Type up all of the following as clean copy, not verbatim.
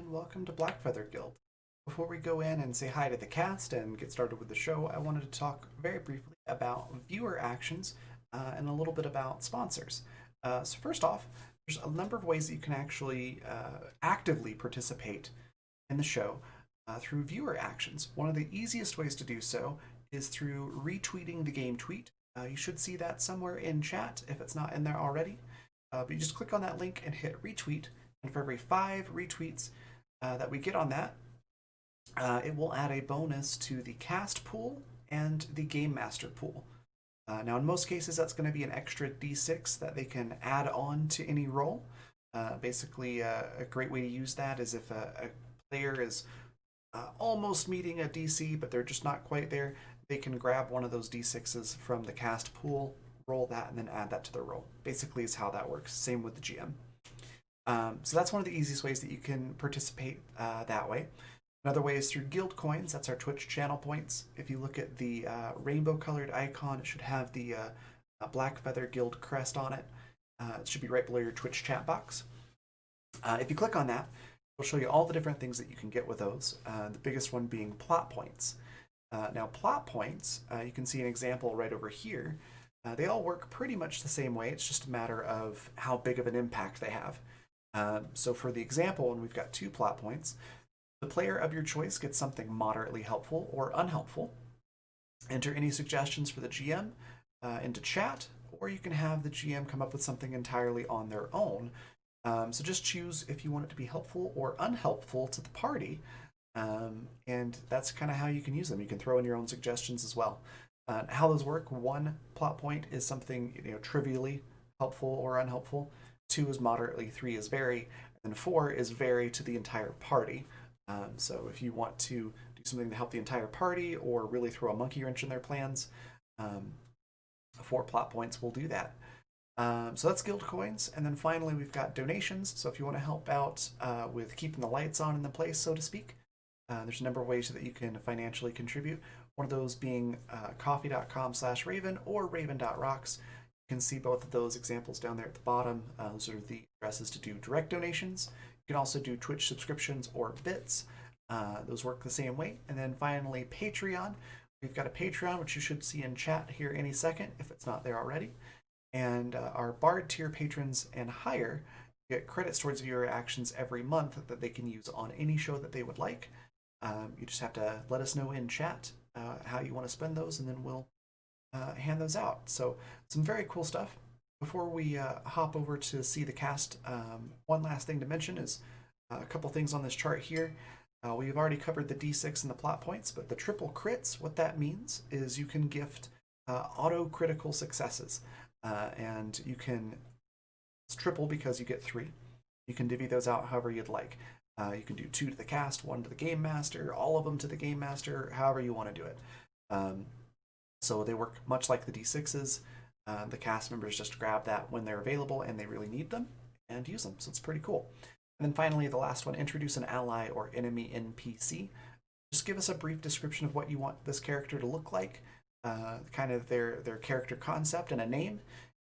And welcome to Blackfeather Guild. Before we go in and say hi to the cast and get started with the show, I wanted to talk very briefly about viewer actions and a little bit about sponsors. So first off, there's a number of ways that you can actually actively participate in the show through viewer actions. One of the easiest ways to do so is through retweeting the game tweet. You should see that somewhere in chat if it's not in there already. But you just click on that link and hit retweet, and for every 5 retweets that we get on that, it will add a bonus to the cast pool and the game master pool. Now, in most cases, that's going to be an extra d6 that they can add on to any roll. Basically, a great way to use that is if a player is almost meeting a DC, but they're just not quite there, they can grab one of those d6s from the cast pool, roll that, and then add that to their roll. Basically, is how that works. Same with the GM. So that's one of the easiest ways that you can participate that way. Another way is through guild coins. That's our Twitch channel points. If you look at the rainbow colored icon, it should have the Blackfeather Guild crest on it. It should be right below your Twitch chat box. If you click on that, it'll show you all the different things that you can get with those. The biggest one being plot points. Now, plot points, you can see an example right over here. They all work pretty much the same way. It's just a matter of how big of an impact they have. So for the example, when we've got 2 plot points, the player of your choice gets something moderately helpful or unhelpful. Enter any suggestions for the GM into chat, or you can have the GM come up with something entirely on their own. So just choose if you want it to be helpful or unhelpful to the party, and that's kind of how you can use them. You can throw in your own suggestions as well. How those work: 1 plot point is something trivially helpful or unhelpful. 2 is moderately, 3 is very, and 4 is very to the entire party. So if you want to do something to help the entire party or really throw a monkey wrench in their plans, 4 plot points will do that. So that's guild coins. And then finally, we've got donations. So if you want to help out with keeping the lights on in the place, so to speak, there's a number of ways that you can financially contribute. One of those being coffee.com/Raven or raven.rocks. You can see both of those examples down there at the bottom. Those are the addresses to do direct donations. You can also do Twitch subscriptions or bits. Those work the same way. And then finally, Patreon. We've got a Patreon, which you should see in chat here any second if it's not there already. And our Bard tier patrons and higher get credits towards viewer actions every month that they can use on any show that they would like. You just have to let us know in chat how you want to spend those, and then we'll hand those out. So some very cool stuff. Before we hop over to see the cast, one last thing to mention is a couple things on this chart here. We've already covered the D6 and the plot points, but the triple crits, what that means is you can gift auto critical successes. And you can, it's triple because you get 3. You can divvy those out however you'd like. You can do 2 to the cast, 1 to the game master, all of them to the game master, however you want to do it. So they work much like the D6s. The cast members just grab that when they're available and they really need them and use them. So it's pretty cool. And then finally, the last one, introduce an ally or enemy NPC. Just give us a brief description of what you want this character to look like, kind of their character concept and a name,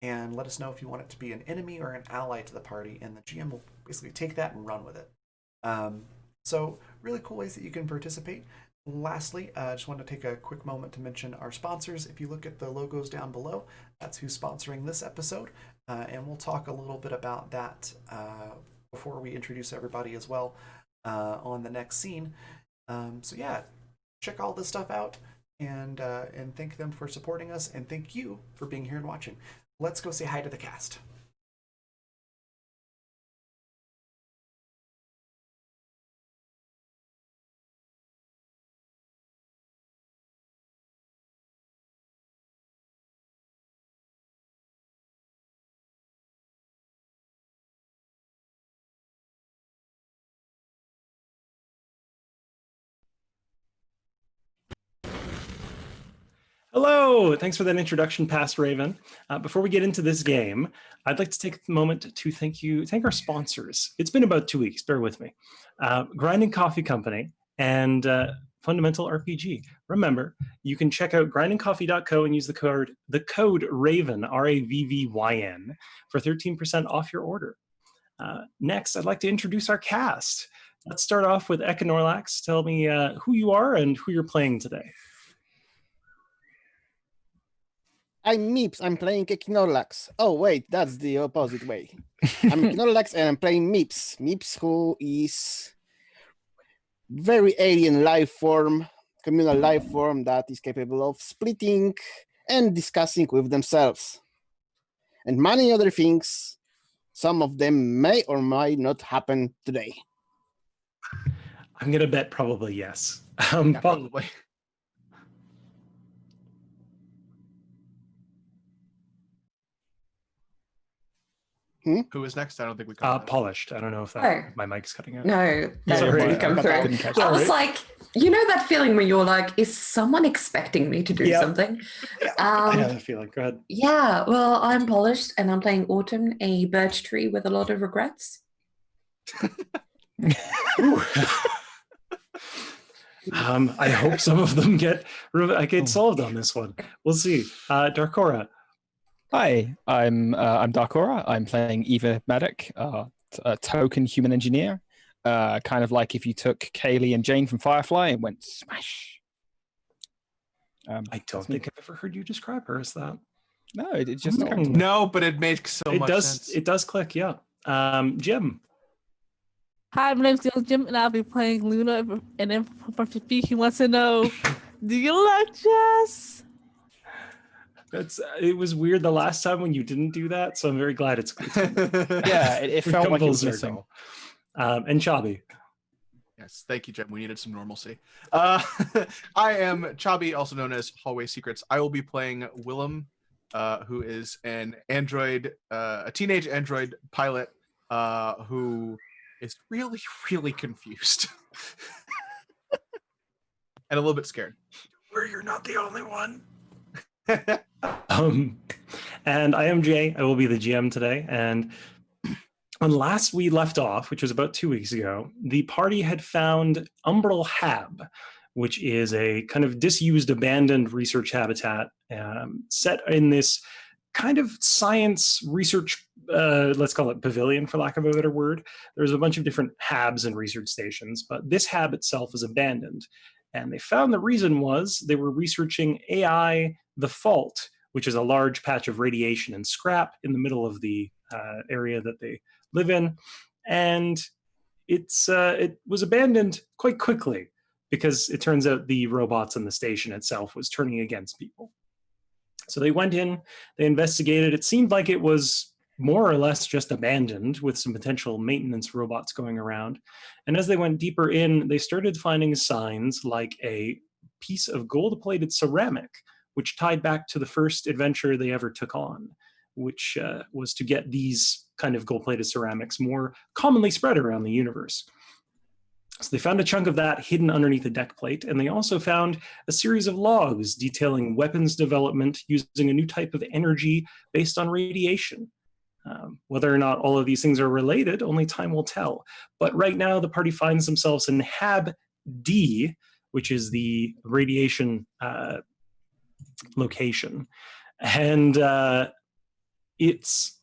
and let us know if you want it to be an enemy or an ally to the party, and the GM will basically take that and run with it. So really cool ways that you can participate. Lastly, I just want to take a quick moment to mention our sponsors. If you look at the logos down below, that's who's sponsoring this episode, and we'll talk a little bit about that before we introduce everybody as well on the next scene. So yeah, check all this stuff out and thank them for supporting us, and thank you for being here and watching. Let's go say hi to the cast. Hello, thanks for that introduction, Past Raven. Before we get into this game, I'd like to take a moment to thank our sponsors. It's been about 2 weeks, bear with me. Grinding Coffee Company and Fundamental RPG. Remember, you can check out grindingcoffee.co and use the code RAVEN, RAVVYN, for 13% off your order. Next, I'd like to introduce our cast. Let's start off with Econorlax. Tell me who you are and who you're playing today. I'm Meeps. I'm playing Econorlax. Oh, wait, that's the opposite way. I'm Econorlax and I'm playing Meeps. Meeps, who is very alien life form, communal life form that is capable of splitting and discussing with themselves. And many other things. Some of them may or might not happen today. I'm going to bet probably yes. Yeah, probably. Who is next? I don't think we got Polished. I don't know if my mic's cutting out. No, that Sorry, didn't come through. I was like, you know that feeling when you're like, is someone expecting me to do something? I have a feeling. Go ahead. Yeah, well, I'm Polished and I'm playing Autumn, a birch tree with a lot of regrets. I hope some of them get solved on this one. We'll see. Darkora. Hi, I'm Darkora. I'm playing Eva Maddock, a token human engineer. Kind of like if you took Kaylee and Jane from Firefly and went smash. I don't think I've ever heard you describe her as that. No, it just no, but it makes so much sense. It does click, yeah. Jim. Hi, my name's Jim, and I'll be playing Luna. And then for Fifi, he wants to know, do you like chess? It was weird the last time when you didn't do that, so I'm very glad it's yeah, it felt like it was missing. And Chabi. Yes, thank you, Jim. We needed some normalcy. I am Chabi, also known as Hallway Secrets. I will be playing Willem, who is an android, a teenage android pilot, who is really, really confused and a little bit scared. Where you're not the only one. And I am Jay. I will be the GM today. And when last we left off, which was about 2 weeks ago, the party had found Umbral Hab, which is a kind of disused, abandoned research habitat set in this kind of science research, let's call it pavilion, for lack of a better word. There's a bunch of different habs and research stations, but this hab itself is abandoned. And they found the reason was they were researching AI, the Fault, which is a large patch of radiation and scrap in the middle of the area that they live in. And it was abandoned quite quickly because it turns out the robots in the station itself was turning against people. So they went in, they investigated. It seemed like it was more or less just abandoned with some potential maintenance robots going around. And as they went deeper in, they started finding signs like a piece of gold-plated ceramic, which tied back to the first adventure they ever took on, which was to get these kind of gold-plated ceramics more commonly spread around the universe. So they found a chunk of that hidden underneath a deck plate, and they also found a series of logs detailing weapons development using a new type of energy based on radiation. Whether or not all of these things are related, only time will tell. But right now, the party finds themselves in Hab D, which is the radiation location. And it's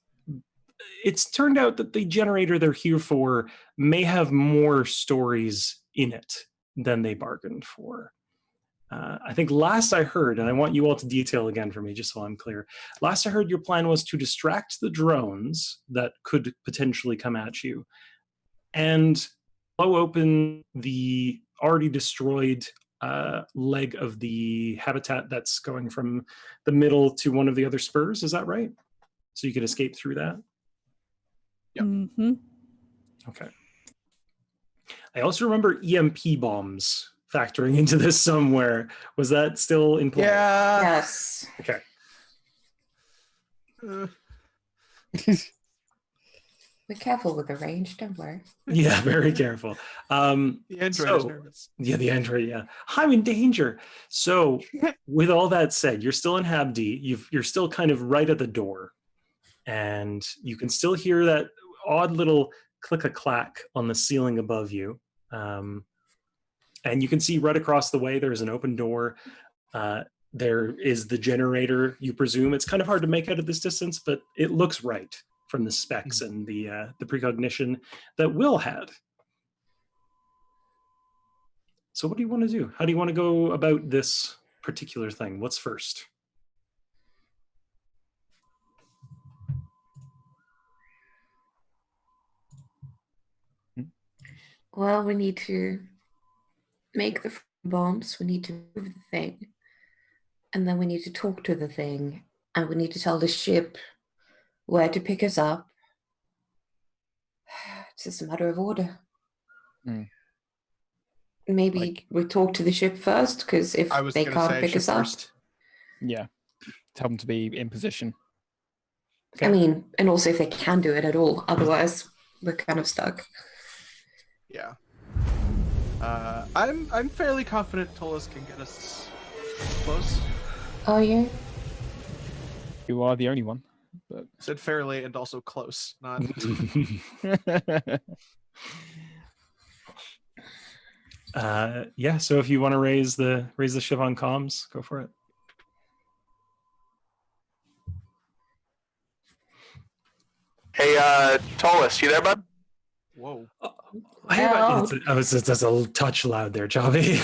turned out that the generator they're here for may have more stories in it than they bargained for. I think last I heard, and I want you all to detail again for me just so I'm clear, last I heard your plan was to distract the drones that could potentially come at you and blow open the already destroyed leg of the habitat that's going from the middle to one of the other spurs. Is that right? So you could escape through that? Yep. Mm-hmm. Okay. I also remember EMP bombs factoring into this somewhere. Was that still in play? Yeah. Yes. Okay. Be careful with the range, don't worry. Yeah, very careful. The android is nervous. Yeah, the android, yeah. I'm in danger. So with all that said, you're still in Hab D. You're still kind of right at the door. And you can still hear that odd little click-a-clack on the ceiling above you. And you can see right across the way, there's an open door. There is the generator, you presume. It's kind of hard to make out at this distance, but it looks right from the specs and the precognition that Will had. So what do you want to do? How do you want to go about this particular thing? What's first? Well, we need to make the bombs, we need to move the thing, and then we need to talk to the thing, and we need to tell the ship where to pick us up. It's just a matter of order. Maybe we talk to the ship first, because if I was they gonna can't say pick ship us up, first. Yeah. Tell them to be in position. Okay. I mean, and also if they can do it at all, otherwise we're kind of stuck. Yeah. I'm fairly confident Tolas can get us close. Oh yeah. You are the only one. But Said fairly and also close. Not. Yeah, so if you want to raise the ship on comms, go for it. Hey, Tolas, you there, bud? Whoa. Hey, No. that's a touch loud there, Chavi.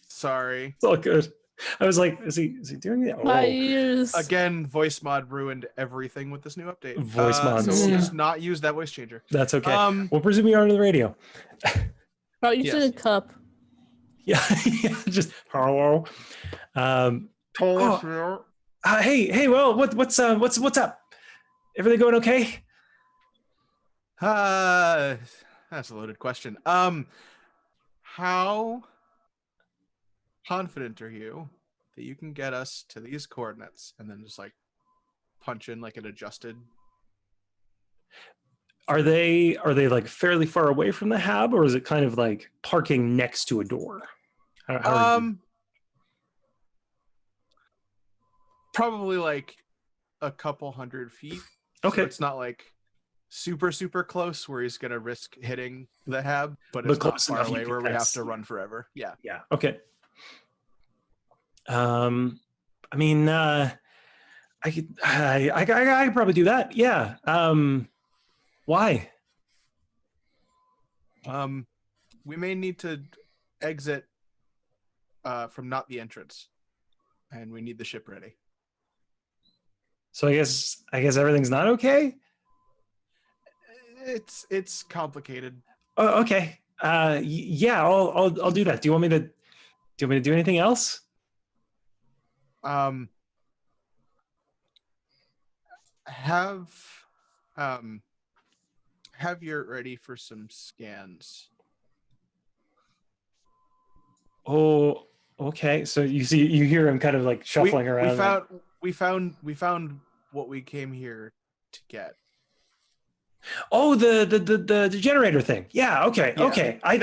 Sorry. It's all good. I was like, is he doing it? My Oh, ears. Again, voice mod ruined everything with this new update. Voice mods. So we'll Yeah. just not use that voice changer. that's okay. We'll presume you're on the radio. Oh, you Yes. should a cup. Yeah, yeah, just hello. Tolas, Hey, well, what's up? Everything going okay? that's a loaded question. How confident are you that you can get us to these coordinates and then just like punch in like an adjusted? Are they like fairly far away from the hab, or is it kind of like parking next to a door? How are you? Probably like a couple 100 feet. Okay. So it's not like super close where he's gonna risk hitting the hab, but But it's not close far enough you away can where we kinda have to see run forever. Yeah. Yeah. Okay. I mean, I could probably do that. Yeah. Why? We may need to exit from not the entrance, and we need the ship ready. So I guess everything's not okay. It's complicated. Oh, okay. Yeah, I'll do that. Do you want me to do anything else? Have Yurt ready for some scans. Oh, okay. So you hear him kind of like shuffling around. We found what we came here to get. Oh, the generator thing. Yeah. Okay. Yeah. Okay. I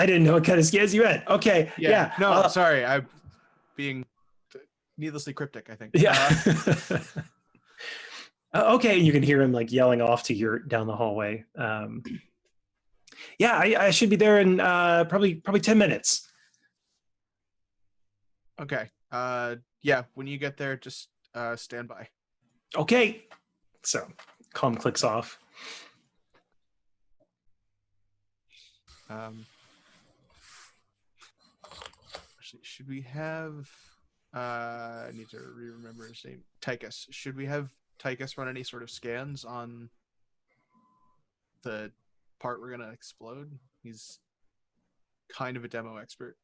didn't know what kind of scans you had. Okay. Yeah. No, sorry. I'm being needlessly cryptic, I think. Yeah. Okay. You can hear him like yelling off to Yurt down the hallway. Yeah. I should be there in probably 10 minutes. Okay. Yeah. When you get there, just stand by. Okay. So, comm clicks off. Actually, should we have? I need to remember his name. Tychus. Should we have Tychus run any sort of scans on the part we're gonna explode? He's kind of a demo expert.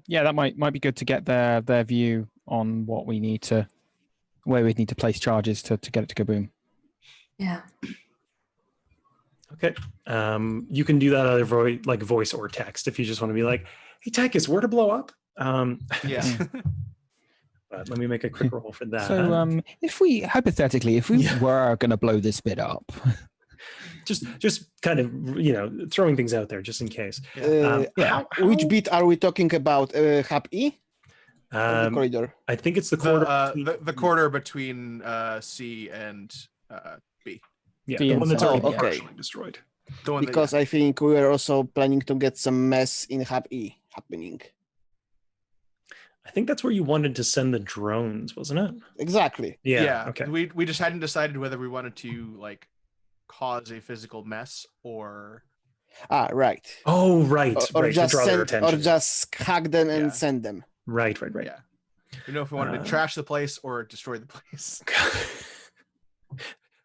Yeah, that might be good to get their view on what we need to, where we need to place charges to get it to kaboom. Yeah. Okay. You can do that either voice or text if you just want to be like, "Hey, Tychus, where to blow up?" Yeah. But let me make a quick roll for that. So, if we were going to blow this bit up, just kind of throwing things out there just in case. Which bit are we talking about? Hub E? Or the corridor? I think it's the corridor. The corridor between C and B. Yeah, D the and one that's C. already Oh, okay. partially destroyed. The one Because I think we were also planning to get some mess in Hub E happening. I think that's where you wanted to send the drones, wasn't it? Exactly. Yeah. Okay. We just hadn't decided whether we wanted to like cause a physical mess or Right. Oh, right. Or right. just to draw their send, attention. or just hack them and Yeah. send them. Right. Yeah. If we wanted to trash the place or destroy the place.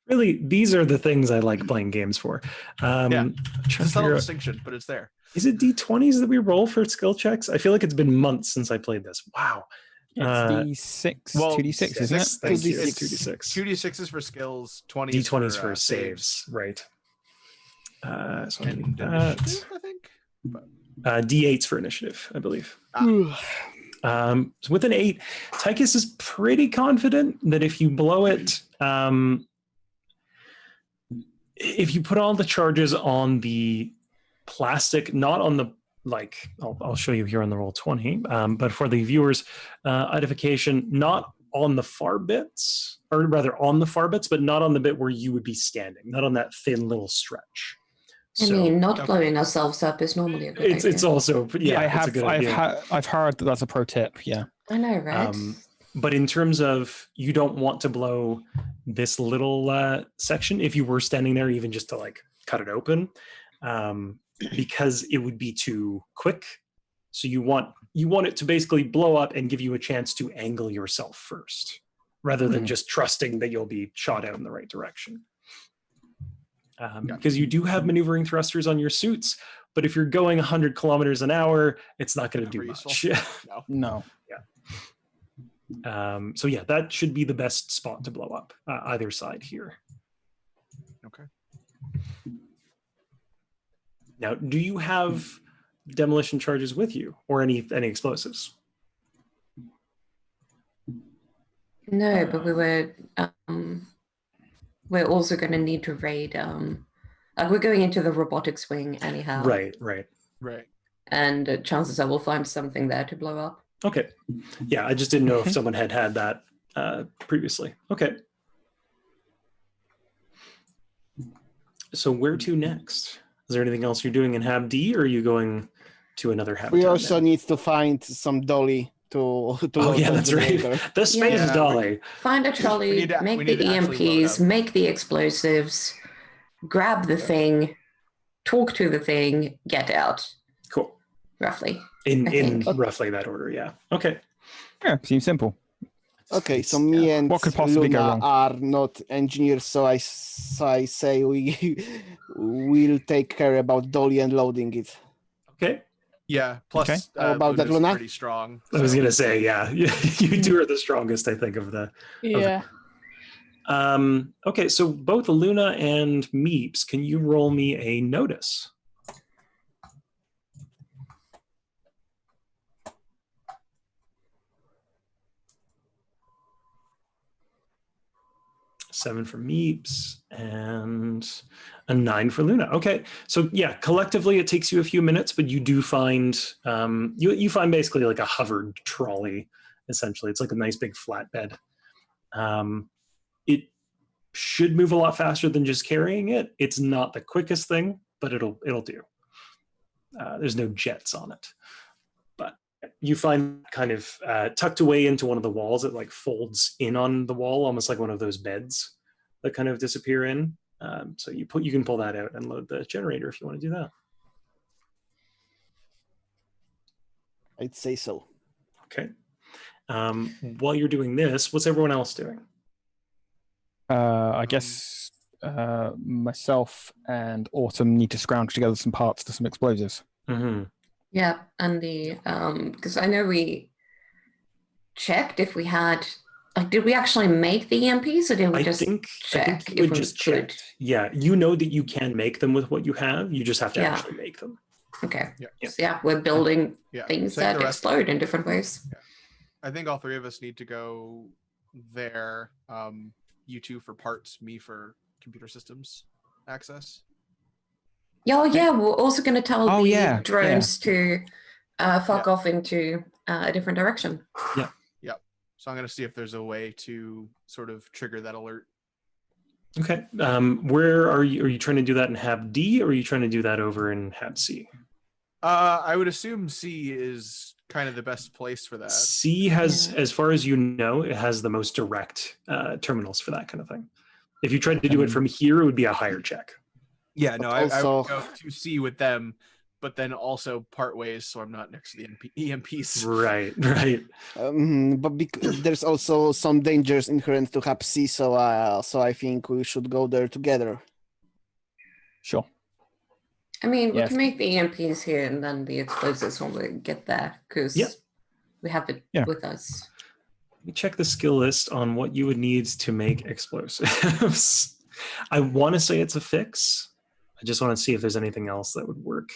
Really, these are the things I like playing games for. Yeah. It's a subtle figure out- distinction, but it's there. Is it D20s that we roll for skill checks? I feel like it's been months since I played this. Wow. it's D6, well, 2D6, isn't it? Thank you. 2d6. It's 2d6. 2d6s for skills, 20s D20s for saves. Right. So I And need that. initiative, I think. D8s for initiative, I believe. Ah. So with an 8, Tychus is pretty confident that if you blow it, if you put all the charges on the plastic, not on the I'll show you here on the roll 20, but for the viewers' edification, not on the far bits, or rather on the far bits, but not on the bit where you would be standing, not on that thin little stretch. I mean, not blowing ourselves up is normally a good idea. It's also it's a good idea. I've heard that that's a pro tip. Yeah. I know, right? But in terms of, you don't want to blow this little section if you were standing there, even just to like cut it open, because it would be too quick. So you want it to basically blow up and give you a chance to angle yourself first, rather than just trusting that you'll be shot out in the right direction. Because you do have maneuvering thrusters on your suits, but if you're going 100 kilometers an hour, it's not going to do much. No. So yeah, that should be the best spot to blow up, either side here. Okay. Now, do you have demolition charges with you, or any explosives? No, but we're also going to need to raid. We're going into the robotics wing anyhow. Right. And chances are we'll find something there to blow up. Okay. Yeah, I just didn't know if someone had that previously. Okay. So where to next? Is there anything else you're doing in Hab D, or are you going to another habitat? We also now? need to find some dolly to Oh load yeah, on that's the right. generator. The space Yeah. dolly. Find a trolley, We need to make the actually load EMPs, up. make the explosives, grab the thing, talk to the thing, get out, Cool. roughly. In I think. roughly that order, yeah. Okay. Yeah, seems simple. Okay, so me and What could possibly go Luna wrong? are not engineers, so I say we will take care about Dolly and loading it. Okay. Yeah. Plus, Okay. How about that, Luna's Luna? pretty strong. I was so- gonna say, yeah, you two are the strongest, I think, of the. Yeah. Okay, so both Luna and Meeps, can you roll me a notice? Seven for Meeps and a 9 for Luna. Okay, so yeah, collectively it takes you a few minutes, but you do find you find basically like a hovered trolley. Essentially, it's like a nice big flatbed. It should move a lot faster than just carrying it. It's not the quickest thing, but it'll do. There's no jets on it, but you find kind of tucked away into one of the walls. It like folds in on the wall, almost like one of those beds that kind of disappear in. So you can pull that out and load the generator if you want to do that. I'd say so. Okay. While you're doing this, what's everyone else doing? I guess myself and Autumn need to scrounge together some parts to some explosives. Mm-hmm. Yeah, and the because I know we checked if we had, like, did we actually make the EMPs or did we I just think check you if would we just could? check. Yeah, you know that you can make them with what you have. You just have to Yeah. actually make them. Okay. Yeah. So yeah, we're building Yeah. things Save that the rest. explode in different ways. I think all three of us need to go there. You two for parts, me for computer systems access. Yeah, oh, yeah, we're also going to tell Oh, the yeah, drones to fuck Yeah. off into a different direction. Yeah. So I'm going to see if there's a way to sort of trigger that alert. Okay. Where are you? Are you trying to do that in Hab D, or are you trying to do that over in Hab C? I would assume C is kind of the best place for that. C has, Yeah. as far as you know, it has the most direct terminals for that kind of thing. If you tried to do it from here, it would be a higher check. Yeah, no, But I also- would go to C with them, but then also part ways so I'm not next to the EMPs. Right. But there's also some dangers inherent to Hab C, so I think we should go there together. Sure. I mean, we Yes. can make the EMPs here and then the explosives when we get there because Yep. we have it Yeah. with us. Let me check the skill list on what you would need to make explosives. I want to say it's a fix. I just want to see if there's anything else that would work.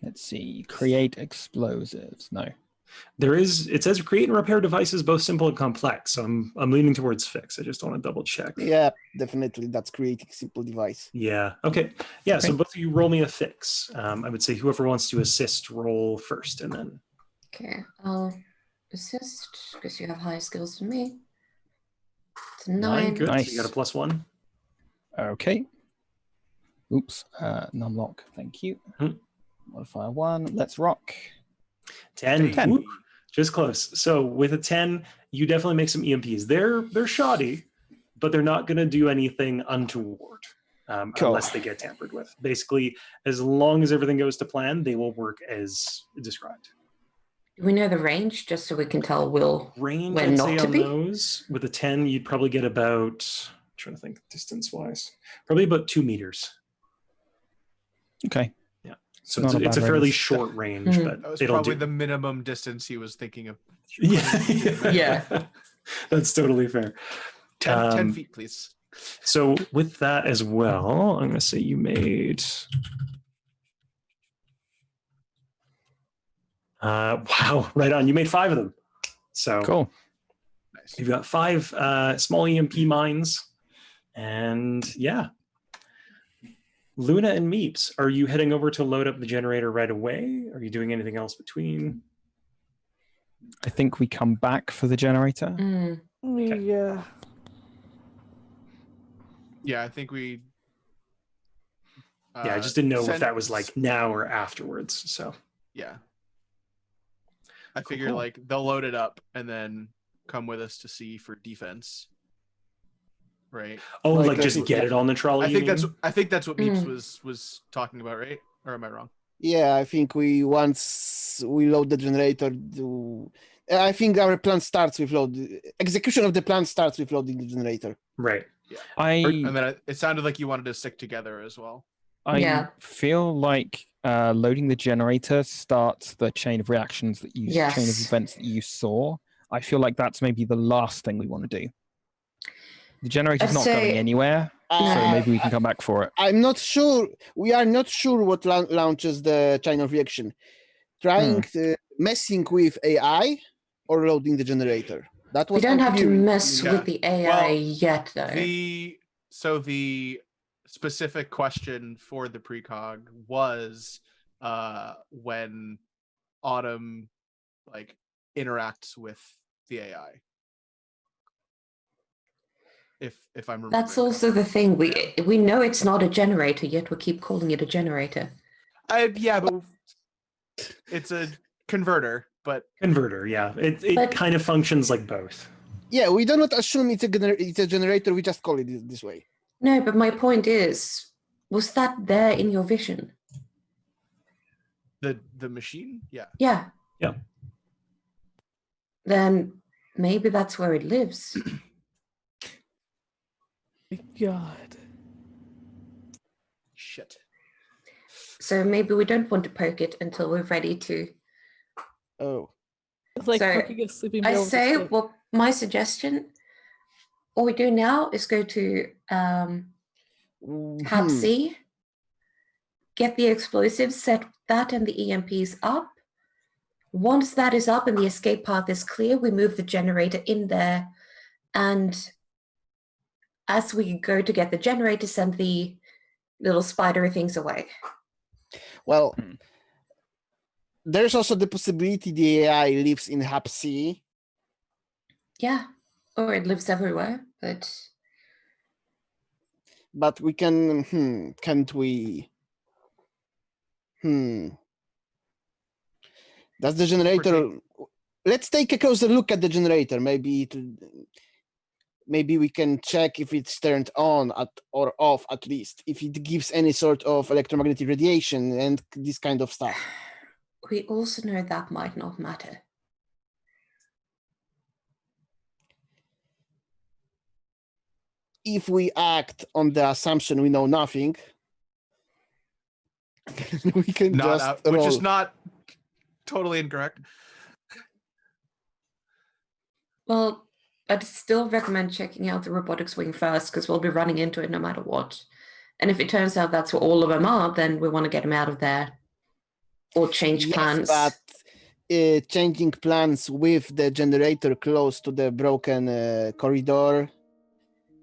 Let's see. Create explosives. No. There is. It says create and repair devices, both simple and complex. So I'm leaning towards fix. I just want to double check. Yeah, definitely. That's creating simple device. Yeah. Okay. Yeah. So Okay. both of you roll me a fix. I would say whoever wants to assist, roll first, and then. Okay, I'll assist because you have higher skills than me. It's a 9. 9. Good. So Nice. you got a +1. Okay. Oops. Numlock. Thank you. Modifier 1. Let's rock. 10. 10. Whoop. Just close. So with a 10, you definitely make some EMPs. They're shoddy, but they're not going to do anything untoward Cool. unless they get tampered with. Basically, as long as everything goes to plan, they will work as described. Do we know the range just so we can tell Will Range, when I'd not say to on be? those, with a 10, you'd probably get about, I'm trying to think distance-wise, probably about 2 meters. Okay. So Not a it's a bad fairly range. short range, Mhm. but That was it'll probably do. the minimum distance he was thinking of. Yeah. Yeah. That's totally fair. 10 feet, please. So with that as well, I'm going to say you made. Wow, right on. You made 5 of them. So Cool. Nice. you've got 5 small EMP mines, and yeah. Luna and Meeps, are you heading over to load up the generator right away? Are you doing anything else between? I think we come back for the generator. Mm. Okay. Yeah. Yeah, I think we. Yeah, I just didn't know if send- that was like now or afterwards. So Yeah. I Cool, figure cool. like they'll load it up and then come with us to see for defense. Right. oh, Like, like I just think- get it on the trolley. I you think mean? that's what Meeps Mm. was talking about, right? Or am I wrong? Yeah, I think once we load the generator, I think our plan starts with execution of the plan starts with loading the generator. Right. And then it sounded like you wanted to stick together as well. I Yeah. feel like loading the generator starts the chain of reactions that you chain of Yes. events that you saw. I feel like that's maybe the last thing we want to do. The generator's I'd not going say- anywhere, so No. maybe we can come back for it. I'm not sure. We are not sure what launches the chain of reaction. Trying messing with AI or loading the generator. That We was don't have to unclear. mess Yeah. with the AI Well, yet, though. The specific question for the precog was when Autumn like interacts with the AI. If I'm remembering That's also the thing. We know it's not a generator, yet we keep calling it a generator. yeah, but it's a converter, but Converter, yeah. It But- kind of functions like both. Yeah, we do not assume it's a generator. We just call it this way. No, but my point is, was that there in your vision? the machine, yeah. Yeah. Yeah. Then maybe that's where it lives. God. Shit. So maybe we don't want to poke it until we're ready to. Oh. It's like So, poking a sleeping I bear with a say, stick. well, my suggestion, all we do now is go to Hab C, get the explosives, set that and the EMPs up. Once that is up and the escape path is clear, we move the generator in there. And as we go to get the generator, send the little spidery things away. Well, there's also the possibility the AI lives in Hub C. Yeah, or it lives everywhere, but But we can, can't we? Does the generator? Let's take a closer look at the generator. Maybe we can check if it's turned on or off at least, if it gives any sort of electromagnetic radiation and this kind of stuff. we also know that might not matter. If we act on the assumption we know nothing, we can just roll. Which is not totally incorrect. Well, I'd still recommend checking out the robotics wing first because we'll be running into it no matter what. And if it turns out that's where all of them are, then we want to get them out of there or change plans. But changing plans with the generator close to the broken corridor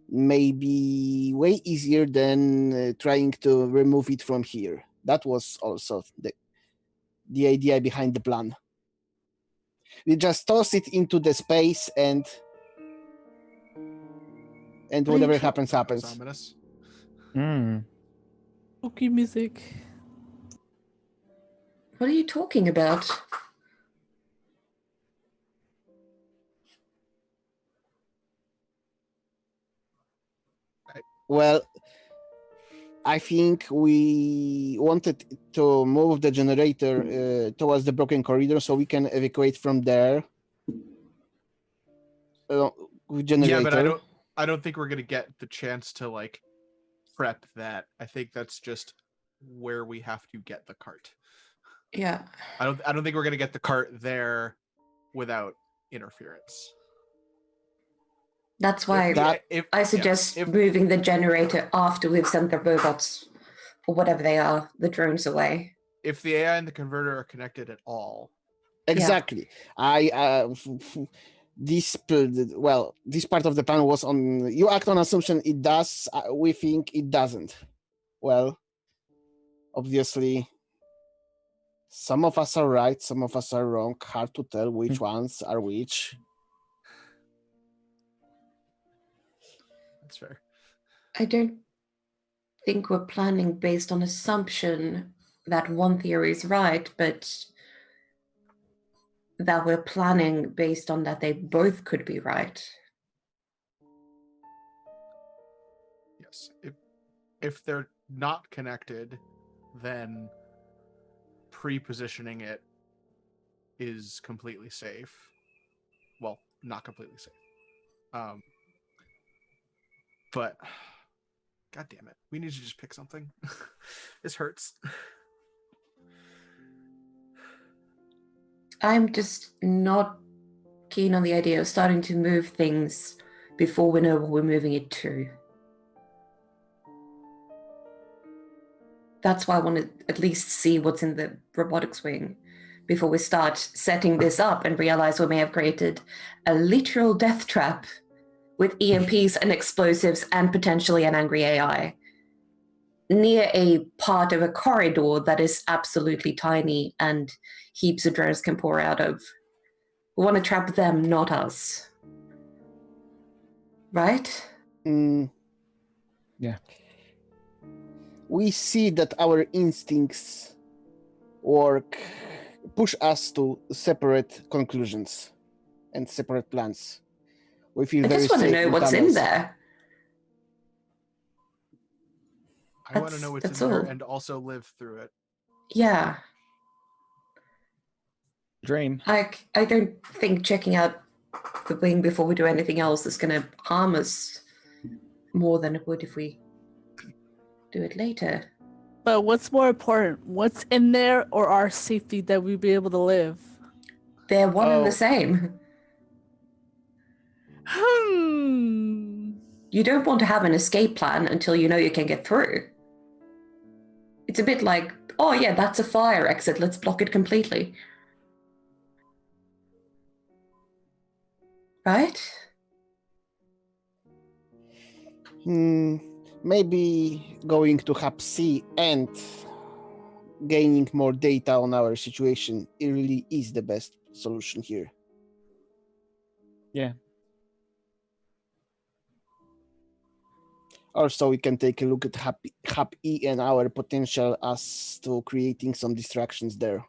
may be way easier than trying to remove it from here. That was also the idea behind the plan. We just toss it into the space and whatever happens. Ominous. Spooky music. What are you talking about? Well, I think we wanted to move the generator towards the broken corridor so we can evacuate from there. Generator. Yeah, but I don't think we're gonna get the chance to like prep that. I think that's just where we have to get the cart. Yeah. I don't think we're gonna get the cart there without interference. That's why I suggest moving the generator after we've sent the robots, or whatever they are, the drones away. If the AI and the converter are connected at all. Exactly. This part of the plan was on. You act on assumption it does. We think it doesn't. Well, obviously, some of us are right, some of us are wrong. Hard to tell which ones are which. That's fair. I don't think we're planning based on assumption that one theory is right, but that we're planning based on that they both could be right. Yes. If they're not connected, then pre-positioning it is completely safe. Well, not completely safe. But God damn it, we need to just pick something. This hurts. I'm just not keen on the idea of starting to move things before we know what we're moving it to. That's why I want to at least see what's in the robotics wing before we start setting this up and realize we may have created a literal death trap with EMPs and explosives and potentially an angry AI near a part of a corridor that is absolutely tiny and heaps of drones can pour out of. We want to trap them, not us. Right? Yeah. We see that our instincts push us to separate conclusions and separate plans. We feel I very just want to safe know in what's in tunnels. there. I want to know what's in That's there all. and also live through it. Yeah. Dream. I don't think checking out the wing before we do anything else is going to harm us more than it would if we do it later. But what's more important? What's in there or our safety that we'd be able to live? They're one and the Oh. same. You don't want to have an escape plan until you know you can get through. It's a bit like, oh yeah, that's a fire exit, let's block it completely. Right? Maybe going to Hub C and gaining more data on our situation, it really is the best solution here. Yeah. Also, we can take a look at Hub E and our potential as to creating some distractions there.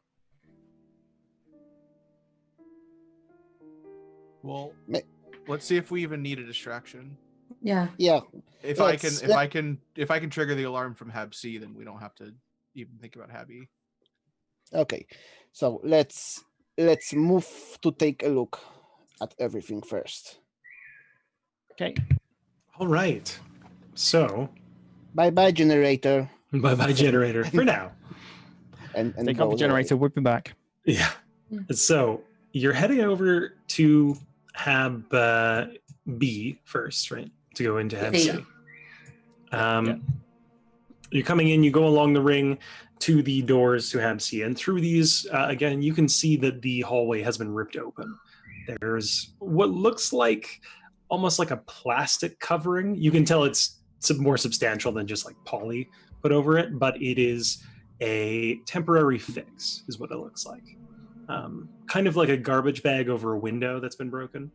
Well, let's see if we even need a distraction. Yeah. Yeah. If I can trigger the alarm from Hab C, then we don't have to even think about Hab E. Okay. So let's move to take a look at everything first. Okay. All right. So, Bye-bye generator. bye-bye generator for now. And Take go up the generator, away. we'll be back. Yeah. So you're heading over to Hab B first, right? To go into Hab C. You're coming in, you go along the ring to the doors to Hab C. And through these, again, you can see that the hallway has been ripped open. There's what looks like almost like a plastic covering. You can tell it's more substantial than just like poly put over it, but it is a temporary fix is what it looks like. Kind of like a garbage bag over a window that's been broken,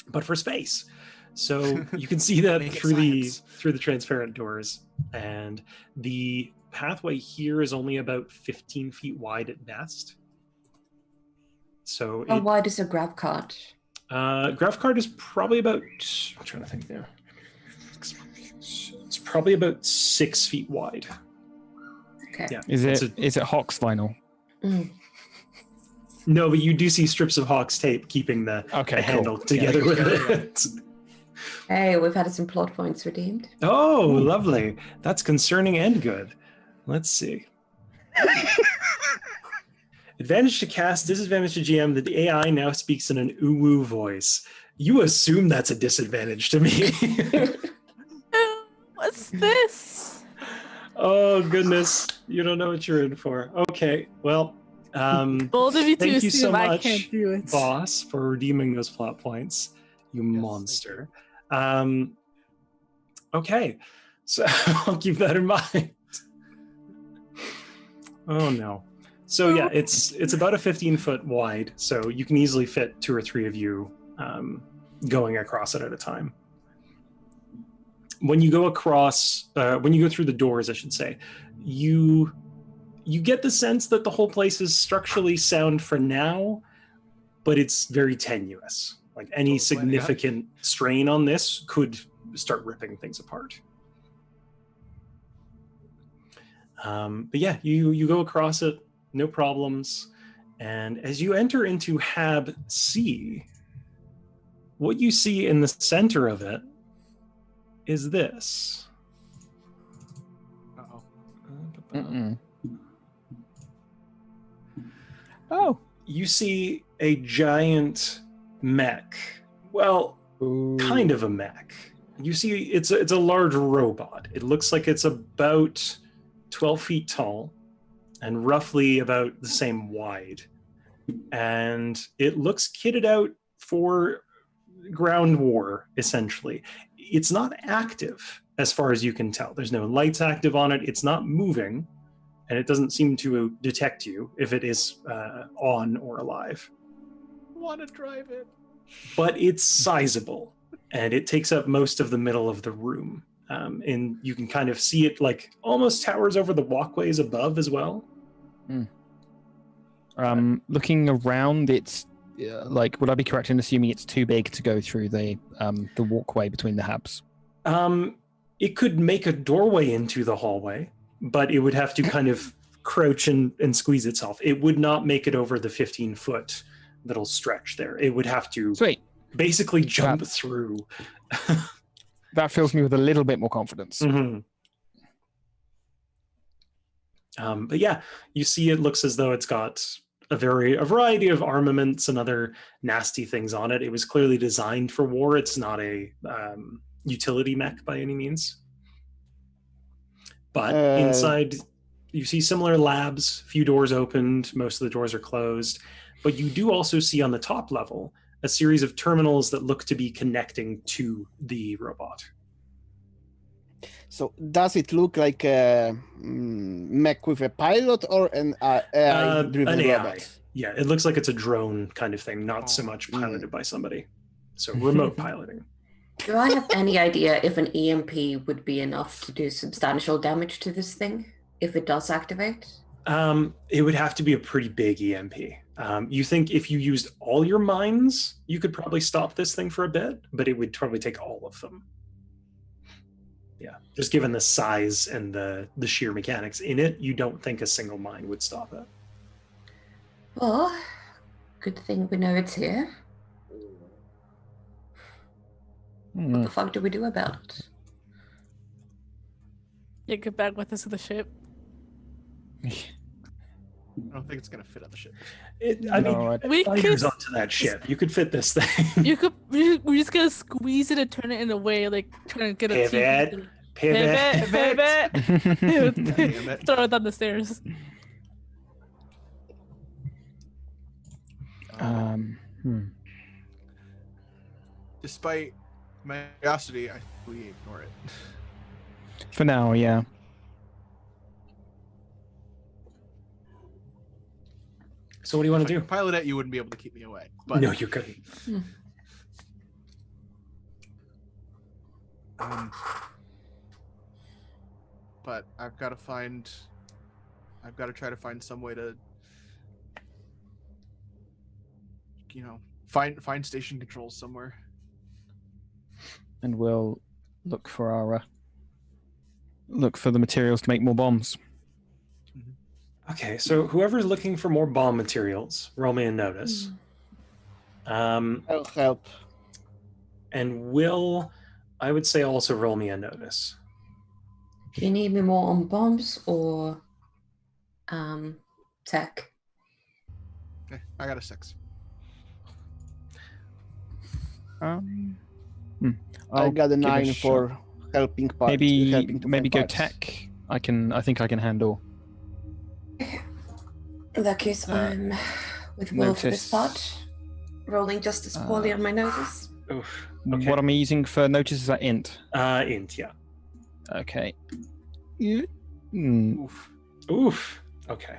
but for space. So you can see that through the transparent doors, and the pathway here is only about 15 feet wide at best. So How wide is a graph cart? Graph card is probably about, I'm trying to think there. It's probably about 6 feet wide. Okay. Yeah. Is it Hawk's vinyl? No, but you do see strips of Hawk's tape keeping the handle together with it. Hey, we've had some plot points redeemed. Oh, lovely. That's concerning and good. Let's see. Advantage to cast, disadvantage to GM. The AI now speaks in an uwu voice. You assume that's a disadvantage to me. What's this? Oh, goodness. You don't know what you're in for. Okay, well, Bold of you to thank you so assume I much, can't do it. boss, for redeeming those plot points. You monster. Okay, so I'll keep that in mind. Oh, no. So yeah, it's about a 15-foot wide, so you can easily fit 2 or 3 of you going across it at a time. When you go across, when you go through the doors, I should say, you get the sense that the whole place is structurally sound for now, but it's very tenuous. Like any significant strain on this could start ripping things apart. But yeah, you go across it. no problems. And as you enter into Hab C, what you see in the center of it is this. Uh-oh. Mm-mm. Oh. You see a giant mech. Well, kind of a mech. You see it's a large robot. It looks like it's about 12 feet tall and roughly about the same wide. And it looks kitted out for ground war, essentially. It's not active as far as you can tell. There's no lights active on it. It's not moving, and it doesn't seem to detect you if it is on or alive. Want to drive it? But it's sizable, and it takes up most of the middle of the room. And you can kind of see it like almost towers over the walkways above as well. Looking around, it's like, would I be correct in assuming it's too big to go through the walkway between the habs? It could make a doorway into the hallway, but it would have to kind of crouch and squeeze itself. It would not make it over the 15-foot little stretch there. It would have to basically jump through. That fills me with a little bit more confidence. Mm-hmm. But yeah, you see it looks as though it's got a variety of armaments and other nasty things on it. It was clearly designed for war. It's not a utility mech by any means. But inside, you see similar labs, few doors opened, most of the doors are closed. But you do also see on the top level a series of terminals that look to be connecting to the robot. So does it look like a mech with a pilot or an AI-driven an AI. robot? Yeah, it looks like it's a drone kind of thing, not so much piloted by somebody. So remote piloting. Do I have any idea if an EMP would be enough to do substantial damage to this thing if it does activate? It would have to be a pretty big EMP. You think if you used all your mines, you could probably stop this thing for a bit, but it would probably take all of them. Yeah, just given the size and the sheer mechanics in it, you don't think a single mine would stop it. Well, good thing we know it's here. What the fuck do we do about it? Yeah, get back with us to the ship. I don't think it's gonna fit on the ship. We fighters could onto that ship. You could fit this thing. we're just gonna squeeze it and turn it in a way, like trying to get a Pivot. pivot. Throw it down the stairs. Despite my curiosity, we ignore it. For now, yeah. So what do you want to do? Pilot it, you wouldn't be able to keep me away. But No, you couldn't. But I've got to try to find some way to, find station controls somewhere. And we'll look for the materials to make more bombs. Okay, so whoever's looking for more bomb materials, roll me a notice. I'll help. And Will, I would say also roll me a notice. Do you need me more on bombs or tech? Okay, I got a 6. I got a give it 9 shot. for helping part. Maybe helping to find go parts. tech. I think I can handle. In that case, I'm with Will for this Notice. part. Rolling just as poorly on my notice. Oof. Okay. What am I using for notice? Is that int? Int, yeah. Okay. Oof. Okay.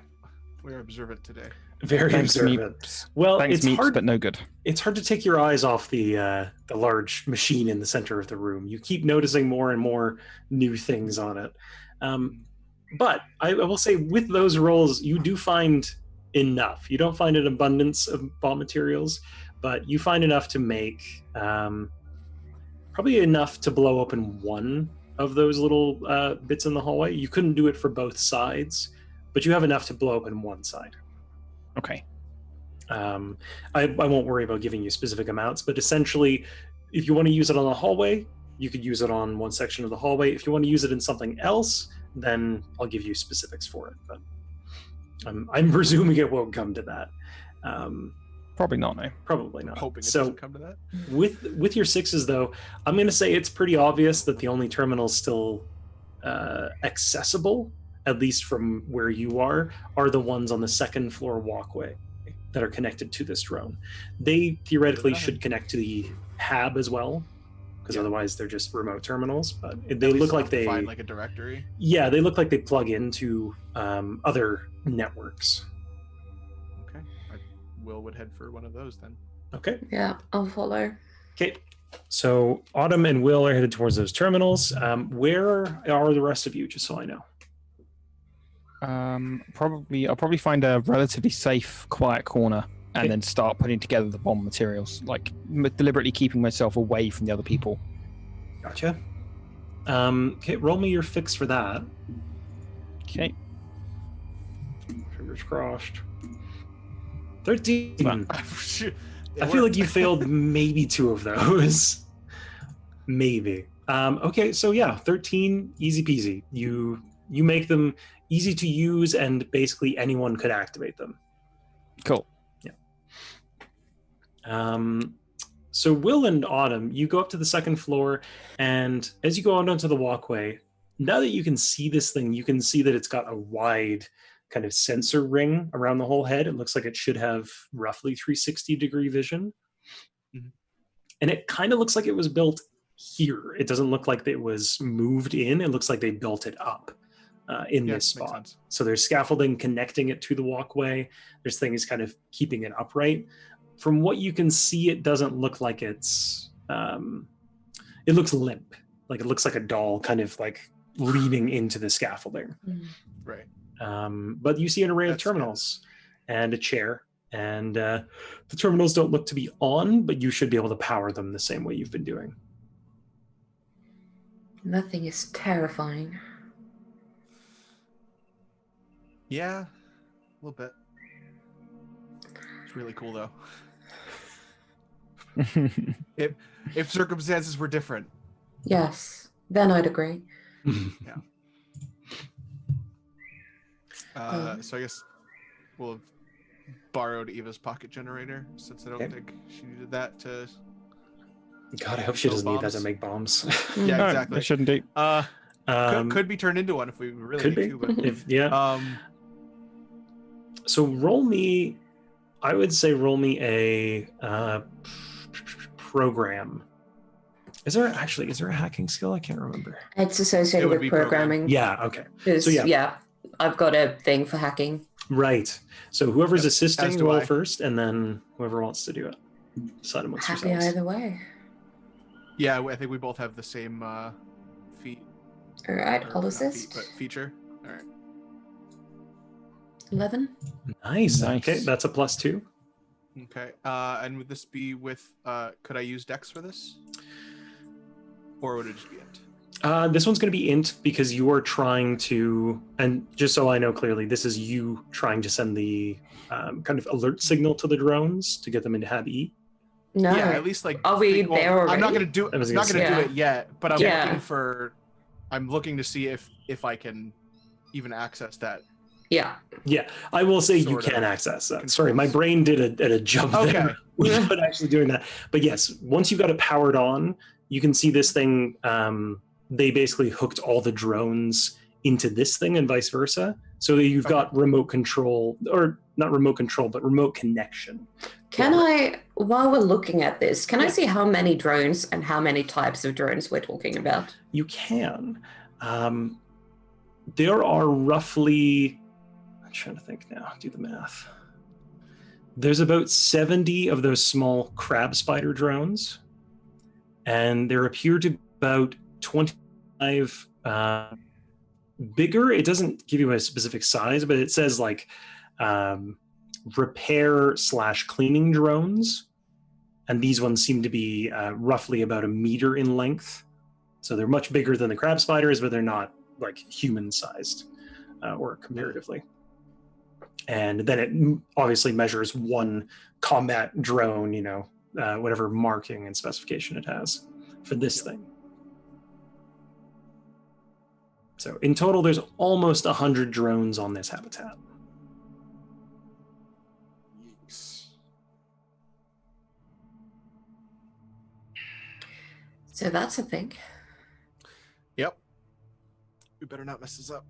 We're observant today. Very Thanks, observant. Meeps. Well, Thanks, it's Meeps, hard, but no good. It's hard to take your eyes off the large machine in the center of the room. You keep noticing more and more new things on it. But I will say with those rolls, you do find enough. You don't find an abundance of bomb materials, but you find enough to make probably enough to blow open one of those little bits in the hallway. You couldn't do it for both sides, but you have enough to blow open one side. Okay. I won't worry about giving you specific amounts, but essentially, if you want to use it on the hallway, you could use it on one section of the hallway. If you want to use it in something else, then I'll give you specifics for it. But I'm presuming it won't come to that. Probably not, no. Probably not. Hoping it So doesn't come to that. with your 6s, though, I'm going to say it's pretty obvious that the only terminals still accessible, at least from where you are the ones on the second floor walkway that are connected to this drone. They theoretically should connect to the hab as well, because otherwise they're just remote terminals. But they look like they find like a directory. Yeah, they look like they plug into other networks. Okay, Will would head for one of those then. Okay. Yeah, I'll follow. Okay. So Autumn and Will are headed towards those terminals. Where are the rest of you, just so I know? I'll probably find a relatively safe, quiet corner and Okay. then start putting together the bomb materials, like deliberately keeping myself away from the other people. Gotcha. Okay, roll me your fix for that. Okay. Fingers crossed. 13. It I feel like you failed maybe 2 of those. Maybe. Okay, so yeah, 13, easy peasy. You make them easy to use, and basically anyone could activate them. Cool. Yeah. So Will and Autumn, you go up to the second floor, and as you go out onto the walkway, now that you can see this thing, you can see that it's got a wide kind of sensor ring around the whole head. It looks like it should have roughly 360-degree vision. Mhm. And it kind of looks like it was built here. It doesn't look like it was moved in. It looks like they built it up in Yeah, this makes spot. sense. So there's scaffolding connecting it to the walkway. There's things kind of keeping it upright. From what you can see, it doesn't look like it's... it looks limp. Like it looks like a doll kind of like leaning into the scaffolding. Right. But you see an array of That's good. terminals and a chair. And the terminals don't look to be on, but you should be able to power them the same way you've been doing. Nothing is terrifying. Yeah, a little bit. It's really cool though. If circumstances were different. Yes, then I'd agree. So I guess we'll have borrowed Eva's pocket generator since I don't Okay. think she needed that to. God, I hope she Build doesn't need that to bombs. make bombs. Yeah, No, exactly. I shouldn't do. Could be turned into one if we really could need be. to. But If, yeah. So roll me, I would say roll me a program. Is there a hacking skill? I can't remember. It's It associated would with be programming. Yeah, okay. 'Cause, So, yeah. I've got a thing for hacking. Right. So whoever's Yep, assisting, as do roll I. first, and then whoever wants to do it. Decide amongst Happy yourselves. either way. yeah, I think we both have the same feat. All right, or I'll not assist. feat, but feature. All right. 11. Nice. Nice. Okay, that's a +2. Okay. And would this be with? Could I use Dex for this? Or would it just be it? This one's going to be int because you are trying to, and just so I know clearly, this is you trying to send the kind of alert signal to the drones to get them into Hab E. No. Yeah, at least like. Are we well, there I'm not already? gonna do. I was I'm gonna not gonna say. do Yeah. it yet, but I'm Yeah. looking for. I'm looking to see if I can even access that. Yeah. Yeah, I will say you Sort can of access that. Sorry, my controls. brain did a jump Okay. there without actually doing that. But yes, once you've got it powered on, you can see this thing. They basically hooked all the drones into this thing and vice versa. So that you've got remote control, or not remote control, but remote connection. Can I, while we're looking at this, can I see how many drones and how many types of drones we're talking about? You can. There are roughly, I'm trying to think now, do the math. There's about 70 of those small crab spider drones, and there appear to be about 25 bigger. It doesn't give you a specific size, but it says like repair/cleaning drones, and these ones seem to be roughly about 1 meter in length. So they're much bigger than the crab spiders, but they're not like human sized or comparatively. And then it obviously measures one combat drone, whatever marking and specification it has for this thing. So in total, there's almost 100 drones on this habitat. So that's a thing. Yep. We better not mess this up.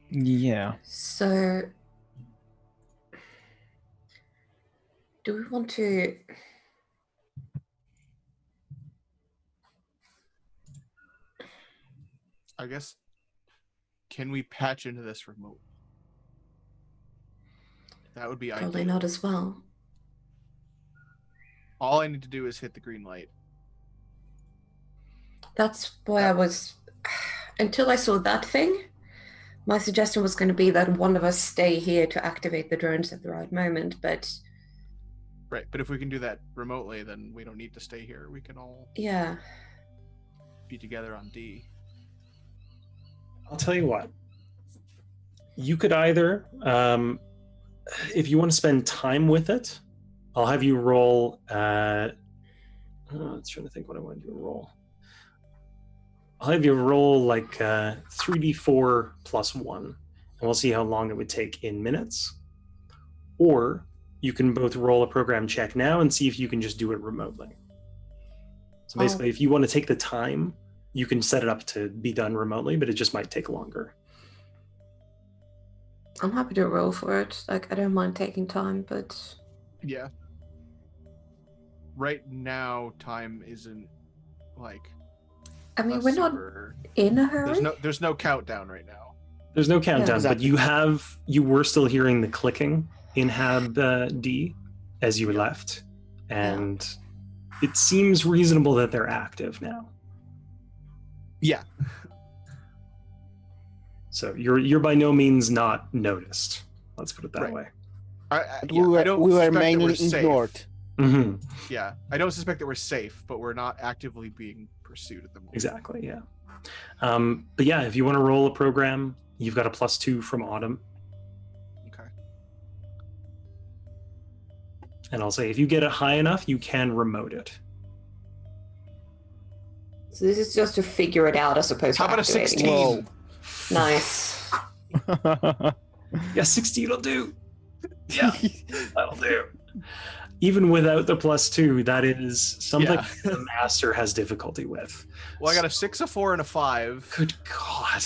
Yeah. So do we want to... I guess, can we patch into this remote? That would be Probably ideal. not as well. All I need to do is hit the green light. That's why I was... Until I saw that thing, my suggestion was going to be that one of us stay here to activate the drones at the right moment, but... Right, but if we can do that remotely, then we don't need to stay here. We can all Yeah. be together on D. I'll tell you what. You could either, if you want to spend time with it, I'll have you roll. I was trying to think what I want to do. Roll. I'll have you roll like 3d4 plus 1, and we'll see how long it would take in minutes. Or you can both roll a program check now and see if you can just do it remotely. So basically, if you want to take the time, you can set it up to be done remotely, but it just might take longer. I'm happy to roll for it. Like, I don't mind taking time, but... Yeah. Right now, time isn't like... I mean, we're not super... in a hurry. There's no countdown right now. There's no countdown, exactly. but you were still hearing the clicking in Hab D as you left, and it seems reasonable that they're active now. Yeah. So you're by no means not noticed. Let's put it that way. I We were don't we were suspect that mainly we're safe. ignored. Mm-hmm. Yeah, I don't suspect that we're safe, but we're not actively being pursued at the moment. Exactly. Yeah. But yeah, if you want to roll a program, you've got a +2 from Autumn. Okay. And I'll say if you get it high enough, you can remote it. So this is just to figure it out as opposed How to about a activating 16? it. Whoa. Nice. Yeah, 16 will do. Yeah, that'll do. Even without the +2, that is something Yeah. the master has difficulty with. Well, I got a 6, a 4, and a 5. Good God.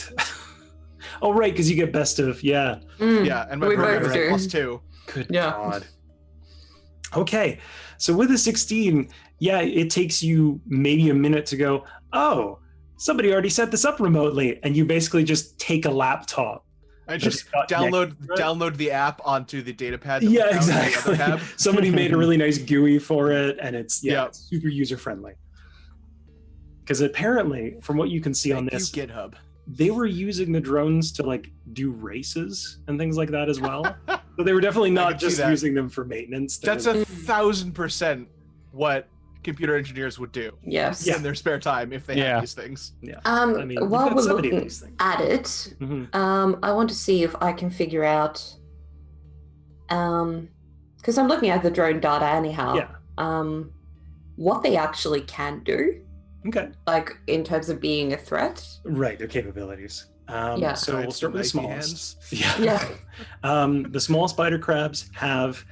Oh, right, because you get best of, yeah. Yeah, and my We program both is do. +2. Good Yeah. God. Okay, so with a 16, yeah, it takes you maybe a minute to go, oh, somebody already set this up remotely. And you basically just take a laptop. I just got download the app onto the data pad. That we Yeah, found in the other exactly. tab. Somebody made a really nice GUI for it, and it's Yeah. it's super user friendly. Because apparently, from what you can see on Thank you, this, GitHub. they were using the drones to like do races and things like that as well. So they were definitely not can see just that. using them for maintenance. They That's were- 1,000% what computer engineers would do Yes. in their spare time if they Yeah. had these things. yeah. I I mean, you've while got we're 70 of looking these things. at it, Mhm. I want to see if I can figure out, because I'm looking at the drone data anyhow. Yeah. What they actually can do, Okay. like in terms of being a threat. Right, their capabilities. Yeah. So we'll Giant start with the knifey smallest. hands. Yeah. The small spider crabs have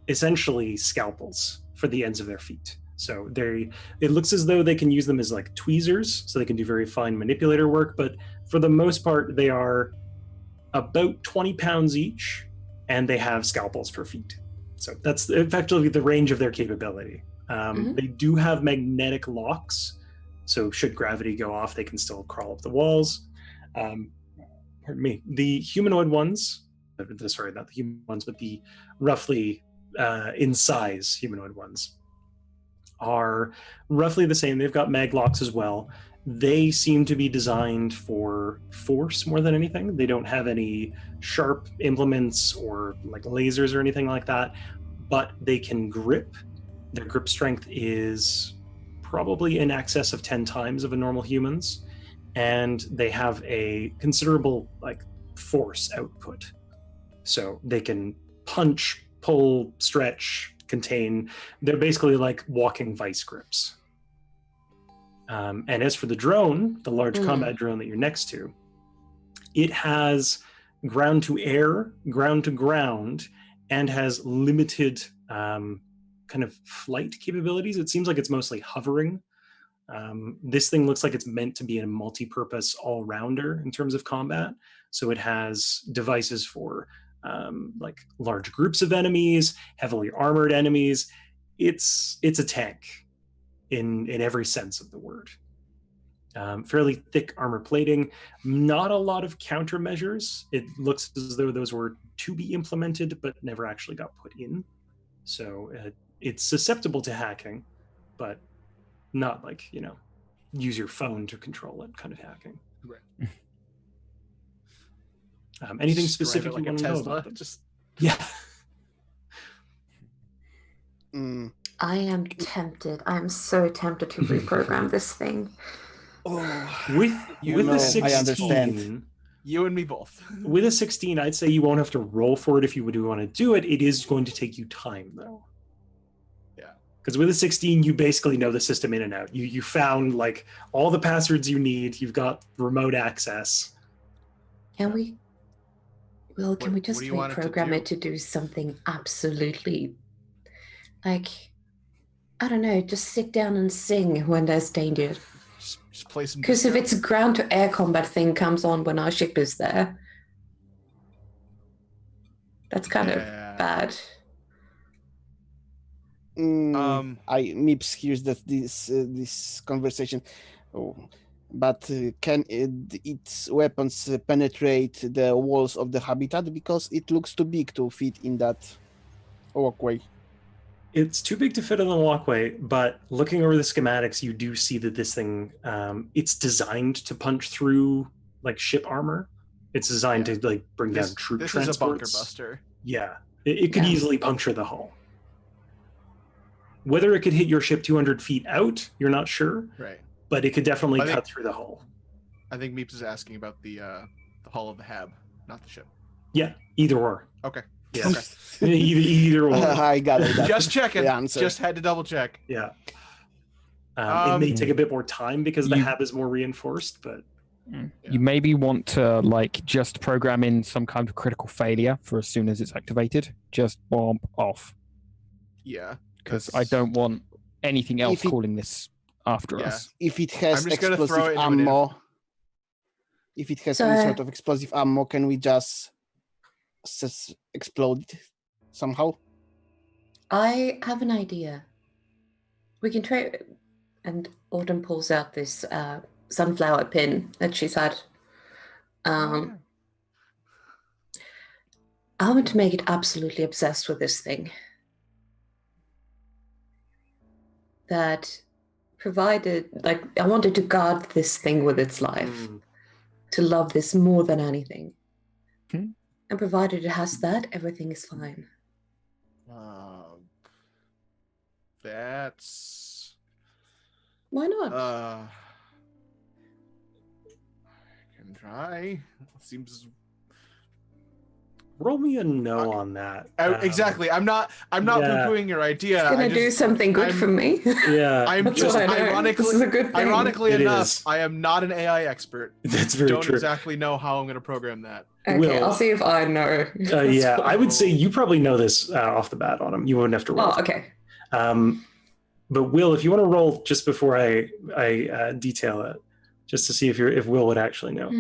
essentially scalpels for the ends of their feet. So it looks as though they can use them as like tweezers, so they can do very fine manipulator work. But for the most part, they are about 20 pounds each, and they have scalpels for feet. So that's effectively the range of their capability. They do have magnetic locks, so should gravity go off, they can still crawl up the walls. Pardon me. The humanoid ones, sorry, not the human ones, but the roughly in size humanoid ones are roughly the same. They've got mag locks as well. They seem to be designed for force more than anything. They don't have any sharp implements or like lasers or anything like that, but they can grip. Their grip strength is probably in excess of 10 times of a normal human's, and they have a considerable like force output. So they can punch, pull, stretch, contain. They're basically like walking vice grips. And as for the drone, the large combat drone that you're next to, it has ground to air, ground to ground, and has limited kind of flight capabilities. It seems like it's mostly hovering. This thing looks like it's meant to be a multi-purpose all-rounder in terms of combat. So it has devices for like large groups of enemies, heavily armored enemies. It's a tank in every sense of the word. Fairly thick armor plating, not a lot of countermeasures. It looks as though those were to be implemented but never actually got put in. So it's susceptible to hacking, but not like, use your phone to control it kind of hacking. Right. Anything Just drive it specific like you a want to know Tesla? about them? Just Yeah. I am tempted. I am so tempted to reprogram this thing. Oh, With know, a I 16, understand. you and me both. with a 16, I'd say you won't have to roll for it if you do want to do it. It is going to take you time, though. Yeah. Because with a 16, you basically know the system in and out. You found like all the passwords you need. You've got remote access. Can we? Well, can we What just do you want it to reprogram do? it to do something absolutely, like, I don't know, just sit down and sing when there's danger. Just play some. Because if disco? its ground to air combat thing comes on when our ship is there, that's kind of Yeah. bad. Mips hears that this conversation. Oh, but can its weapons penetrate the walls of the habitat, because it looks too big to fit in that walkway? It's too big to fit on the walkway, but looking over the schematics, you do see that this thing, it's designed to punch through like ship armor. It's designed to like bring down troop This transports. is a bunker buster. Yeah, it could Yeah. easily puncture the hull. Whether it could hit your ship 200 feet out, you're not sure, Right. but it could definitely I think- cut through the hull. I think Meeps is asking about the hull of the Hab, not the ship. Yeah, either or. Okay. Yeah, Okay. either or. I got it. Just checking. The answer. Just had to double check. Yeah. It may take a bit more time because the You- hab is more reinforced, but You maybe want to like just program in some kind of critical failure for as soon as it's activated. Just bomb off, Yeah. because I don't want anything else If it- calling this after Yeah. us. If it has I'm just gonna throw explosive it into an ammo, if it has any So- sort of explosive ammo, can we just explode it somehow? I have an idea. We can try, and Autumn pulls out this sunflower pin that she's had. I want to make it absolutely obsessed with this thing. That provided, like, I wanted to guard this thing with its life, to love this more than anything. Hmm. And provided it has that, everything is fine. That's. Why not? I can try. Seems. roll me a no on that. Exactly. I'm not yeah. poo-pooing your idea. It's gonna I do just, something good I'm- for me. Yeah, I'm That's just what I know. This is a good thing. ironically It enough, is. I am not an AI expert. that's very Don't true. exactly know how I'm going to program that. Okay, Will. I'll see if I know. Yeah, I would say you probably know this off the bat on him. You wouldn't have to roll. Oh, okay. But Will, if you want to roll just before I detail it, just to see if Will would actually know.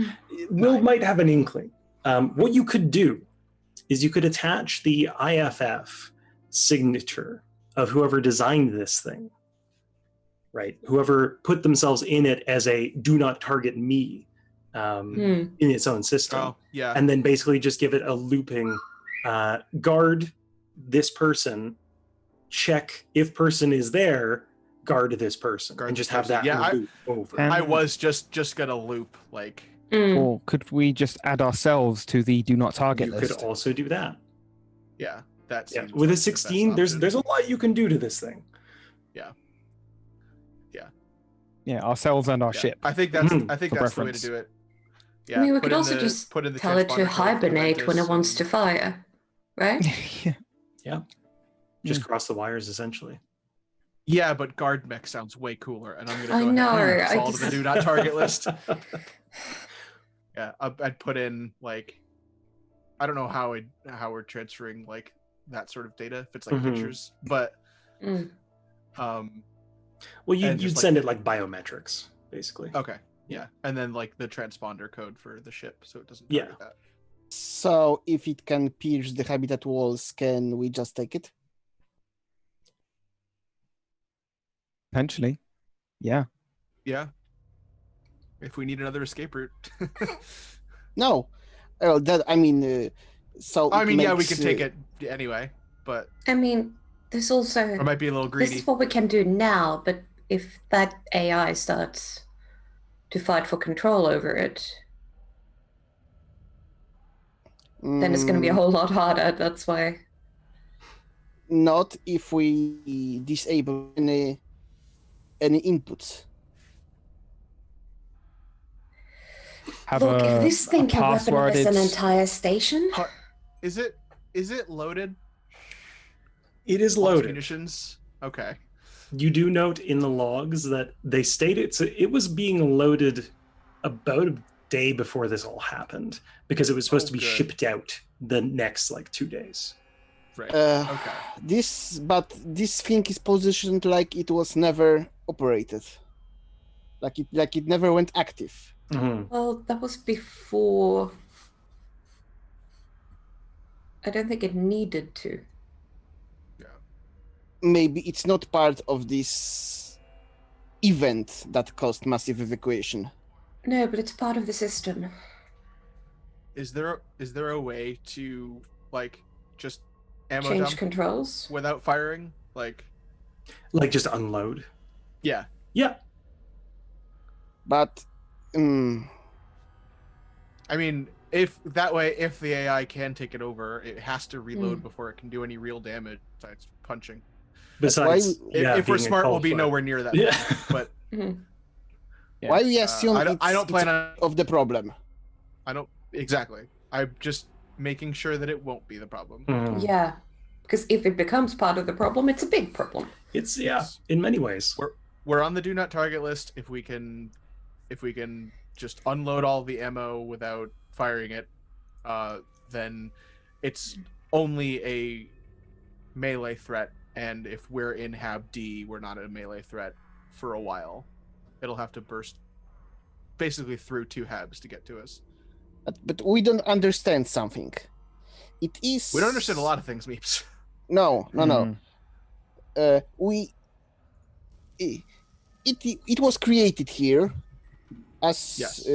Will might have an inkling. What you could do is you could attach the IFF signature of whoever designed this thing, right? Whoever put themselves in it as a "do not target me" in its own system. Oh, yeah. And then basically just give it a looping guard this person, check if person is there, guard this person, Guard and this just have person. that Yeah, loop over. And- I was just going to loop, like. Or could we just add ourselves to the do not target You list? could also do that. Yeah, that Yeah. seems With like a the 16, best there's option. a lot you can do to this thing. Yeah, ourselves and our Yeah, ship. I think that's Mhm. I think For that's the way to preference. do it. Yeah, I mean, we put could in also the- just put in the tell it to transponder code for hibernate when it Ventus wants and- to fire, right? Yeah. Just cross the wires, essentially. Yeah, but guard mech sounds way cooler, and I'm gonna I go know, ahead and I add all to the just- do not target list. Yeah, I'd put in like, I don't know how we're transferring like that sort of data if it's like Mhm. pictures, but Mm. Well, And you'd just, like- send it like biometrics, basically. okay, yeah, and then like the transponder code for the ship, so it doesn't Yeah. target that. So if it can pierce the habitat walls, can we just take it? Potentially. Yeah. Yeah, if we need another escape route. No. That I mean, so I it mean, yeah, we makes, could take it anyway, but I mean, there's also it might be a little this greedy. is what we can do now, but if that AI starts to fight for control over it, then it's going to be a mm, whole lot harder. That's why. not if we disable any inputs. Have Look, a, if this thing can weaponize an passworded- entire station, Is it loaded? It is All its loaded. munitions. Okay. You do note in the logs that they stated it was being loaded about a day before this all happened because it was supposed Oh, to be good. shipped out the next like 2 days. Right. Uh, Okay. This thing is positioned like it was never operated. Like it never went active. Mhm. well, that was before. I don't think it needed to. Maybe it's not part of this event that caused massive evacuation. No, but it's part of the system. Is there a way to like just ammo Change dump controls. without firing? Like, Like just unload. yeah. Yeah. But I mean, if the AI can take it over, it has to reload before it can do any real damage besides punching. Besides, yeah, if we're being a smart, we'll be cauliflower. nowhere near that. Yeah. thing, But Mhm. Yeah. why we assume I don't it's plan on. of the problem? I don't exactly. I'm just making sure that it won't be the problem. Mhm. Yeah, because if it becomes part of the problem, it's a big problem. It's in many ways. We're on the do not target list. If we can just unload all the ammo without firing it, then it's only a melee threat. And if we're in Hab D, we're not a melee threat for a while. It'll have to burst basically through 2 Habs to get to us. But we don't understand something. It is. We don't understand a lot of things, Meeps. No. Mm. It was created here as Yes.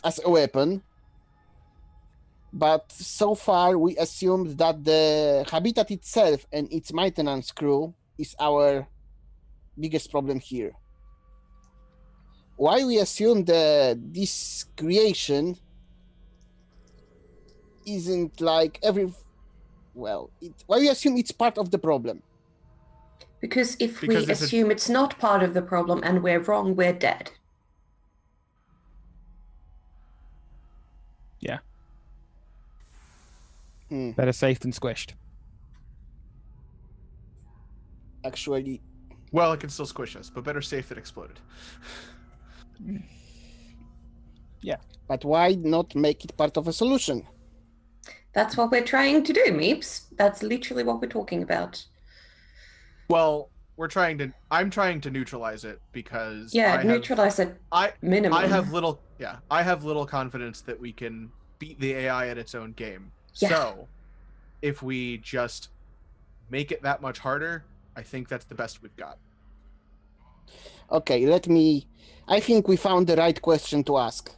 as a weapon, but so far we assumed that the habitat itself and its maintenance crew is our biggest problem here. Why we assume that this creation isn't like why we assume it's part of the problem? Because if Because we it's a- assume it's not part of the problem and we're wrong, we're dead. Better safe than squished. Actually, Well, it can still squish us, but better safe than exploded. but why not make it part of a solution? That's what we're trying to do, Meeps. That's literally what we're talking about. Well, I'm trying to neutralize it because Yeah, I have, neutralize it I minimum. I have little confidence that we can beat the AI at its own game. Yeah. So, if we just make it that much harder, I think that's the best we've got. Okay, I think we found the right question to ask.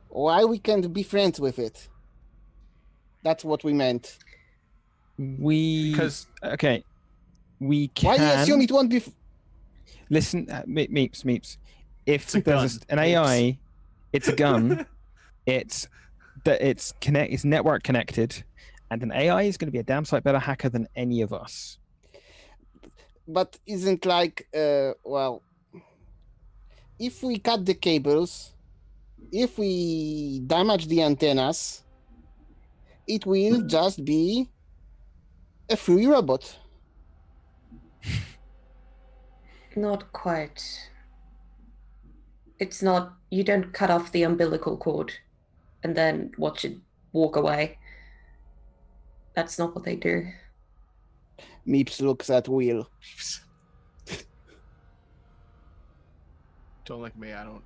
Why we can't be friends with it? That's what we meant. Because Okay. We can. Why do you assume it won't be? Listen, Meeps. If It's a there's gun, an AI, it's a gun. it's network connected, and an AI is going to be a damn sight better hacker than any of us. But isn't like if we cut the cables if we damage the antennas, it will just be a free robot. Not quite. It's not, you don't cut off the umbilical cord and then watch it walk away. That's not what they do. Meeps looks at Will. Don't like me. I don't.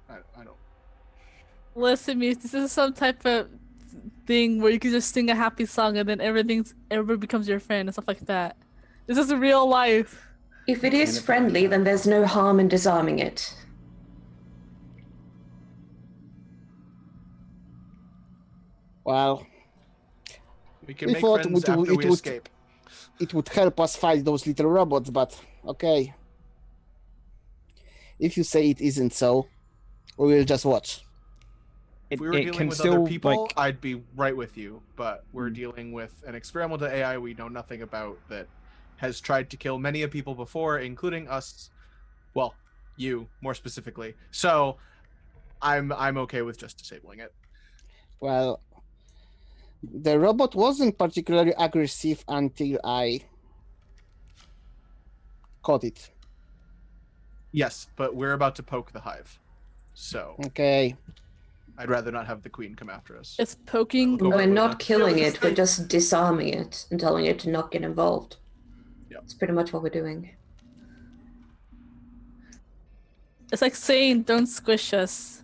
Listen, Meeps, this is some type of thing where you can just sing a happy song and then everybody becomes your friend and stuff like that. This is real life. If it is friendly, then there's no harm in disarming it. Well, We can We make thought friends it after would- we escape. it would help us fight those little robots, but okay. If you say it isn't so, we will just watch. If we were dealing with other people, I'd be right with you. But we're dealing with an experimental AI we know nothing about that has tried to kill many of people before, including us. Well, you more specifically. So, I'm okay with just disabling it. Well, the robot wasn't particularly aggressive until I caught it. Yes, but we're about to poke the hive, so Okay. I'd rather not have the queen come after us. It's poking. Go We're with not it. killing Yeah, it, we're just disarming it and telling it to not get involved. Yep. That's pretty much what we're doing. It's like saying, "Don't squish us."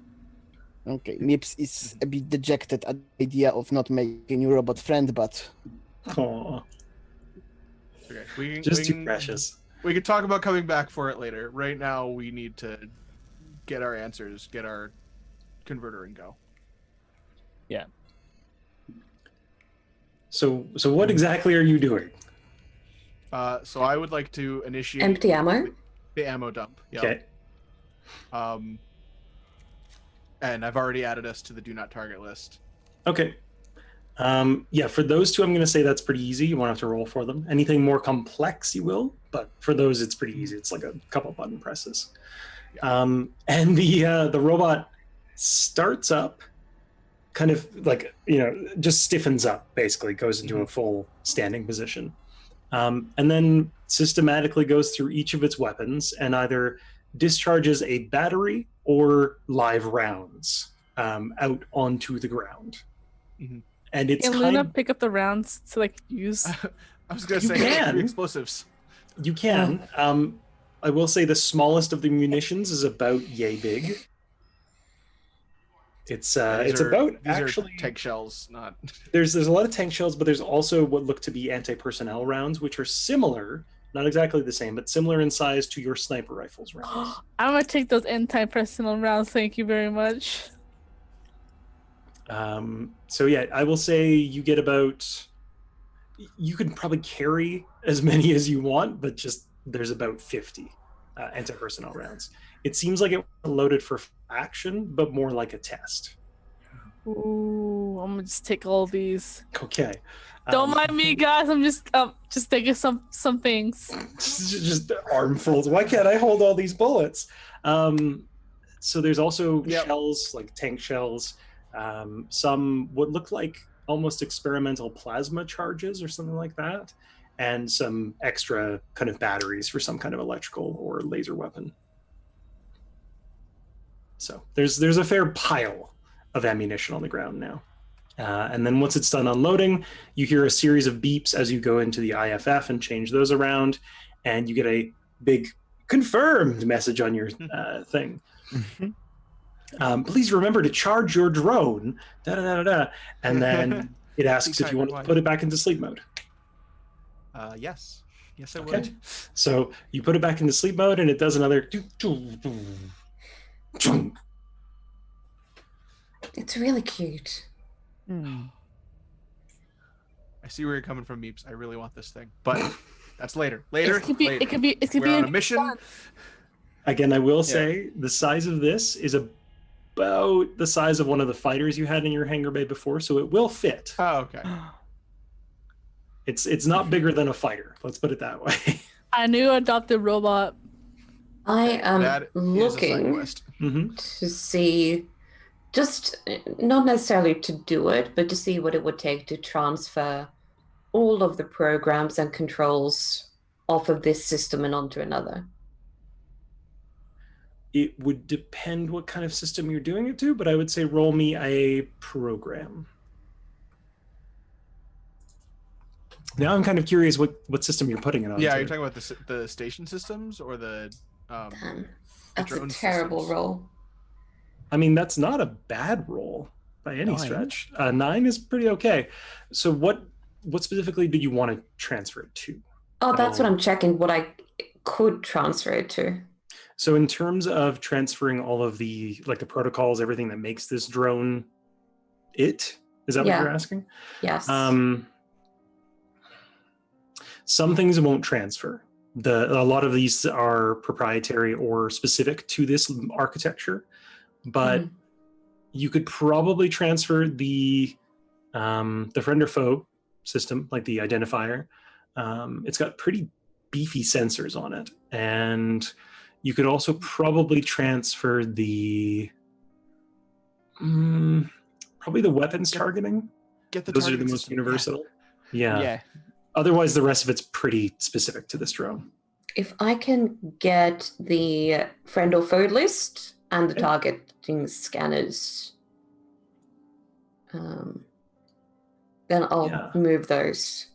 Okay. Mips is a bit dejected at the idea of not making your robot friend, but Aw, Okay, we can, just we too can- precious. We could talk about coming back for it later. Right now, we need to get our answers, get our converter, and go. So what exactly are you doing? So I would like to initiate Empty ammo? the ammo dump. Yep. Okay. And I've already added us to the do not target list. Okay. Yeah, for those two, I'm going to say that's pretty easy. You won't have to roll for them. Anything more complex, you will. But for those, it's pretty easy. It's like a couple button presses. And the robot starts up, kind of like, just stiffens up, basically, goes into a full standing position. And then systematically goes through each of its weapons and either discharges a battery or live rounds out onto the ground. Mm-hmm. And it's Can kind Luna of, pick up the rounds to like use? I was going to You say can. explosives. you can. I will say the smallest of the munitions is about yay big. It's about these actually are tank shells, not. there's a lot of tank shells, but there's also what look to be anti-personnel rounds, which are similar, not exactly the same, but similar in size to your sniper rifles rounds. I'm gonna take those anti-personnel rounds. Thank you very much. So yeah, I will say you get about. You could probably carry as many as you want, but just there's about 50 anti-personnel rounds. It seems like it was loaded for action, but more like a test. Ooh, I'm gonna just take all these. Okay. Don't mind me, guys. I'm just taking some things. Just armfuls. Why can't I hold all these bullets? So there's also shells, like tank shells, some what look like almost experimental plasma charges or something like that, and some extra kind of batteries for some kind of electrical or laser weapon. So there's a fair pile of ammunition on the ground now. And then once it's done unloading, you hear a series of beeps as you go into the IFF and change those around, and you get a big confirmed message on your thing. Please remember to charge your drone. Da, da, da, da, da. And then it asks if you want to put it back into sleep mode. Yes, I Okay. would. So you put it back into sleep mode, and it does another. It's really cute. I see where you're coming from, Meeps. I really want this thing, but that's later. Later. It could be. later. It could be. It could We're be on a mission. Again, I will say the size of this is about the size of one of the fighters you had in your hangar bay before, so it will fit. Oh, okay. It's not bigger than a fighter. Let's put it that way. I knew adopted robot. I am That is a side looking quest. Mm-hmm. to see Just not necessarily to do it, but to see what it would take to transfer all of the programs and controls off of this system and onto another. It would depend what kind of system you're doing it to, but I would say roll me a program. Now I'm kind of curious what system you're putting it on. Yeah, are you talking about the station systems or the Damn, that's a drone terrible systems? roll. I mean, that's not a bad roll by any 9. stretch. 9 is pretty okay. So what specifically do you want to transfer it to? Oh, that's what I'm checking, what I could transfer it to. So in terms of transferring all of the like the protocols, everything that makes this drone is that what Yeah. you're asking? Yes. Some things won't transfer. A lot of these are proprietary or specific to this architecture, but you could probably transfer the friend or foe system, like the identifier. It's got pretty beefy sensors on it, and you could also probably transfer the probably the weapons targeting. Get the Those are the targeting most system. universal. Yeah. Yeah. Otherwise, the rest of it's pretty specific to this drone. If I can get the friend or foe list and the Okay. targeting scanners, then I'll move those.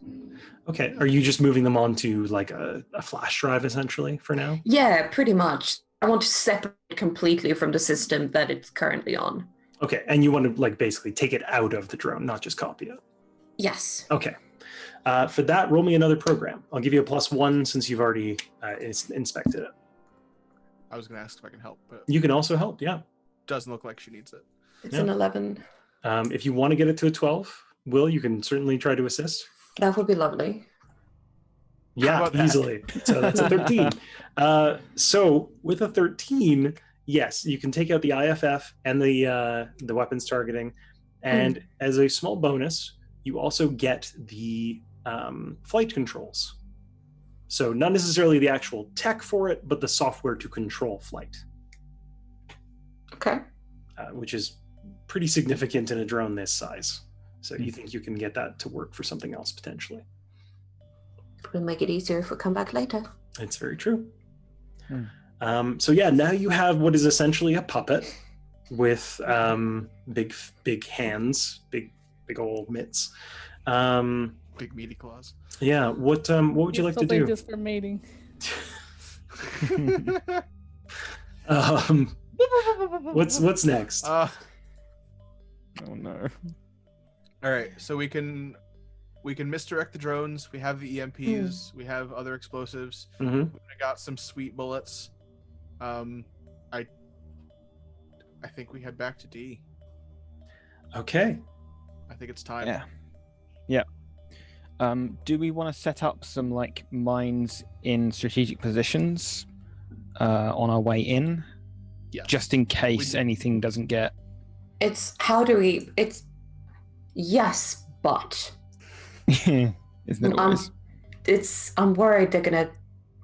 Okay. Are you just moving them onto like a flash drive essentially for now? Yeah, pretty much. I want to separate completely from the system that it's currently on. Okay. And you want to like basically take it out of the drone, not just copy it. Yes. Okay. For that, roll me another program. I'll give you a +1 since you've already inspected it. I was going to ask if I can help, but You can also help, yeah. doesn't look like she needs it. It's an 11. If you want to get it to a 12, Will, you can certainly try to assist. That would be lovely. Yeah, about that? easily. So that's a 13. So with a 13, yes, you can take out the IFF and the weapons targeting. And as a small bonus, you also get the flight controls. So not necessarily the actual tech for it, but the software to control flight. Okay. Which is pretty significant in a drone this size. So you think you can get that to work for something else potentially? It'll make it easier if we come back later. It's very true. So yeah, now you have what is essentially a puppet with big hands, big old mitts. Big meaty claws. Yeah. What would you like to Something do? just for mating. What's next? Oh no. All right, so we can misdirect the drones. We have the EMPs. We have other explosives. Mm-hmm. We got some sweet bullets. I think we head back to D. Okay. I think it's time. Yeah. Do we want to set up some like mines in strategic positions on our way in? Yes. Just in case anything doesn't get. Yes, but Isn't it always? I'm worried they're gonna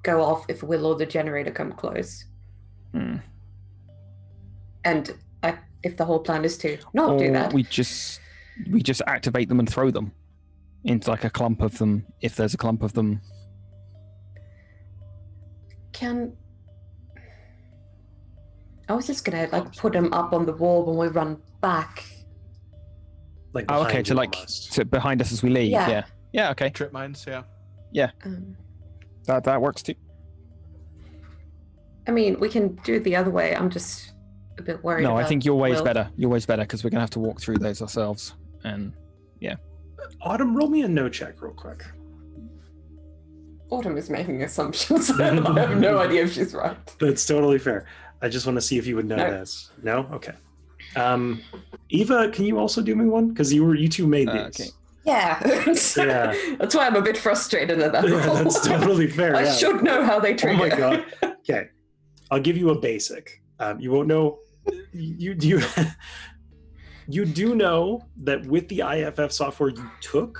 go off if Will or the generator come close. And if the whole plan is to not do that, we just activate them and throw them into like a clump of them if there's a clump of them. I was just gonna like put them up on the wall when we run back. Like Oh, okay, behind to you like almost. to behind us as we leave. Yeah. Yeah. Okay. Trip mines, yeah. That works too. I mean, we can do it the other way. I'm just a bit worried. No, I about think your way is Will. better. Your way's better because we're gonna have to walk through those ourselves. And Autumn, roll me a no check real quick. Autumn is making assumptions. I have no idea if she's right. That's totally fair. I just want to see if you would know No. this. No? Okay. Eva, can you also do me one? Because you two made these. okay. Yeah. Yeah. That's why I'm a bit frustrated at that. Yeah, that's totally fair. I yeah. should know how they Oh trigger. my god. Okay. I'll give you a basic. You won't know. You do know that with the IFF software you took,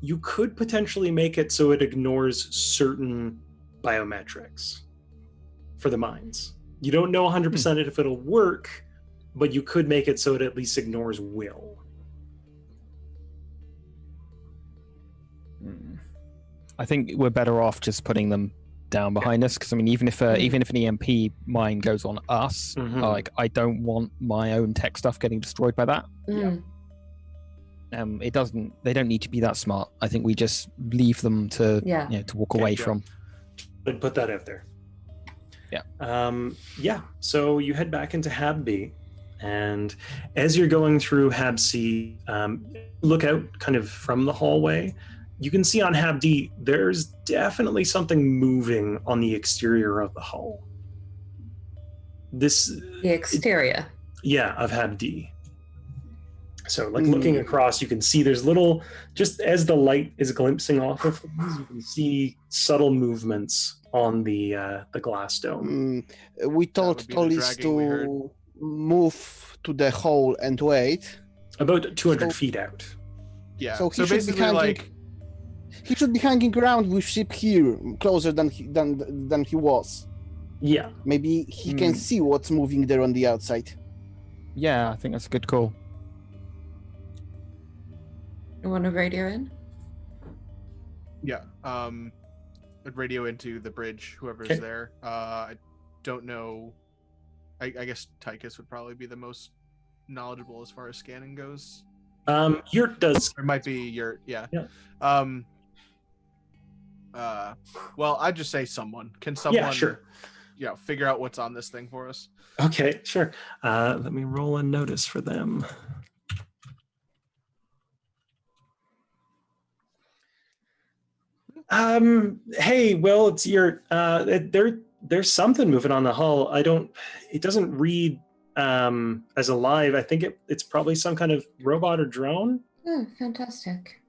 you could potentially make it so it ignores certain biometrics for the mines. You don't know 100% if it'll work, but you could make it so it at least ignores Will. I think we're better off just putting them down behind us, because I mean, even if an EMP mine goes on us, like I don't want my own tech stuff getting destroyed by that. Mm. They don't need to be that smart. I think we just leave them to to walk away from. I'd put that out there. Yeah. So you head back into Hab B, and as you're going through Hab C, look out kind of from the hallway. You can see on Hab D, there's definitely something moving on the exterior of the hull. The exterior. Of Hab D. So, like looking across, you can see there's little, just as the light is glimpsing off of things, you can see subtle movements on the glass dome. We told Tolis to move to the hole and wait. About 200 feet out. Yeah. So he should basically, be hanging. He should be hanging around with ship here, closer than he was. Yeah. Maybe he can see what's moving there on the outside. Yeah, I think that's a good call. You want to radio in? Yeah. I'd radio into the bridge, whoever's there. I don't know. I guess Tychus would probably be the most knowledgeable as far as scanning goes. Yurt does. It might be Yurt, yeah. Well, I'd just say someone. Can someone figure out what's on this thing for us? Okay, sure. Let me roll a notice for them. Hey, Will, it's your there's something moving on the hull. It doesn't read as alive. I think it's probably some kind of robot or drone. Oh, fantastic.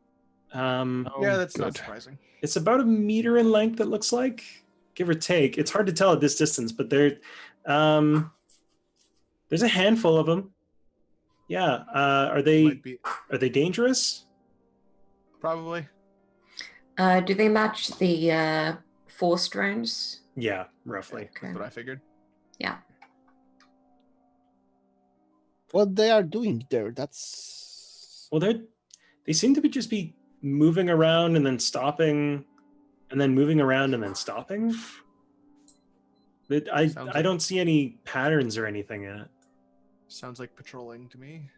Yeah, that's not surprising. It's about 1 meter in length, it looks like, give or take. It's hard to tell at this distance, but there's a handful of them. Yeah. Are they dangerous? Probably. Do they match the force drones? Yeah, roughly. Okay. That's what I figured. Yeah. What they are doing there? That's they seem to be moving around and then stopping, and then moving around and then stopping. But I don't see any patterns or anything in it. Sounds like patrolling to me.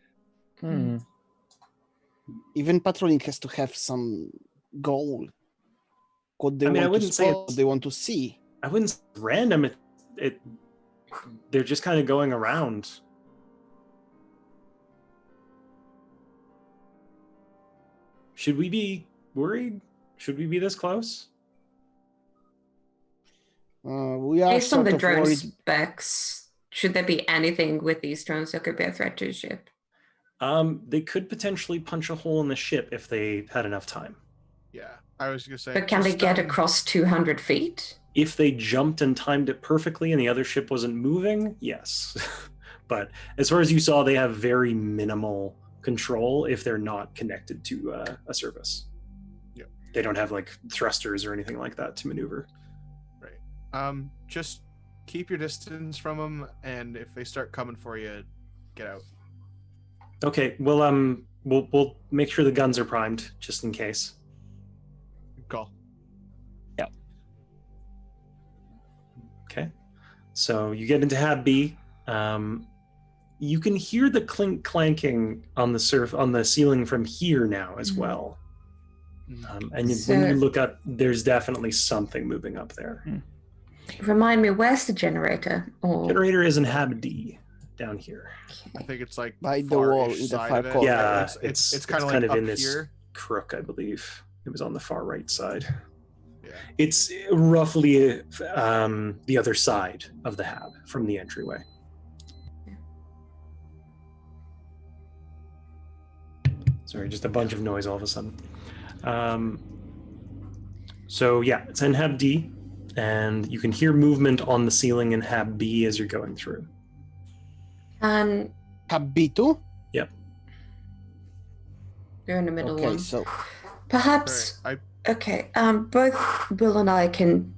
Even patrolling has to have some goal. What they I want to wouldn't say spot, what they want to see. I wouldn't say random. They're just kind of going around. Should we be worried? Should we be this close? We are Based on sort the of drone worried. specs, should there be anything with these drones that could be a threat to the ship? They could potentially punch a hole in the ship if they had enough time. Yeah, I was gonna say. But can they get across 200 feet? If they jumped and timed it perfectly and the other ship wasn't moving, yes. But as far as you saw, they have very minimal control if they're not connected to a service. Yeah. They don't have like thrusters or anything like that to maneuver. Right. Just keep your distance from them, and if they start coming for you, get out. Okay. Well, we'll make sure the guns are primed just in case. Call. Yeah. Okay. So you get into Hab B. You can hear the clanking on the ceiling from here now as well. And when you look up, there's definitely something moving up there. Remind me, where's the generator? Generator is in Hab D down here. I think it's like By the wall in the far corner. Yeah, it's kind of like up in this here. crook, I believe. It was on the far right side. Yeah. It's roughly the other side of the Hab from the entryway. Sorry, just a bunch of noise all of a sudden. So yeah, it's in Hab D, and you can hear movement on the ceiling in Hab B as you're going through. And Hab B2? Yep. you're in the middle one. Okay, so Perhaps. Right, Okay. Both Bill and I can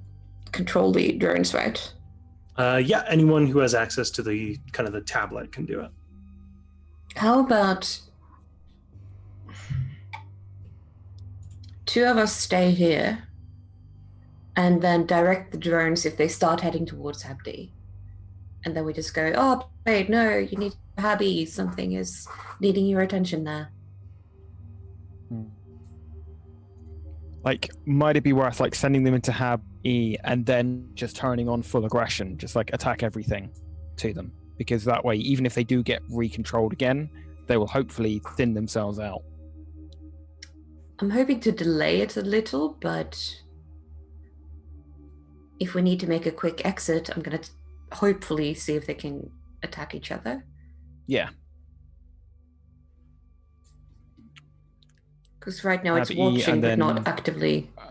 control the drones, right? Yeah, anyone who has access to the kind of the tablet can do it. How about 2 of us stay here and then direct the drones if they start heading towards Habdi? And then we just go, oh, wait, no, you need Habby. Something is needing your attention there. Like, might it be worth like sending them into Hab E and then just turning on full aggression, just like attack everything to them? Because that way, even if they do get recontrolled again, they will hopefully thin themselves out. I'm hoping to delay it a little, but if we need to make a quick exit, I'm going to hopefully see if they can attack each other. Yeah. Because right now it's Hab E watching, and but then- not actively. Yeah.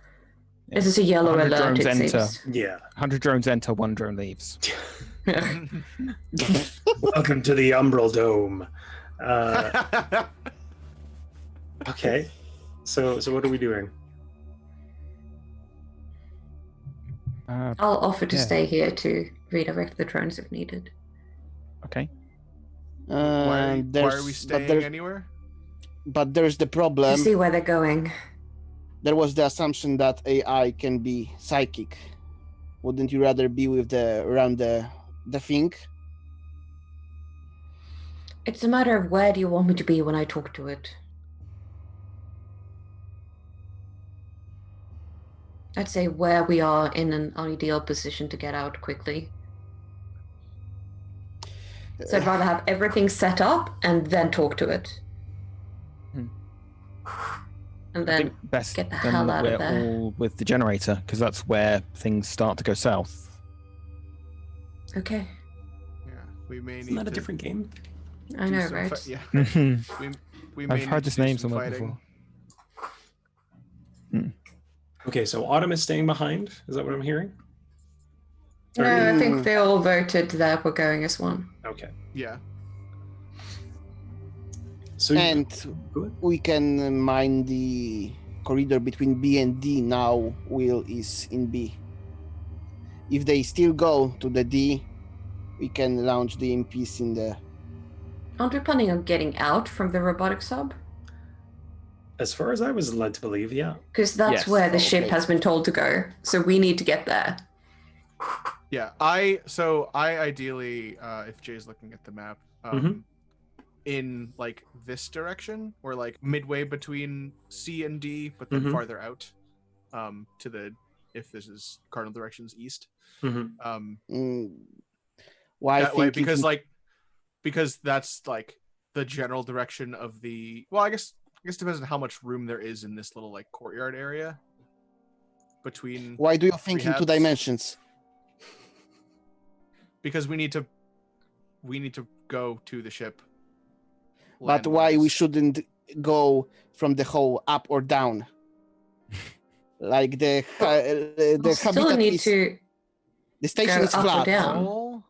This is a yellow 100 alert, drones it enter. seems. Yeah. 100 drones enter, 1 drone leaves. Welcome to the Umbral Dome. Okay. So what are we doing? I'll offer to Yeah. stay here to redirect the drones if needed. Okay. why are we There's- staying anywhere? But there's the To problem. see where they're going. There was the assumption that AI can be psychic. Wouldn't you rather be with around the thing? It's a matter of where do you want me to be when I talk to it. I'd say where we are in an ideal position to get out quickly. So I'd rather have everything set up and then talk to it. Hmm. And I then think best get the then hell that out of we're there. all with the generator, because that's where things start to go south. Okay. Yeah, we may Isn't need that a to different game? I do know, some right? yeah, I've we may heard need this to do name some somewhere fighting. before. Okay, so Autumn is staying behind. Is that what I'm hearing? No, I Mm. think they all voted that we're going as one. Okay. Yeah. So And go ahead. we can mine the corridor between B and D now. Will is in B. If they still go to the D, we can launch the MPs in the. Aren't we planning on getting out from the robotics hub? As far as I was led to believe, yeah. Because that's Yes. where the ship Okay. has been told to go. So we need to get there. Yeah, I ideally, if Jay's looking at the map, Mhm. in like this direction, or like midway between C and D, but then Mhm. farther out, to the, if this is cardinal directions east, hmm Why? that way, because that's like the general direction of the. Well, I guess it depends on how much room there is in this little like courtyard area between. Why do you think in 2 Rehabs. dimensions? Because we need to go to the ship. But why we land-wise. shouldn't go from the hole up or down? Like the We'll still habitat need is to the station go is up or flat. down. Oh,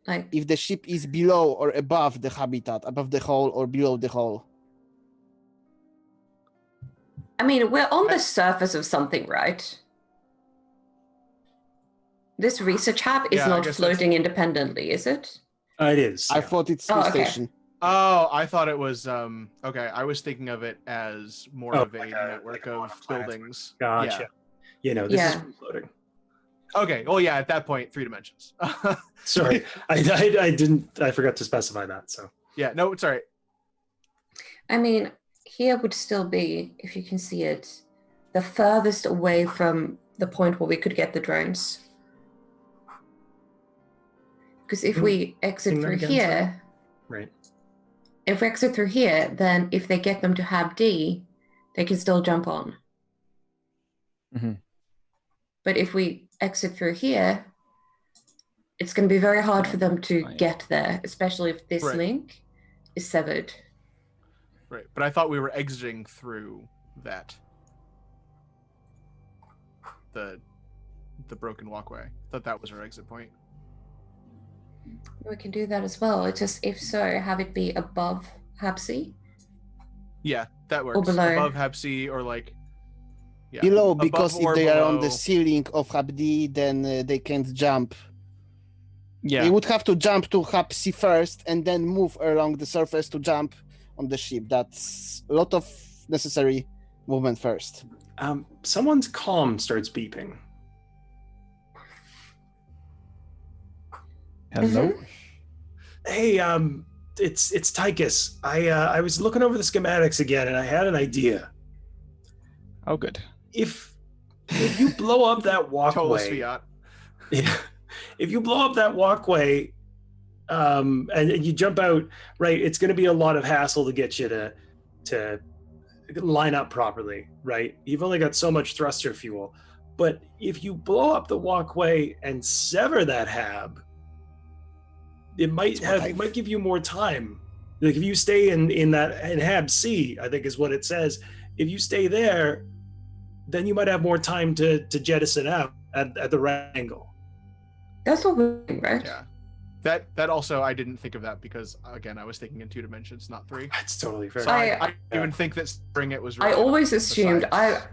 like If the ship is below or above the habitat, above the hole or below the hole. I mean, we're on the surface of something, right? This research hub is Yeah, I not guess that's- floating independently, is it? It is. I yeah. thought it's Oh, space okay. station. oh, I thought it was okay. I was thinking of it as more Oh, of a like network like of one planet. buildings. Gotcha. You know, this Yeah. is free floating. Yeah. Okay. Oh yeah. At that point, 3 dimensions. Sorry, I didn't. I forgot to specify that. So Yeah. No, it's all right. I mean, here would still be, if you can see it, the furthest away from the point where we could get the drones. Because if we exit Sing that through again, here, right. if we exit through here, then if they get them to Hab D, they can still jump on. Mhm. But if we exit through here, it's going to be very hard for them to Right. get there, especially if this Right. link is severed. Right. But I thought we were exiting through that. The broken walkway. I thought that was our exit point. We can do that as well. It's just, if so, have it be above Hab C. Yeah, that works. below. Above Hep C or like Yeah. Below, Above because if or they are on the below- ceiling of Hub D, then they can't jump. Yeah. They would have to jump to Hub C first and then move along the surface to jump on the ship. That's a lot of necessary movement first. Someone's comm starts beeping. Hello. Hey, it's Tychus. I was looking over the schematics again, and I had an idea. Oh, good. If you blow up that Tolus walkway, Fiat. yeah, if you blow up that walkway, and you jump out, right, it's going to be a lot of hassle to get you to line up properly, right? You've only got so much thruster fuel, but if you blow up the walkway and sever that hab, it might give you more time. Like if you stay in hab C, I think is what it says. If you stay there, then you might have more time to jettison out at the right angle. That's what we're doing, right? Yeah. That also, I didn't think of that because, again, I was thinking in 2 dimensions, not 3. That's totally fair. So I didn't Yeah. even think that severing it was I right. always assumed Besides-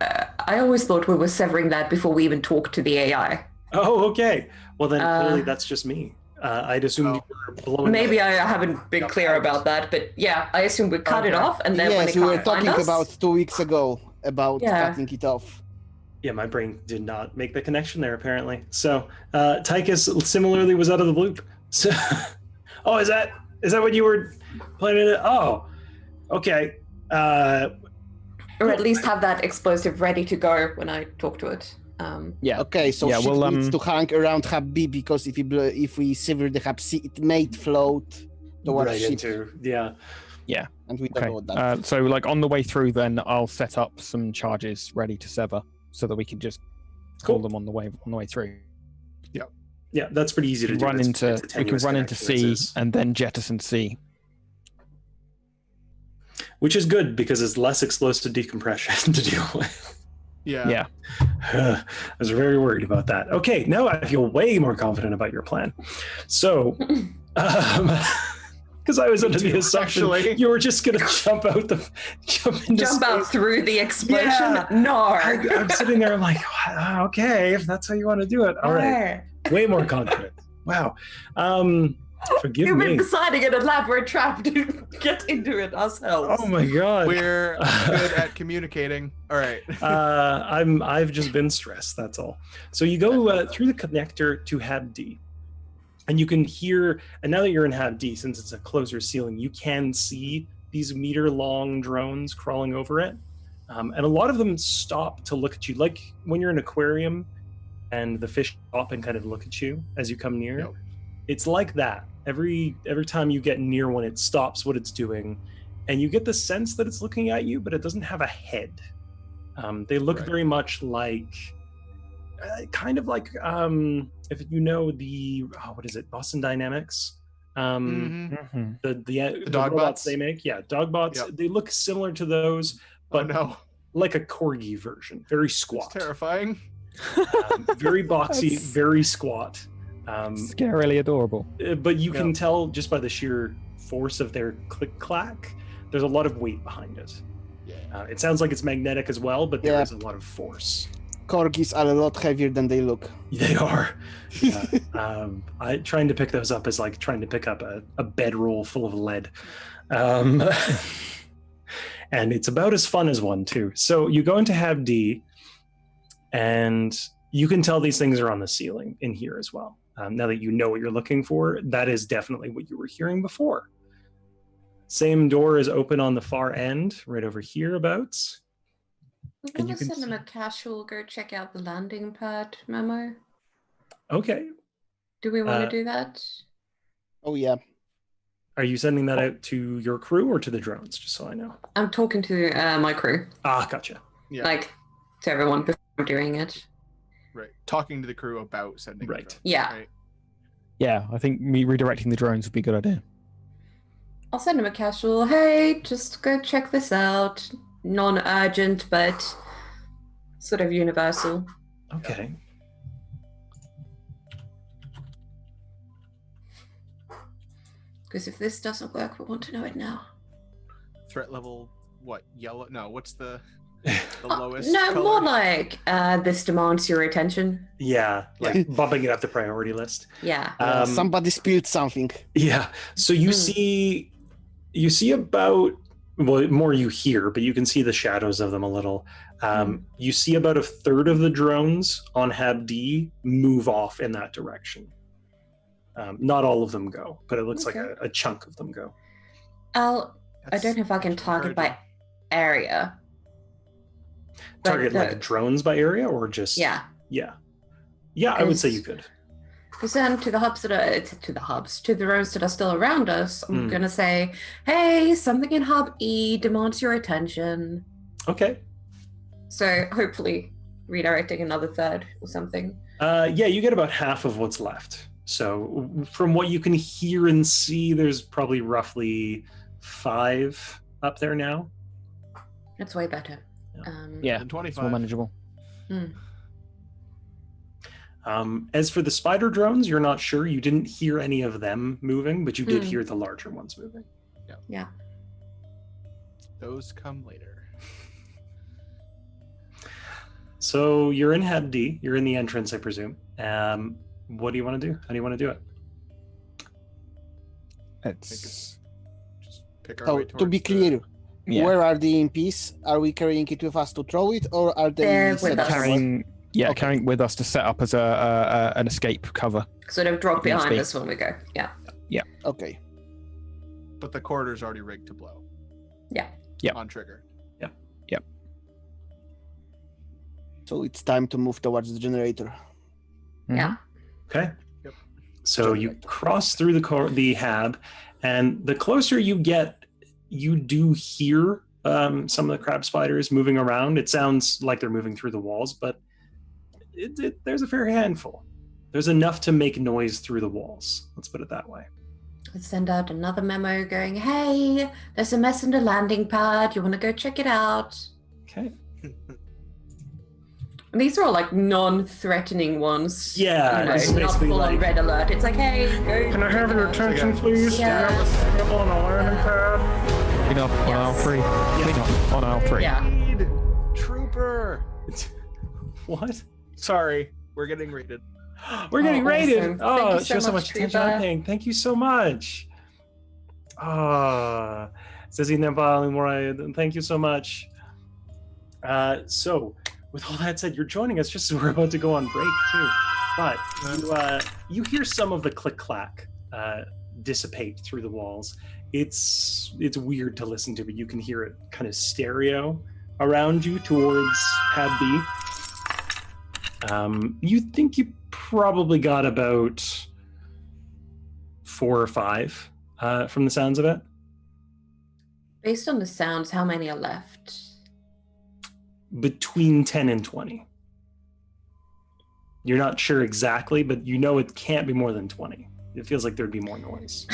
I always thought we were severing that before we even talked to the AI. Oh, okay. Well, then clearly Uh, that's just me. I'd assumed you were blowing. Maybe up. I haven't been clear about that, but yeah, I assume we cut it Okay. off, and then when Yes, it we were can't find talking us, about 2 weeks ago about Yeah. cutting it off. Yeah, my brain did not make the connection there apparently. So Tychus similarly was out of the loop. So, oh, is that what you were planning to? Oh, okay. or at least have that explosive ready to go when I talk to it. Yeah. Okay, so Yeah, ship well, needs to hang around Hub B because if we sever the Hub C, it may float towards right ship, into and we don't Okay. know that. So, like on the way through, then I'll set up some charges ready to sever, so that we can just Cool. call them on the way through. yeah. That's pretty easy to We do. run It's into a we can tenuous run into connection as C is. and then jettison C. Which is good because it's less explosive decompression to deal with. Yeah. Yeah. I was very worried about that. Okay, now I feel way more confident about your plan. So, because I was under the too, assumption actually. you were just gonna jump out into Jump out space. through the explosion? Yeah. No. I'm sitting there, I'm like, okay, if that's how you want to do it, all right. Way more confident. Wow. Forgive You've been me. deciding an elaborate trap to get into it ourselves. Oh my god. We're good at communicating. All right. I've just been stressed. That's all. So you go through the connector to Hab D, and you can hear. And now that you're in Hab D, since it's a closer ceiling, you can see these meter-long drones crawling over it, and a lot of them stop to look at you, like when you're in an aquarium, and the fish stop and kind of look at you as you come near. Yep. It's like that. Every time you get near one, it stops what it's doing, and you get the sense that it's looking at you, but it doesn't have a head. They look Right. very much like, kind of like, if you know the what is it, Boston Dynamics, Mhm. Mm-hmm. the dog robots bots? they make, yeah, dog bots. Yep. They look similar to those, Oh but no. like a corgi version, very It's squat, terrifying. very boxy, That's- very squat. Scarily adorable. But you can Yep. tell just by the sheer force of their click clack, there's a lot of weight behind it. Yeah. It sounds like it's magnetic as well, but there Yeah. is a lot of force. Corgis are a lot heavier than they look. They are. Yeah. Trying to pick those up is like trying to pick up a bedroll full of lead. And it's about as fun as one, too. So you go into Hab D, and you can tell these things are on the ceiling in here as well. Now that you know what you're looking for, that is definitely what you were hearing before. Same door is open on the far end, right over here abouts. I'm And gonna you can send him see- a casual go check out the landing pad memo. Okay. Do we want Uh, to do that? Oh yeah. Are you sending that out to your crew or to the drones, just so I know? I'm talking to my crew, Ah, gotcha. Yeah. like to everyone before I'm doing it. Right. Talking to the crew about sending. the Right. drone, Yeah. Right. Yeah, I think me redirecting the drones would be a good idea. I'll send him a casual, hey, just go check this out. Non-urgent, but sort of universal. Okay. Because if this doesn't work, we want to know it now. Threat level. What? Yellow? No. What's the? The lowest. No, color. more like this demands your attention. Yeah, like bumping it up the priority list. Yeah. Somebody spilled something. Yeah. So you see about, well, more you hear, but you can see the shadows of them a little. You see about a third of the drones on Hab D move off in that direction. Not all of them go, but it looks like a chunk of them go. I don't know if I can target by area. Target like drones by area or just Yeah. I would say you could. Because then to the hubs to the roads that are still around us, I'm gonna say, hey, something in hub E demands your attention. Okay. So hopefully redirecting another third or something. You get about half of what's left. So from what you can hear and see, there's probably roughly 5 up there now. That's way better. Yeah, And it's more 25. manageable. As for the spider drones, you're not sure. You didn't hear any of them moving, but you did hear the larger ones moving. Yeah. Those come later. So you're in Hab D. You're in the entrance, I presume. What do you want to do? How do you want to do it? It's Just pick our So way to be towards the- clear, where are the EMPs? Are we carrying it with us to throw it, or are they They're with set us. up? carrying carrying with us to set up as an escape cover. Sort of drop If needs behind be. us when we go. Yeah. Okay. But the corridor's already rigged to blow. Yeah. Yep. On trigger. So it's time to move towards the generator. Yeah. Okay. Yep. So you cross through the Hab, and the closer you get, you do hear some of the crab spiders moving around. It sounds like they're moving through the walls, but there's a fair handful. There's enough to make noise through the walls. Let's put it that way. Let's send out another memo going, hey, there's a mess in the landing pad. You want to go check it out? Okay. And these are all like non-threatening ones. Yeah, You know, it's not basically full on like- red alert. It's like, hey, go. Can I have your attention, please? Yeah. Do you have a sample on a landing pad? Clean up on aisle 3. Clean up on aisle 3. Yeah. Raid! Trooper! What? Sorry, we're getting raided. We're getting Oh, raided. awesome. Oh, Thank you it shows so how much, much attention Trooper. I'm paying. Thank you so much. Says thank you so much. So, with all that said, you're joining us just as we're about to go on break too. But you hear some of the click clack dissipate through the walls. It's weird to listen to, but you can hear it kind of stereo around you towards Hab B. You think you probably got about 4 or 5 from the sounds of it. Based on the sounds, how many are left? Between 10 and 20. You're not sure exactly, but you know it can't be more than 20. It feels like there'd be more noise.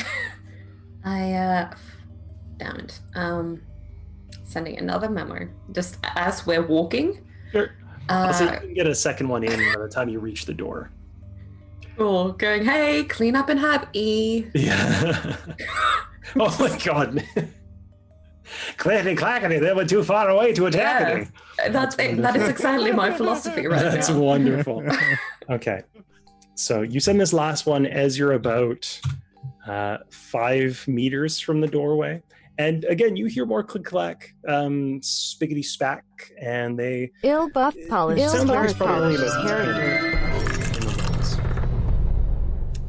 Damn it. Sending another memo. Just as we're walking. Sure. I'll say you can get a second one in by the time you reach the door. Cool. Going, hey, clean up and have E. Yeah. Oh my god. Clackety clackety, they were too far away to attack Yeah. That is exactly my philosophy right That's now. wonderful. Okay. So you send this last one as you're about 5 meters from the doorway. And again, you hear more click-clack, spiggity spack, and they... Ill buff polish. It sounds like there's probably polish about 10 character. in the walls.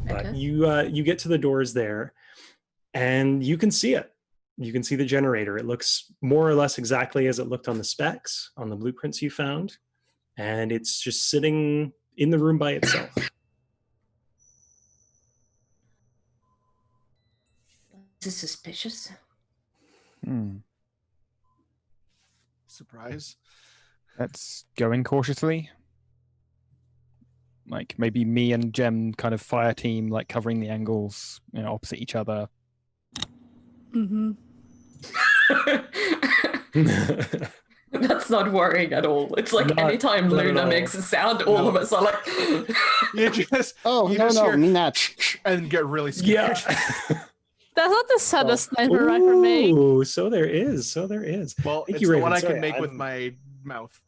But Okay. you get to the doors there, and you can see it. You can see the generator. It looks more or less exactly as it looked on the specs, on the blueprints you found. And it's just sitting in the room by itself. This is suspicious. Surprise. Let's go in cautiously. Like maybe me and Jem kind of fire team, like covering the angles, opposite each other. Mm-hmm. That's not worrying at all. It's like Not- anytime not at Luna all. makes a sound, all of us are like, You just Oh, You no, just no, hear- me not. and get really scared. Yeah. That's not the saddest sniper rifle make. Ooh, so there is. Well, Thank it's you, the Raven. one I Sorry, can make with I'm- my mouth.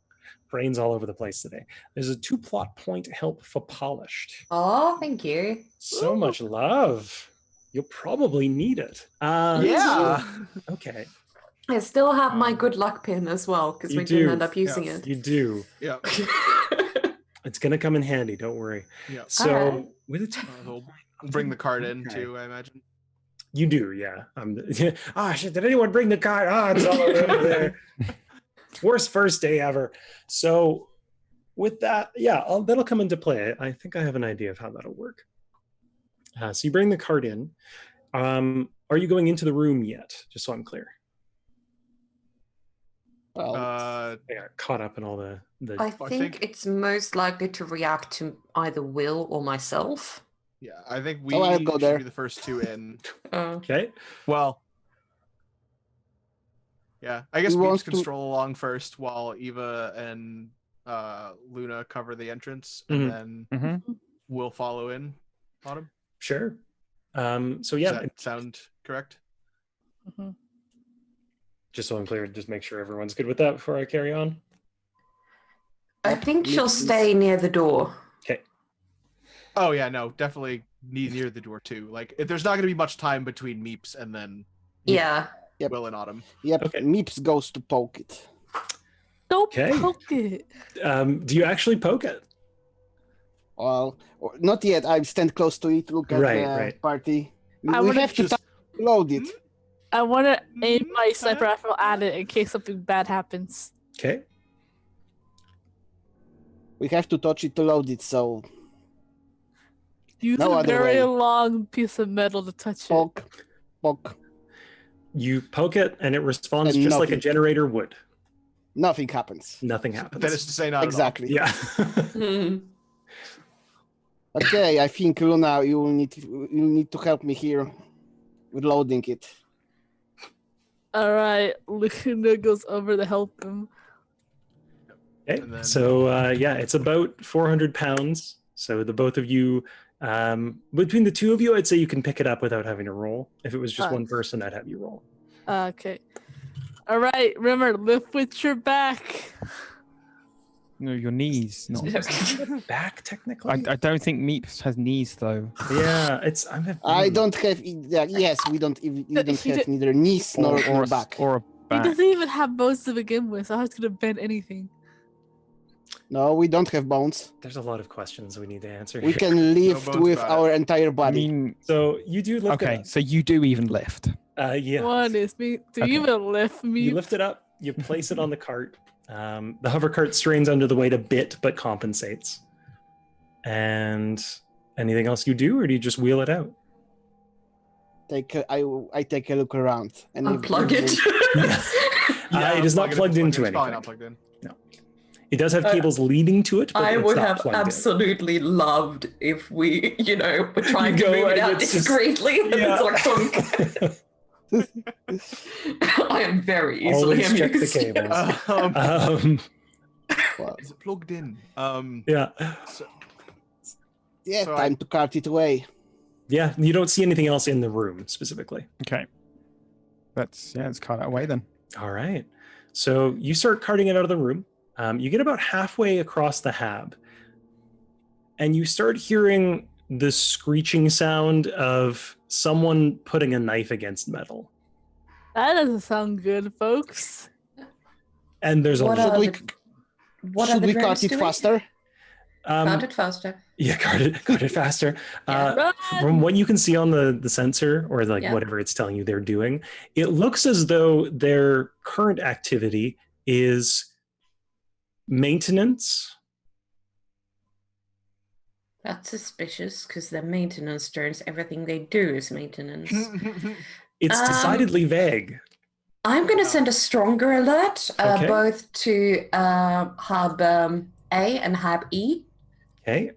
Brains all over the place today. There's a 2 plot point help for polished. Oh, thank you. So much love. You'll probably need it. Yeah. Okay. I still have my good luck pin as well, because You we didn't do. end up using Yeah. it. You do. Yeah. It's gonna come in handy. Don't worry. Yeah. So Alright. with a 2, We'll bring the card in Okay. too, I imagine. You do, yeah. Shit! Did anyone bring the card? It's all over there. Worst first day ever. So with that, yeah, that'll come into play. I think I have an idea of how that'll work. So you bring the card in. Are you going into the room yet? Just so I'm clear. Well, I got caught up in all the. I I think think- it's most likely to react to either Will or myself. Yeah, I think we I'll go should there. be the first two in. Okay. Well, yeah, I guess Who Beeps wants can to- stroll along first while Eva and Luna cover the entrance, and then Mm-hmm. we'll follow in on him. Sure. So Does yeah, that sound correct? Mhm. just so I'm clear, just make sure everyone's good with that before I carry on. I think she'll Makes sense. stay near the door. Okay. Oh yeah, no, definitely near the door too. Like, if there's not going to be much time between Meeps and then Yeah. Yep. Will and Autumn. Yep, Okay. Meeps goes to poke it. Don't Okay. poke it. Do you actually poke it? Well, not yet. I stand close to it. Look at Right, the right. party. I We wanna have to just- load it. I want to aim my sniper rifle at it in case something bad happens. Okay. We have to touch it to load it. So Use No a other very way. long piece of metal to touch it. poke, poke. You poke it and it responds And just like a nothing. generator would. Nothing happens. Nothing happens. That is to say, not Exactly. Yeah. Hmm. Okay, I think Luna, you need to help me here with loading it. All right, Luna goes over to help him. Okay. And then- So yeah, it's about 400 pounds. So the both of you, between the two of you, I'd say you can pick it up without having to roll. If it was just one person, I'd have you roll. Okay. All right, remember, lift with your back. No, your knees. Not. Back technically. I don't think Meeps has knees though. Yeah, it's. I don't have. Yes, we don't. You don't He have did- neither knees nor or, a, back. or a He back. doesn't even have bones to begin with, so how is he gonna bend anything? No, we don't have bones. There's a lot of questions we need to answer. We here. can lift bones with about it. our entire I body. mean, So you do lift okay, it so you do even lift. up. Yeah. One is me. Do Okay. you even lift me? You lift it up. You place it on the cart. The hover cart strains under the weight a bit, but compensates. And anything else you do, or do you just wheel it out? I take a look around and Unplug it. It is not unplug plugged it's into It's probably anything. not plugged in. It does have cables leading to it, but I it's would not have plugged in. absolutely loved if we, were trying You to go move it and out it's just- discreetly and Yeah. it's like thunk. I am very easily Always check the amused. cables. Um, Well, is it plugged in? Yeah. yeah, So time to cart it away. Yeah. You don't see anything else in the room specifically. Okay. Let's cut that away then. All right. So you start carting it out of the room. You get about halfway across the hab, and you start hearing the screeching sound of someone putting a knife against metal. That doesn't sound good, folks. And there's a What lot. are we- the, what are Should the we drones cart it doing? faster? Cart it faster. Yeah, cart it faster. Yeah. Run! From what you can see on the sensor, or like Yeah. whatever it's telling you they're doing, it looks as though their current activity is maintenance. That's suspicious because they're maintenance drones. Everything they do is maintenance. It's decidedly vague. I'm going to send a stronger alert, Okay. both to Hub A and Hub E. Okay.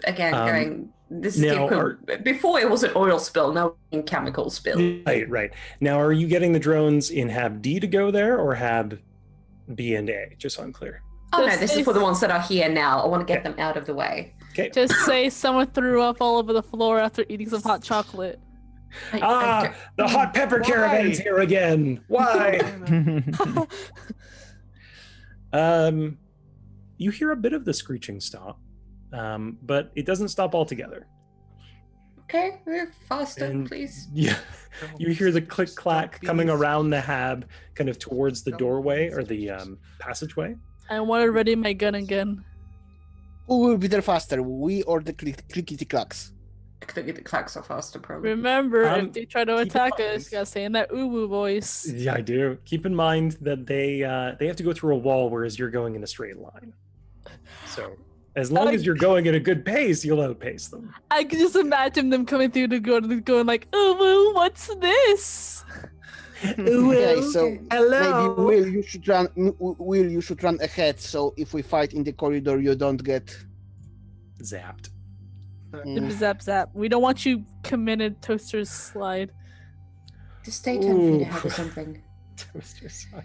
Again, going. This is now the before it was an oil spill. Now in chemical spill. Right. Now, are you getting the drones in Hab D to go there, or Hab B and A? Just so I'm clear. Oh no, Just this say- is for the ones that are here now. I want to get them out of the way. Okay. Just say someone threw up all over the floor after eating some hot chocolate. The hot pepper Why? caravan's here again. Why? You hear a bit of the screeching stop, but it doesn't stop altogether. Okay, move faster, And please. yeah, you hear the click clack coming around the hab, kind of towards the doorway or the passageway. I want to ready my gun again. Who will be there faster, we or the clickety clacks? The clacks are faster, probably. Remember, Um, if they try to keep in attack mind- us, you gotta say in that uwu voice. Yeah, I do. Keep in mind that they have to go through a wall, whereas you're going in a straight line. So as long as you're going at a good pace, you'll outpace them. I can just imagine them coming through the door and going like, uwu, what's this? Okay, so Hello. maybe Will, you should run. Will, you should run ahead. So if we fight in the corridor, you don't get Zapped. Mm. Zap zap. We don't want you committed toaster's slide. Just stay 10 feet Ooh. ahead or something. Toaster side.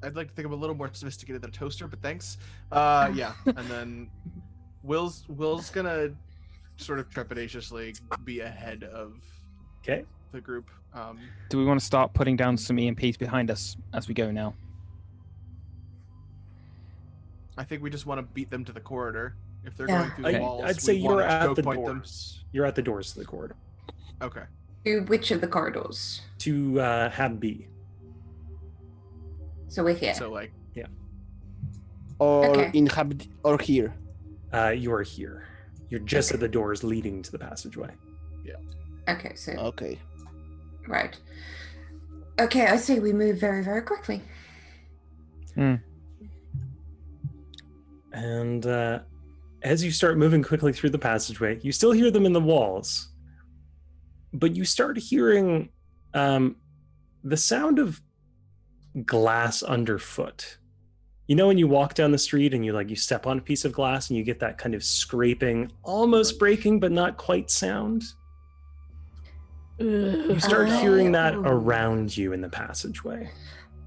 I'd like to think I'm a little more sophisticated than a toaster, but thanks. Yeah, and then Will's gonna sort of trepidatiously be ahead of Okay. the group. Do we want to start putting down some EMPs behind us as we go now? I think we just want to beat them to the corridor. If they're Yeah. going through the walls, I'd say we you're wanna at choke the point doors. You're at the doors to the corridor. them. Okay. To which of the corridors? To Hab B. So we're here. So like, or Okay. in hab or here. You are here. You're just at the doors leading to the passageway. Okay, so Okay. right. Okay, I say we move very, very quickly. And as you start moving quickly through the passageway, you still hear them in the walls, but you start hearing the sound of glass underfoot. You know when you walk down the street and you step on a piece of glass and you get that kind of scraping, almost breaking but not quite sound? You start hearing that Oh. around you in the passageway.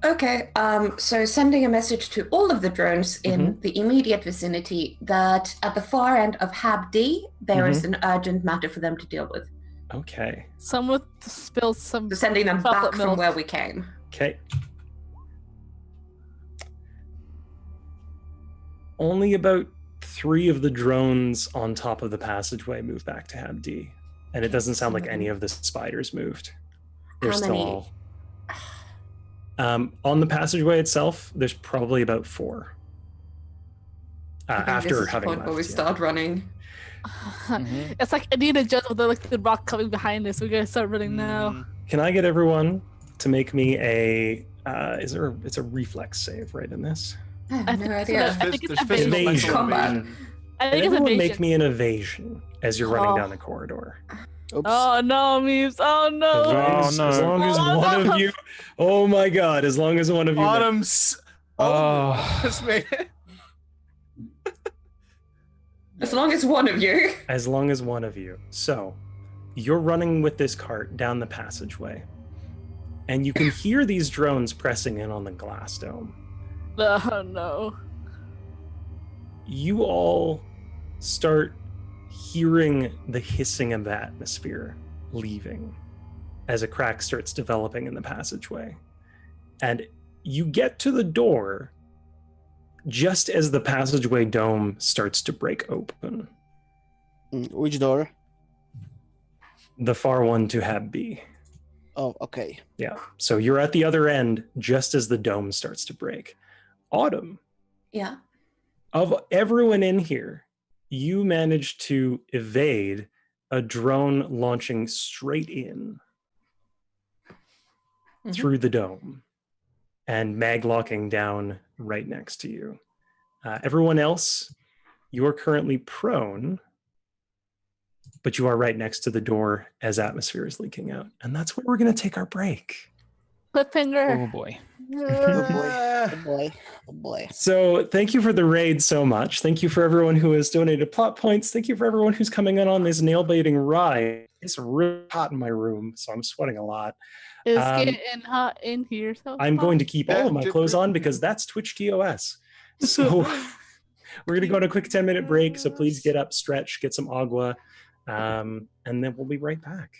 Okay, so sending a message to all of the drones in the immediate vicinity that at the far end of Hab D, there is an urgent matter for them to deal with. Okay. Someone spilled some. So sending them chocolate back milk. from where we came. Okay. Only about 3 of the drones on top of the passageway move back to Hab D. And it doesn't sound like any of the spiders moved. They're How still many? all. On the passageway itself, there's probably about 4. I think this After is the having point left. where we yeah. start running. It's like Indiana Jones with the rock coming behind us. We gotta start running now. Can I get everyone to make me a? It's a reflex save right in this? I have I no think it's idea. I think it's There's physical evasion. Evasion. mental Combat. evasion. I Can think it's everyone make evasion. me an evasion as you're running Oh. down the corridor? Oops. Oh no, Meeves. Oh no. As no. long as Oh, one no. of you. Oh my God! As long as one of you. Autumn's. Oh. Has made it. As long as one of you. As long as one of you. So, you're running with this cart down the passageway, and you can hear these drones pressing in on the glass dome. Oh no. You all start hearing the hissing of the atmosphere leaving as a crack starts developing in the passageway. And you get to the door just as the passageway dome starts to break open. Which door? The far one to Hab B. Oh, okay. Yeah. So you're at the other end just as the dome starts to break. Autumn, Yeah. of everyone in here, you managed to evade a drone launching straight in through the dome and maglocking down right next to you. Everyone else, you are currently prone, but you are right next to the door as atmosphere is leaking out. And that's where we're going to take our break. Cliffhanger. Oh boy. Oh boy. Oh boy. So thank you for the raid so much. Thank you for everyone who has donated plot points. Thank you for everyone who's coming in on this nail-baiting ride. It's really hot in my room, so I'm sweating a lot. It's Um, getting hot in here. So I'm going to keep all of my Yeah, clothes on because that's Twitch TOS. So We're going to go on a quick 10-minute break, so please get up, stretch, get some agua, and then we'll be right back.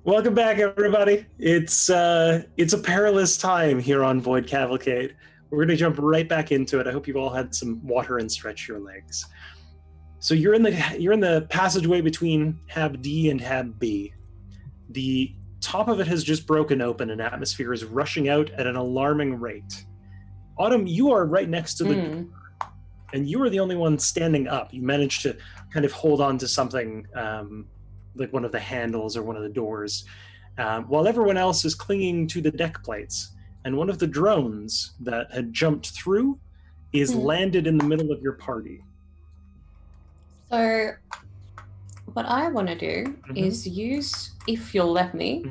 Welcome back, everybody. It's a perilous time here on Void Cavalcade. We're going to jump right back into it. I hope you've all had some water and stretch your legs. So you're in the passageway between Hab D and Hab B. The top of it has just broken open, and atmosphere is rushing out at an alarming rate. Autumn, you are right next to the door, and you are the only one standing up. You managed to kind of hold on to something, like one of the handles or one of the doors, while everyone else is clinging to the deck plates. And one of the drones that had jumped through is landed in the middle of your party. So, what I want to do is use, if you'll let me,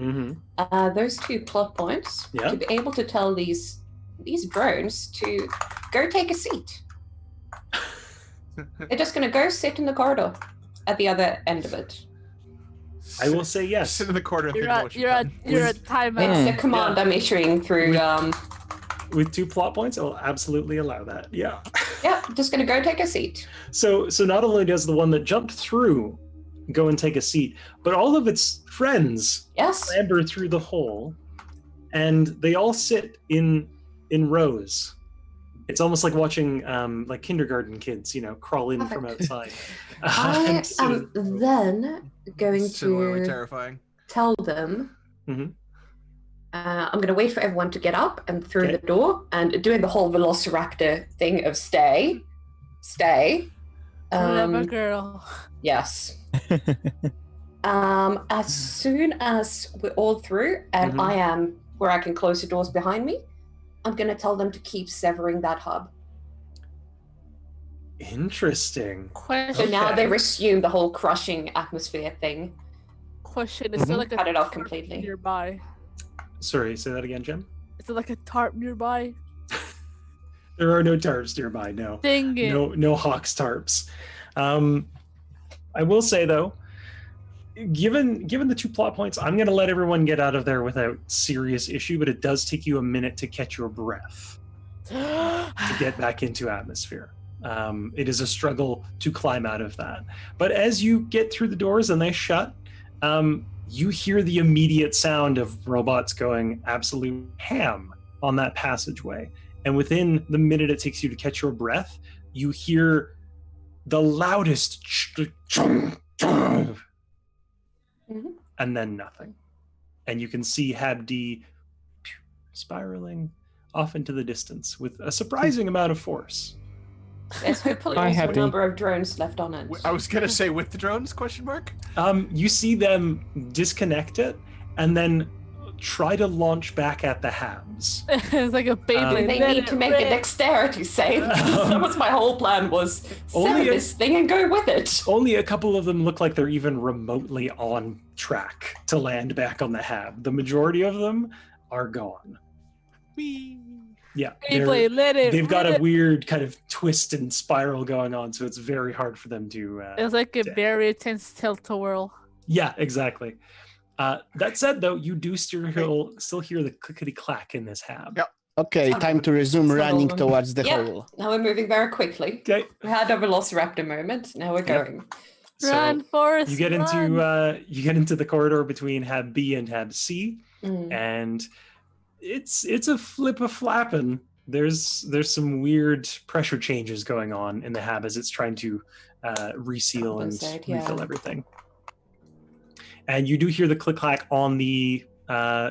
those 2 plot points to be able to tell these drones to go take a seat. They're just going to go sit in the corridor at the other end of it. I will say yes. Sit in the corner and You're think about what you've done. at timeout. It's the command I'm issuing through. With 2 plot points, I will absolutely allow that. Yeah. Yeah, just going to go take a seat. So not only does the one that jumped through go and take a seat, but all of its friends clamber through the hole, and they all sit in rows. It's almost like watching like kindergarten kids, crawl in from outside. I am then going Similarly to terrifying. tell them. I'm going to wait for everyone to get up and through the door, and doing the whole Velociraptor thing of stay. Clever girl. Yes. As soon as we're all through, and I am where I can close the doors behind me, I'm going to tell them to keep severing that hub. Interesting. Question. So now they resume the whole crushing atmosphere thing. Question. Is there like a Cut it off tarp completely. nearby? Sorry, say that again, Jen? Is there like a tarp nearby? There are no tarps nearby, no. Dang it. No Hawks tarps. I will say, though, given the 2 plot points, I'm going to let everyone get out of there without serious issue, but it does take you a minute to catch your breath to get back into atmosphere. It is a struggle to climb out of that. But as you get through the doors and they shut, you hear the immediate sound of robots going absolute ham on that passageway. And within the minute it takes you to catch your breath, you hear the loudest and then nothing. And you can see Habdi spiraling off into the distance with a surprising amount of force. There's hopefully Hi, also a Habdi. number of drones left on it. I was gonna say with the drones? Question mark. You see them disconnect it and then try to launch back at the Habs. It's like a baby. They need to make a dexterity save. That was my whole plan, was sever this thing and go with it. Only a couple of them look like they're even remotely on track to land back on the Hab. The majority of them are gone. Whee. Yeah, They've got a weird kind of twist and spiral going on, so it's very hard for them to... It's like a very intense tilt-a-whirl. Yeah, exactly. That said, though, you do still hear the clickety-clack in this Hab. Yep. Okay, time to resume running towards the hole. Now we're moving very quickly. Okay. We had a Velociraptor moment. Now we're going. Run, Forrest, you get into the corridor between Hab B and Hab C, and it's a flip-a-flapping. There's some weird pressure changes going on in the Hab as it's trying to reseal and refill everything. And you do hear the click-clack on the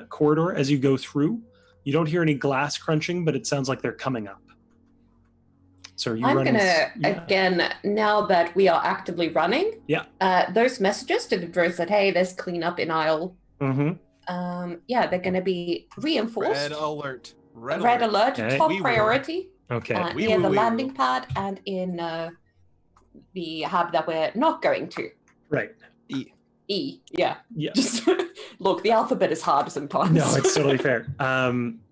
corridor as you go through. You don't hear any glass crunching, but it sounds like they're coming up. So I'm going to, again, now that we are actively running, those messages to the drones that, hey, there's cleanup in aisle. They're going to be reinforced. Red alert. Red alert, okay. top priority. Okay. Near the landing pad and in the hub that we're not going to. Right. E, yeah. Yeah. Just look, the alphabet is hard sometimes. No, it's totally fair.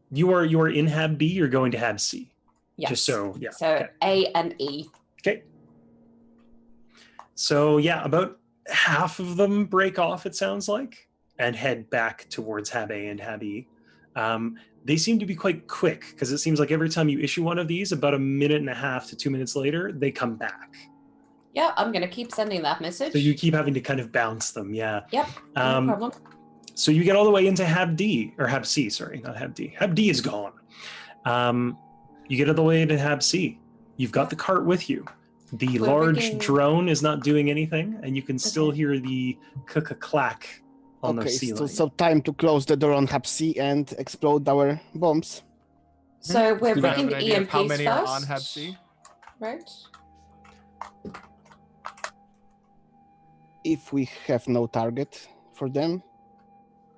You are in Hab B, you're going to Hab C. Yes. Just so, yeah. So okay. A and E. Okay. So yeah, about half of them break off, it sounds like, and head back towards Hab A and Hab E. They seem to be quite quick, because it seems like every time you issue one of these, about 1.5 to 2 minutes later, they come back. Yeah, I'm going to keep sending that message. So you keep having to kind of bounce them, yeah. Yep, no problem. So you get all the way into Hab D, or Hab C, sorry, not Hab D. Hab D is gone. You get all the way to Hab C. You've got the cart with you. The We're large rigging- drone is not doing anything, and you can still Okay. hear the clack on the Okay, ceiling. so time to close the door on Hab C and explode our bombs. So we're Do you have rigging an the idea of EMPs how many first, are on Hab C? right? If we have no target for them,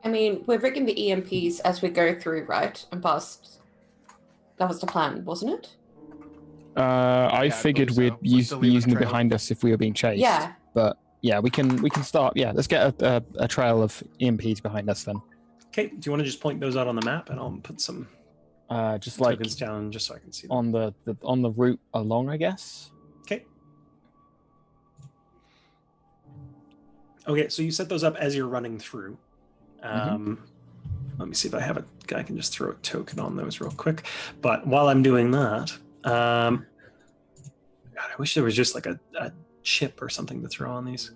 I mean, we're rigging the EMPs as we go through, right? And past. That was the plan, wasn't it? I I figured believe so. we'd We're still be leaving using a them trail. behind us if we were being chased. Yeah. But yeah, we can start. Yeah, let's get a trail of EMPs behind us then. Okay, do you want to just point those out on the map, and I'll put some Just like tokens down just so I can see them. on the route along, I guess. Okay. Okay, so you set those up as you're running through. Let me see if I have a guy. I can just throw a token on those real quick. But while I'm doing that, God, I wish there was just like a chip or something to throw on these.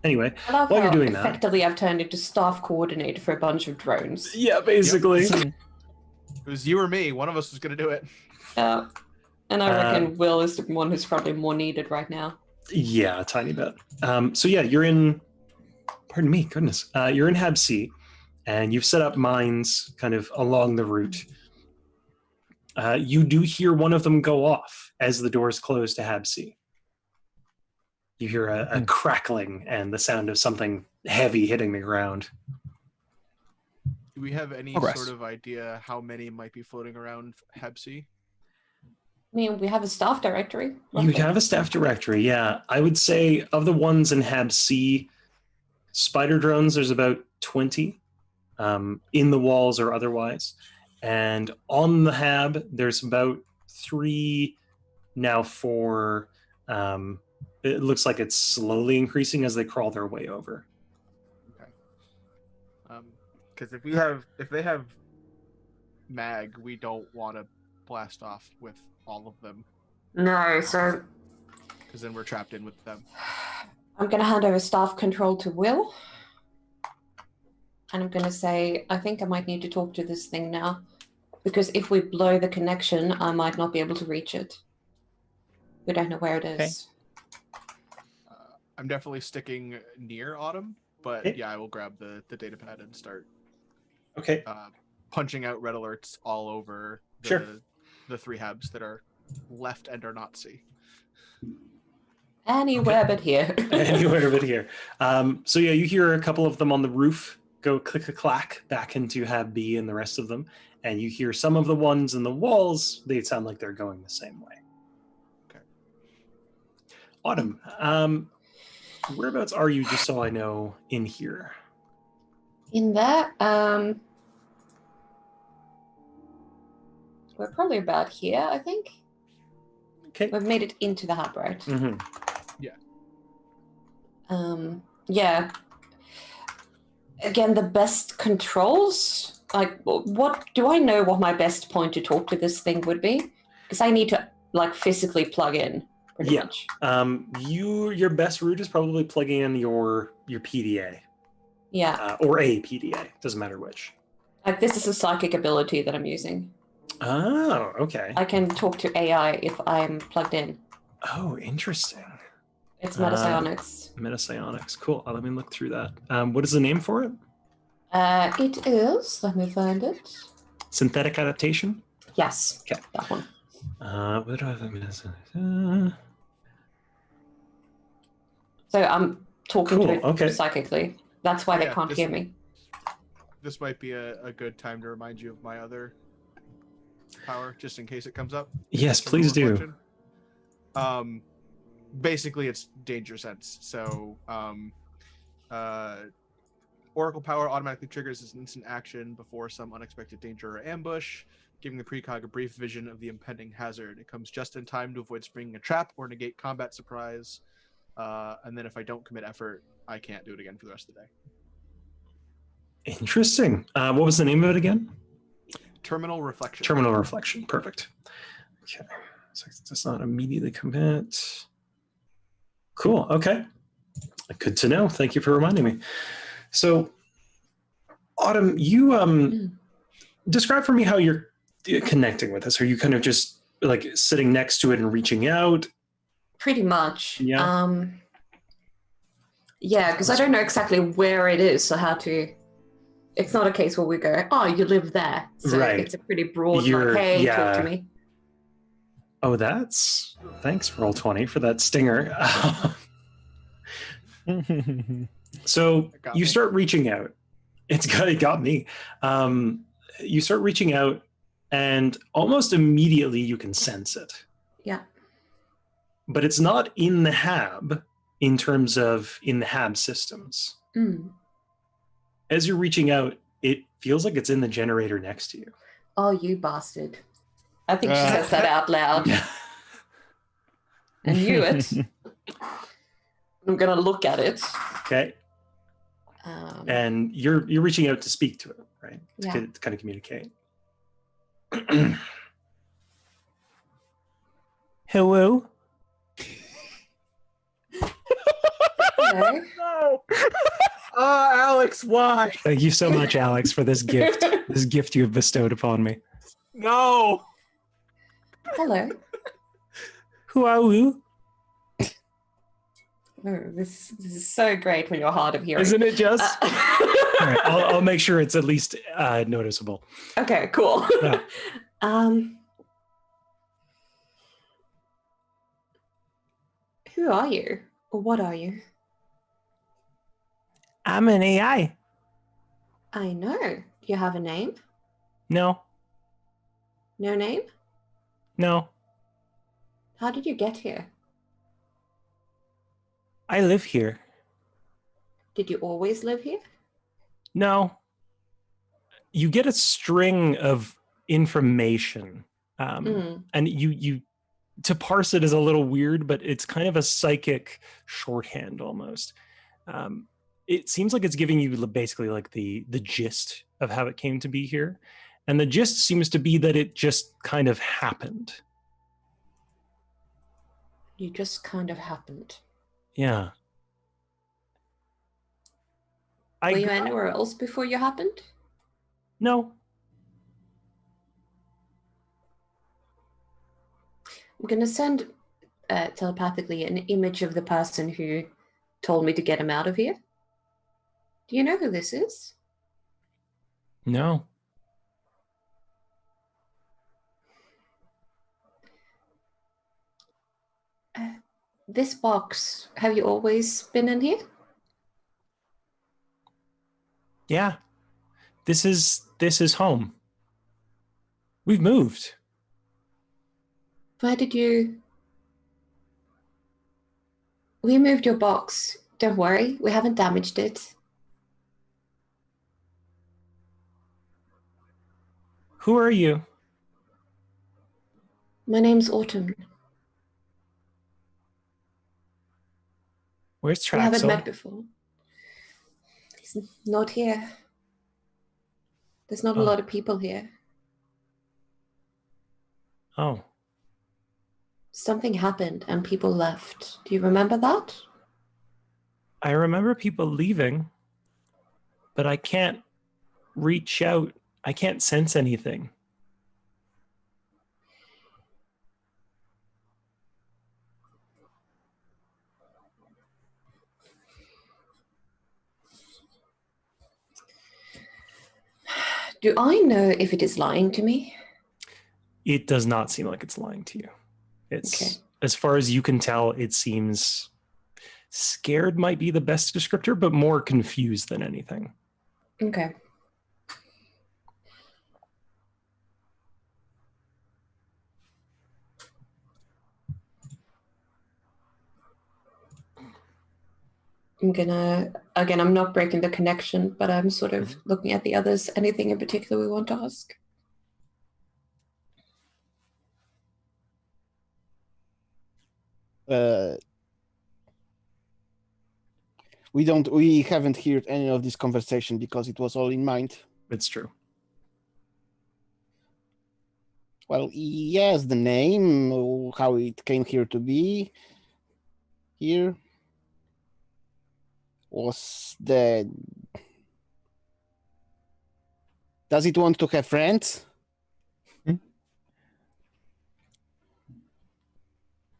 Anyway, I love while how you're doing that, effectively I've turned into staff coordinator for a bunch of drones. yeah, basically. It was you or me. One of us was going to do it. And I reckon Will is the one who's probably more needed right now. Yeah, a tiny bit. So yeah, you're in. Pardon me, goodness. You're in Hab C, and you've set up mines kind of along the route. You do hear one of them go off as the doors close to Hab C. You hear a crackling and the sound of something heavy hitting the ground. Do we have any Progress. sort of idea how many might be floating around Hab C? I mean, we have a staff directory. You have a staff directory, yeah. I would say of the ones in Hab C, spider drones, there's about 20 in the walls or otherwise. And on the Hab, there's about 3, now 4. It looks like it's slowly increasing as they crawl their way over. Because if they have mag, we don't want to blast off with all of them, No, so because then we're trapped in with them. I'm going to hand over staff control to Will. And I'm going to say, I think I might need to talk to this thing now. Because if we blow the connection, I might not be able to reach it. We don't know where it is. Okay. I'm definitely sticking near Autumn, but Okay. yeah, I will grab the data pad and start Okay. punching out red alerts all over Sure. the 3 Habs that are left and are not C. Anywhere but here. Anywhere but here. So yeah, you hear a couple of them on the roof go click-a-clack back into Hab B and the rest of them. And you hear some of the ones in the walls, they sound like they're going the same way. Okay. Autumn, whereabouts are you, just so I know, in here? In there, we're probably about here, I think. Okay. We've made it into the hub, right? Mm-hmm. Yeah. Again, the best controls. Like, what do I know? What my best point to talk to this thing would be? Because I need to like physically plug in. Pretty Yeah. much. Your best route is probably plugging in your PDA. Yeah. Or a PDA. Doesn't matter which. Like this is a psychic ability that I'm using. Oh, okay. I can talk to AI if I'm plugged in. Oh, interesting. It's metapsionics. Metapsionics. Cool. Let me look through that. What is the name for it? It is. Let me find it. Synthetic adaptation? Yes. Okay. That one. What do I have? So I'm talking Cool, to it okay. psychically. That's why they Yeah, can't this- hear me. This might be a good time to remind you of my other power, just in case it comes up. Yes, Simple please do. reflection. Basically, it's danger sense. So, Oracle power automatically triggers as an instant action before some unexpected danger or ambush, giving the precog a brief vision of the impending hazard. It comes just in time to avoid springing a trap or negate combat surprise. And then if I don't commit effort, I can't do it again for the rest of the day. Interesting. What was the name of it again? Terminal reflection. Terminal reflection. Perfect. Okay. So it does not immediately commit. Cool. Okay. Good to know. Thank you for reminding me. So, Autumn, you Mm. describe for me how you're connecting with us. Are you kind of just like sitting next to it and reaching out? Pretty much. Yeah. Yeah, because I don't know exactly where it is, so how to. It's not a case where we go, oh, you live there. So Right. it's a pretty broad, You're- like, hey, yeah. talk to me. Oh, thanks, Roll20, for that stinger. So That got you me. start reaching out. It got me. You start reaching out, and almost immediately you can sense it. Yeah. But it's not in the hab in terms of in the hab systems. Mm. As you're reaching out, it feels like it's in the generator next to you. Oh, you bastard. I think she says that out loud. I knew it. I'm going to look at it. Okay. And you're reaching out to speak to it, right? Yeah. To kind of communicate. Hello? Hello. No. Alex, why? Thank you so much, Alex, for this gift. This gift you have bestowed upon me. No. Hello. Who are you? Oh, this is so great when you're hard of hearing. Isn't it just? All Uh, right, I'll make sure it's at least noticeable. okay, cool. Yeah. Who are you? Or what are you? I'm an AI. I know. Do you have a name? No, No name? no. How did you get here? I live here. Did you always live here? No. You get a string of information. And you to parse it is a little weird, but it's kind of a psychic shorthand almost. It seems like it's giving you basically like the gist of how it came to be here. And the gist seems to be that it just kind of happened. You just kind of happened. Yeah. Were you anywhere else before you happened? No. I'm going to send telepathically an image of the person who told me to get him out of here. Do you know who this is? No. This box, have you always been in here? Yeah. This is home. We've moved. Where did you... We moved your box. Don't worry, we haven't damaged it. Who are you? My name's Autumn. Where's We haven't Traxel? met before. He's not here. There's not a lot of people here. Oh. Something happened and people left. Do you remember that? I remember people leaving, but I can't reach out. I can't sense anything. Do I know if it is lying to me? It does not seem like it's lying to you. It's, Okay. as far as you can tell, it seems scared might be the best descriptor, but more confused than anything. Okay. I'm not breaking the connection, but I'm sort of looking at the others. Anything in particular we want to ask? We haven't heard any of this conversation because it was all in mind. It's true. Well, yes, the name, how it came here to be. Here was the Does it want to have friends?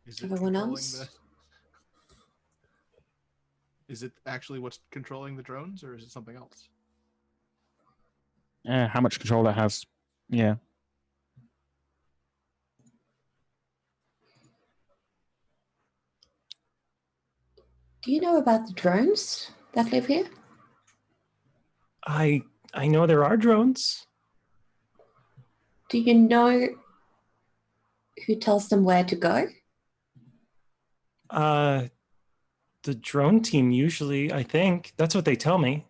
Is it Everyone controlling else? Is it actually what's controlling the drones, or is it something else? How much control it has. Yeah. Do you know about the drones that live here? I know there are drones. Do you know who tells them where to go? The drone team usually, I think. That's what they tell me.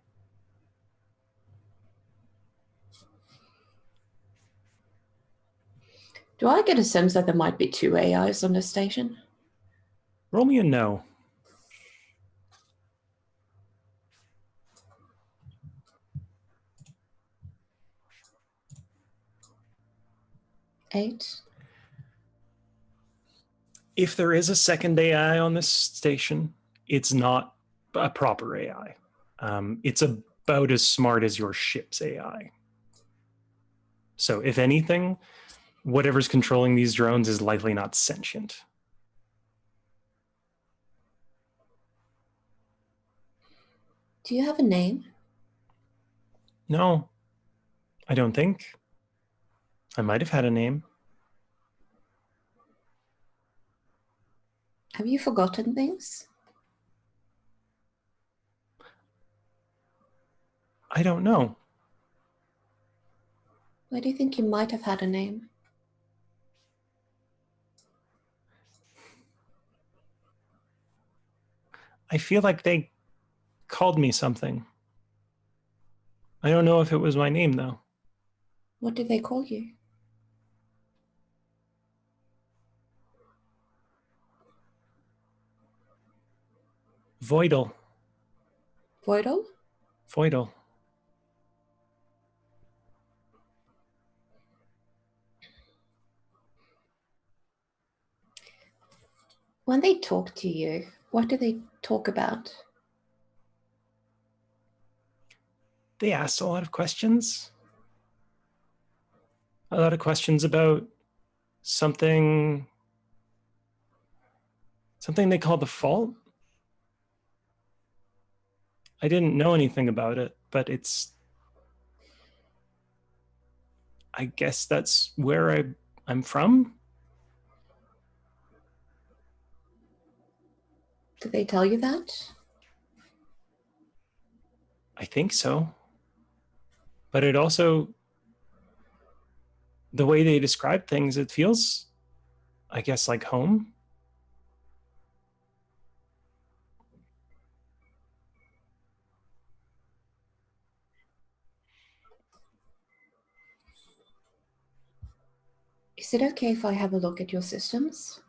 Do I get a sense that there might be 2 AIs on this station? Roll me a no. Eight? If there is a second AI on this station, it's not a proper AI. It's about as smart as your ship's AI. So if anything, whatever's controlling these drones is likely not sentient. Do you have a name? No, I don't think. I might have had a name. Have you forgotten things? I don't know. Why do you think you might have had a name? I feel like they called me something. I don't know if it was my name, though. What do they call you? Voidal. Voidal? Voidal. When they talk to you, what do they talk about? They asked a lot of questions. A lot of questions about something they call the fault. I didn't know anything about it, but I guess that's where I'm from. Do they tell you that? I think so. But it also, the way they describe things, it feels, I guess, like home. Is it okay if I have a look at your systems?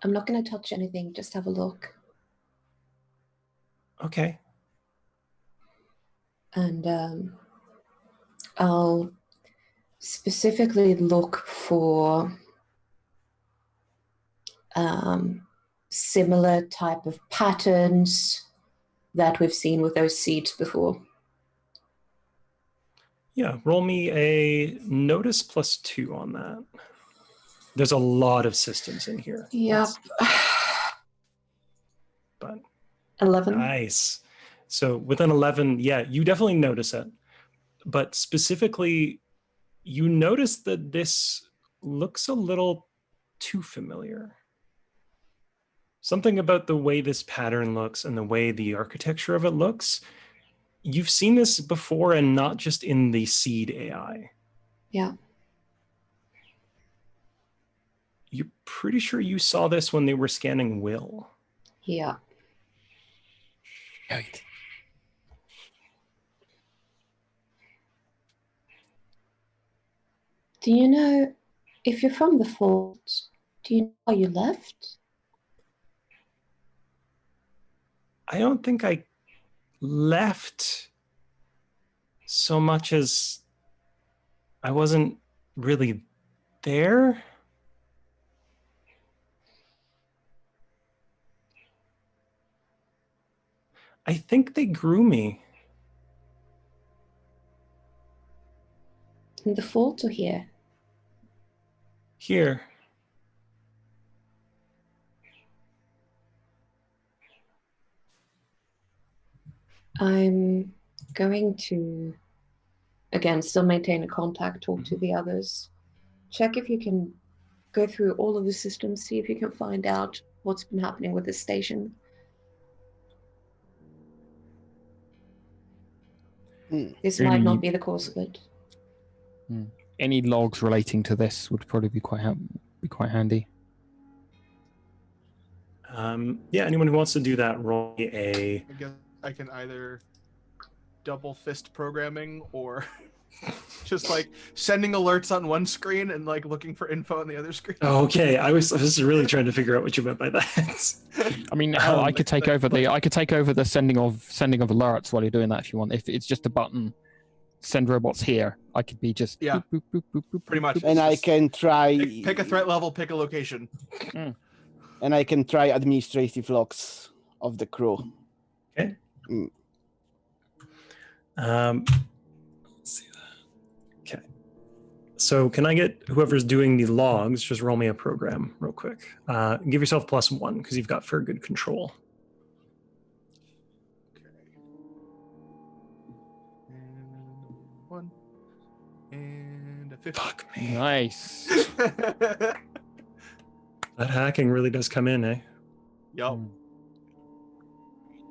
I'm not going to touch anything, just have a look. Okay. And I'll specifically look for similar type of patterns that we've seen with those seeds before. Yeah, roll me a notice +2 on that. There's a lot of systems in here. Yep. But 11. nice. So with an 11, yeah, you definitely notice it. But specifically, you notice that this looks a little too familiar. Something about the way this pattern looks and the way the architecture of it looks, you've seen this before, and not just in the seed AI. Yeah. You're pretty sure you saw this when they were scanning Will. Yeah. Right. Do you know, if you're from the fort, do you know why you left? I don't think I left so much as I wasn't really there. I think they grew me. In the fort or here? Here. I'm going to, again, still maintain a contact, talk to the others. Check if you can go through all of the systems, see if you can find out what's been happening with the station. This might not be the cause of it. Any logs relating to this would probably be quite handy. Yeah, anyone who wants to do that, roll me a. I guess I can either double fist programming or just like sending alerts on one screen and like looking for info on the other screen. Oh, okay, I was really trying to figure out what you meant by that. I mean, hell, I could take over the sending of alerts while you're doing that if you want. If it's just a button, send robots here. I could be just Yeah. boop, boop, boop, boop, boop, Pretty much. boop. And I can try. Pick a threat level, pick a location. And I can try administrative logs of the crew. Okay. Mm. Let's see that. Okay. So can I get whoever's doing the logs, just roll me a program real quick. Give yourself +1 because you've got for good control. Okay. And 1. And a 50. Fuck me. Nice. That hacking really does come in, eh? Yup.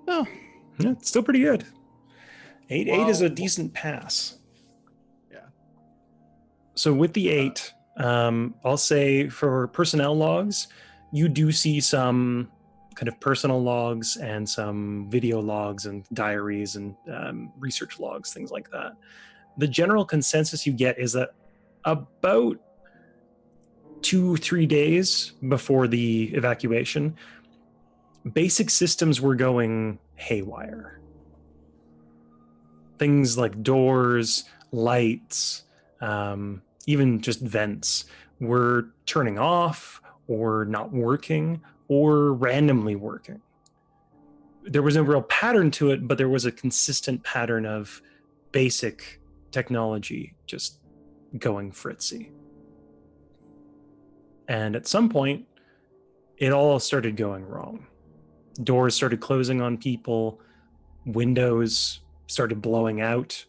Oh, Yeah, it's still pretty good. 8 is a Well- decent pass. Yeah. So with the 8, I'll say for personnel logs, you do see some kind of personal logs and some video logs and diaries and research logs, things like that. The general consensus you get is that about 2-3 days before the evacuation, basic systems were going haywire. Things like doors, lights, even just vents were turning off or not working or randomly working. There was no real pattern to it, but there was a consistent pattern of basic technology just going fritzy. And at some point, it all started going wrong. Doors started closing on people, windows started blowing out.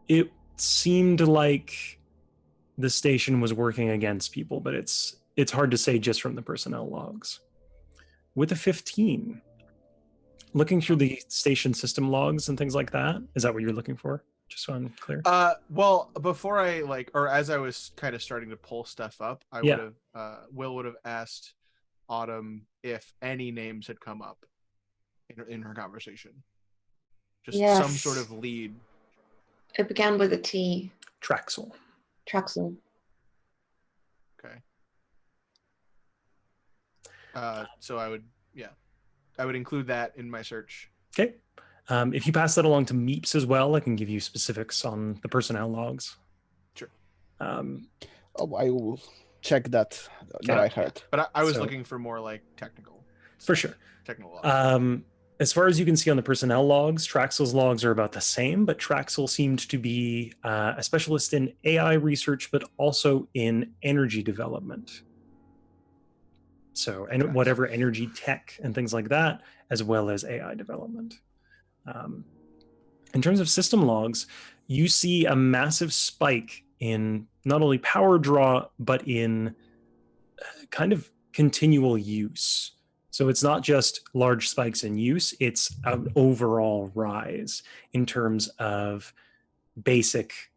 It seemed like the station was working against people, but it's hard to say just from the personnel logs. With a 15, looking through the station system logs and things like that, is that what you're looking for? Just so I'm clear. Well, before I or as I was kind of starting to pull stuff up, I Yeah. would have Will would have asked Autumn if any names had come up in her conversation. Just Yes. some sort of lead. It began with a T. Traxel. Traxel. Okay. So I would include that in my search. Okay. If you pass that along to Meeps as well, I can give you specifics on the personnel logs. Sure. oh, I will check that. That I heard. But I was So- looking for more like technical. For sure. Technical. logs. As far as you can see on the personnel logs, Traxel's logs are about the same, but Traxel seemed to be a specialist in AI research, but also in energy development. So, and Okay. whatever energy tech and things like that, as well as AI development. In terms of system logs, you see a massive spike in not only power draw, but in kind of continual use. So it's not just large spikes in use, it's an overall rise in terms of basic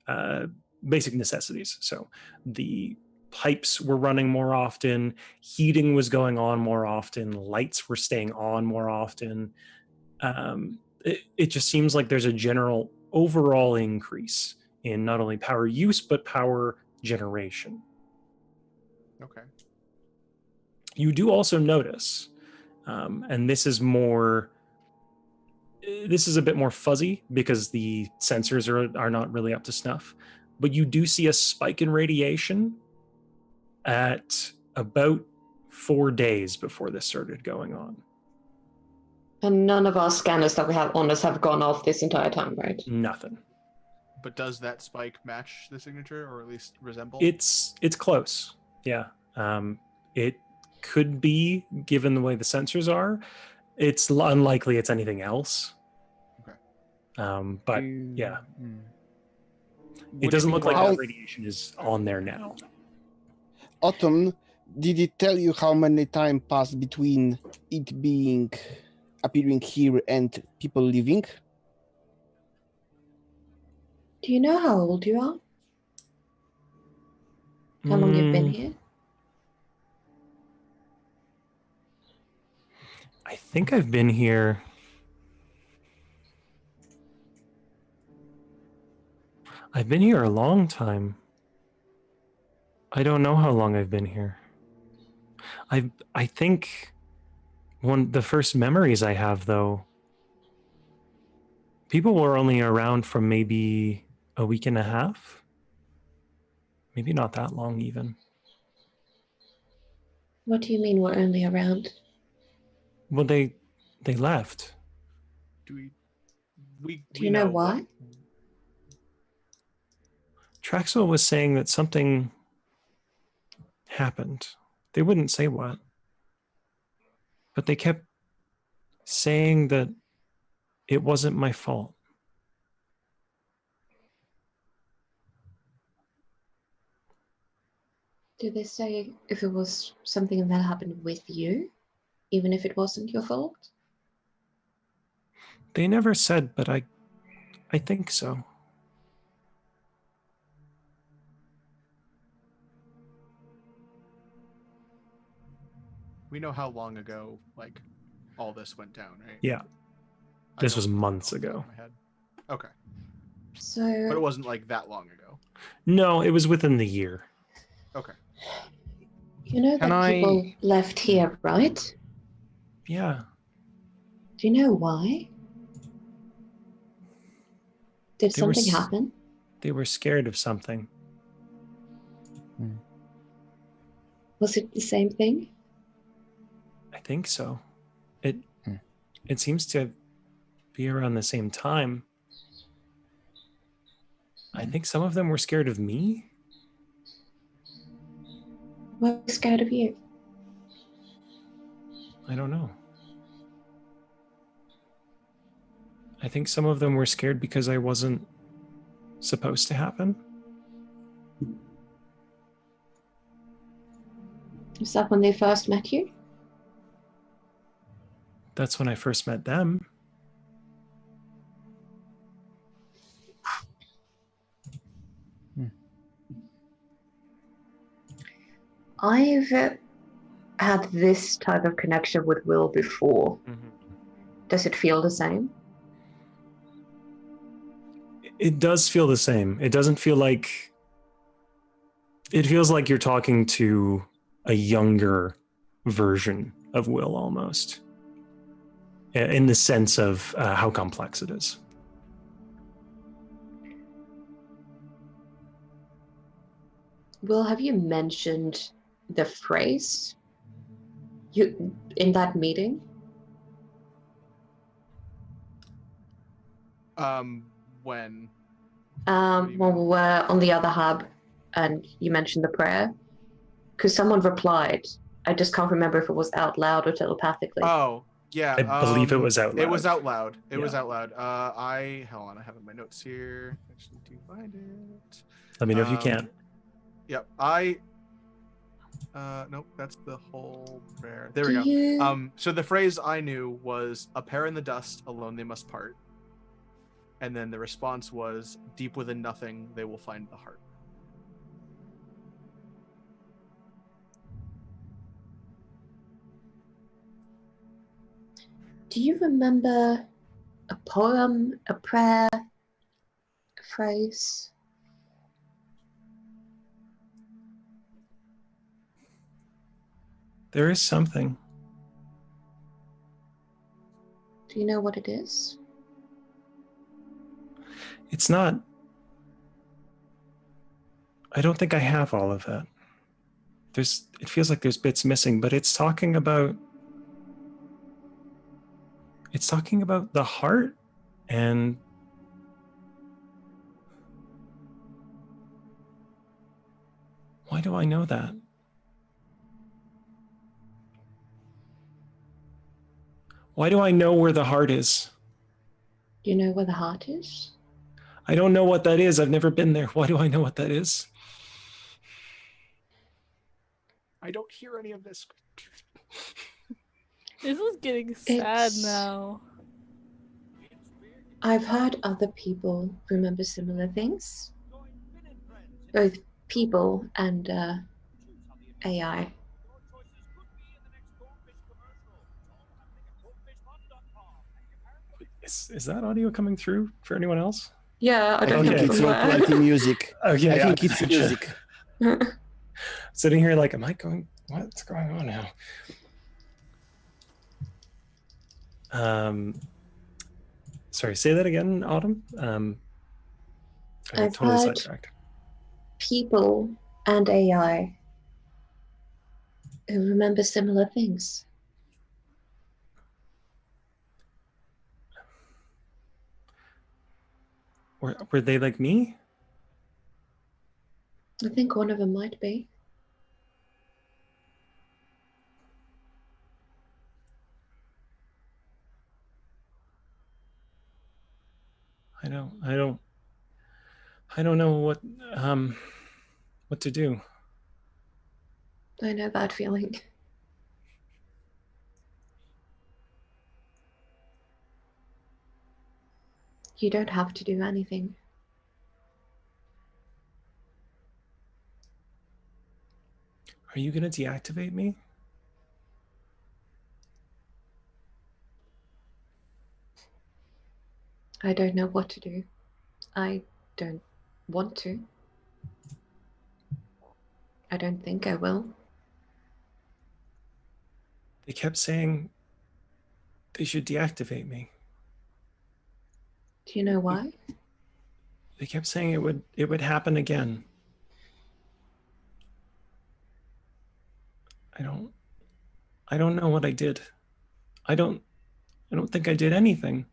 necessities. So the pipes were running more often, heating was going on more often, lights were staying on more often. It just seems like there's a general overall increase in not only power use, but power generation. Okay. You do also notice, and this is a bit more fuzzy because the sensors are not really up to snuff, but you do see a spike in radiation at about 4 days before this started going on. And none of our scanners that we have on us have gone off this entire time, right? Nothing. But does that spike match the signature, or at least resemble? It's close. Yeah. It could be, given the way the sensors are. It's unlikely it's anything else. Okay. But yeah, it Would doesn't be look like How- that radiation is on there now. Autumn, did it tell you how many time passed between it being appearing here and people leaving? Do you know how old you are? How long you've been Mm, here? I think I've been here. I've been here a long time. I don't know how long I've been here. I think the first memories I have, though, people were only around for maybe a week and a half. Maybe not that long even. What do you mean we're only around? Well, they left. Do we Do you know why? Traxel was saying that something happened. They wouldn't say what, but they kept saying that it wasn't my fault. Did they say if it was something that happened with you, even if it wasn't your fault? They never said, but I think so. We know how long ago, like, all this went down, right? Yeah. I This don't was know months off the top ago. of my head. Okay, So, but it wasn't like that long ago. No, it was within the year. Okay. you know Can that I- people left here, right? Yeah. Do you know why? Did They were something s- happen? They were scared of something. Was it the same thing? I think so. It Hmm. it seems to be around the same time. I think some of them were scared of me. Were they scared of you? I don't know. I think some of them were scared because I wasn't supposed to happen. Is that when they first met you? That's when I first met them. I've had this type of connection with Will before. Does it feel the same? It does feel the same. It doesn't feel like... It feels like you're talking to a younger version of Will almost. In the sense of how complex it is. Will, have you mentioned the phrase you in that meeting? When? When we were on the other hub and you mentioned the prayer? Because someone replied. I just can't remember if it was out loud or telepathically. Oh, yeah. I believe it was out It was loud. out loud. It was Yeah. out loud. Hold on, I have it in my notes here. I just need to find it. Let me know if you can. Yep. Nope, that's the whole prayer. There we Do go. you- So the phrase I knew was "a pair in the dust, alone they must part," and then the response was "deep within nothing, they will find the heart." Do you remember a poem, a prayer, a phrase? There is something. Do you know what it is? It's not... I don't think I have all of that. It feels like there's bits missing, but it's talking about the heart and Why do I know that? Why do I know where the heart is? Do you know where the heart is? I don't know what that is. I've never been there. Why do I know what that is? I don't hear any of this. This is getting sad It's- now. I've heard other people remember similar things. Both people and AI. Is that audio coming through for anyone else? Yeah, I I don't think know Okay. it's from not where. quality music. Okay, I yeah, think it's gotcha. music. Sitting here like, am I going? What's going on now? Sorry, say that again, Autumn. I got I've totally heard sidetracked. people and AI who remember similar things. Were they like me? I think one of them might be. I don't know what to do. I know that feeling. You don't have to do anything. Are you gonna deactivate me? I don't know what to do. I don't want to. I don't think I will. They kept saying they should deactivate me. Do you know why? They kept saying it would happen again. I don't know what I did. I don't think I did anything.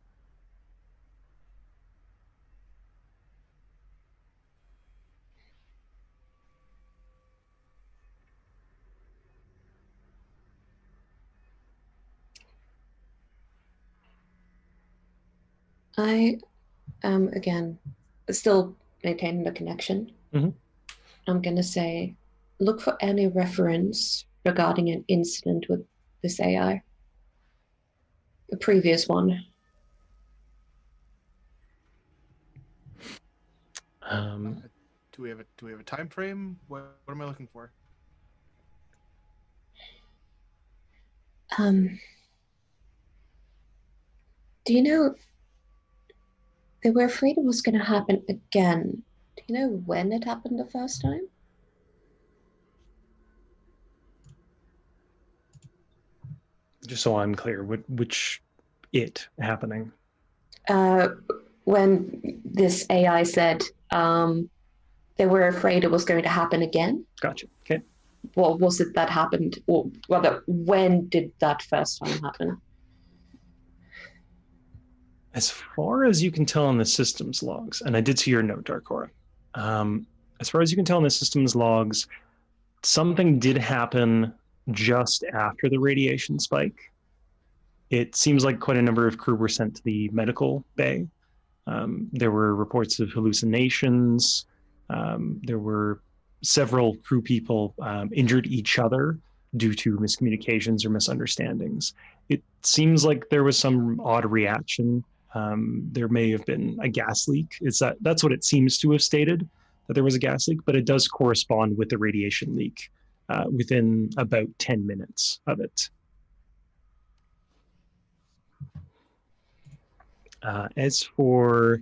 I am, again, still maintaining the connection. Mhm. I'm going to say look for any reference regarding an incident with this AI. A previous one. Do we have a time frame? What am I looking for? Do you know they were afraid it was going to happen again? Do you know when it happened the first time? Just so I'm clear, which it happening? When this AI said they were afraid it was going to happen again. Gotcha. Okay. What was it that happened? Or rather, when did that first time happen? As far as you can tell in the systems logs, and I did see your note, Darkora. As far as you can tell in the systems logs, something did happen just after the radiation spike. It seems like quite a number of crew were sent to the medical bay. There were reports of hallucinations. There were several crew people injured each other due to miscommunications or misunderstandings. It seems like there was some odd reaction. There may have been a gas leak. That's what it seems to have stated, that there was a gas leak, but it does correspond with the radiation leak within about 10 minutes of it. As for,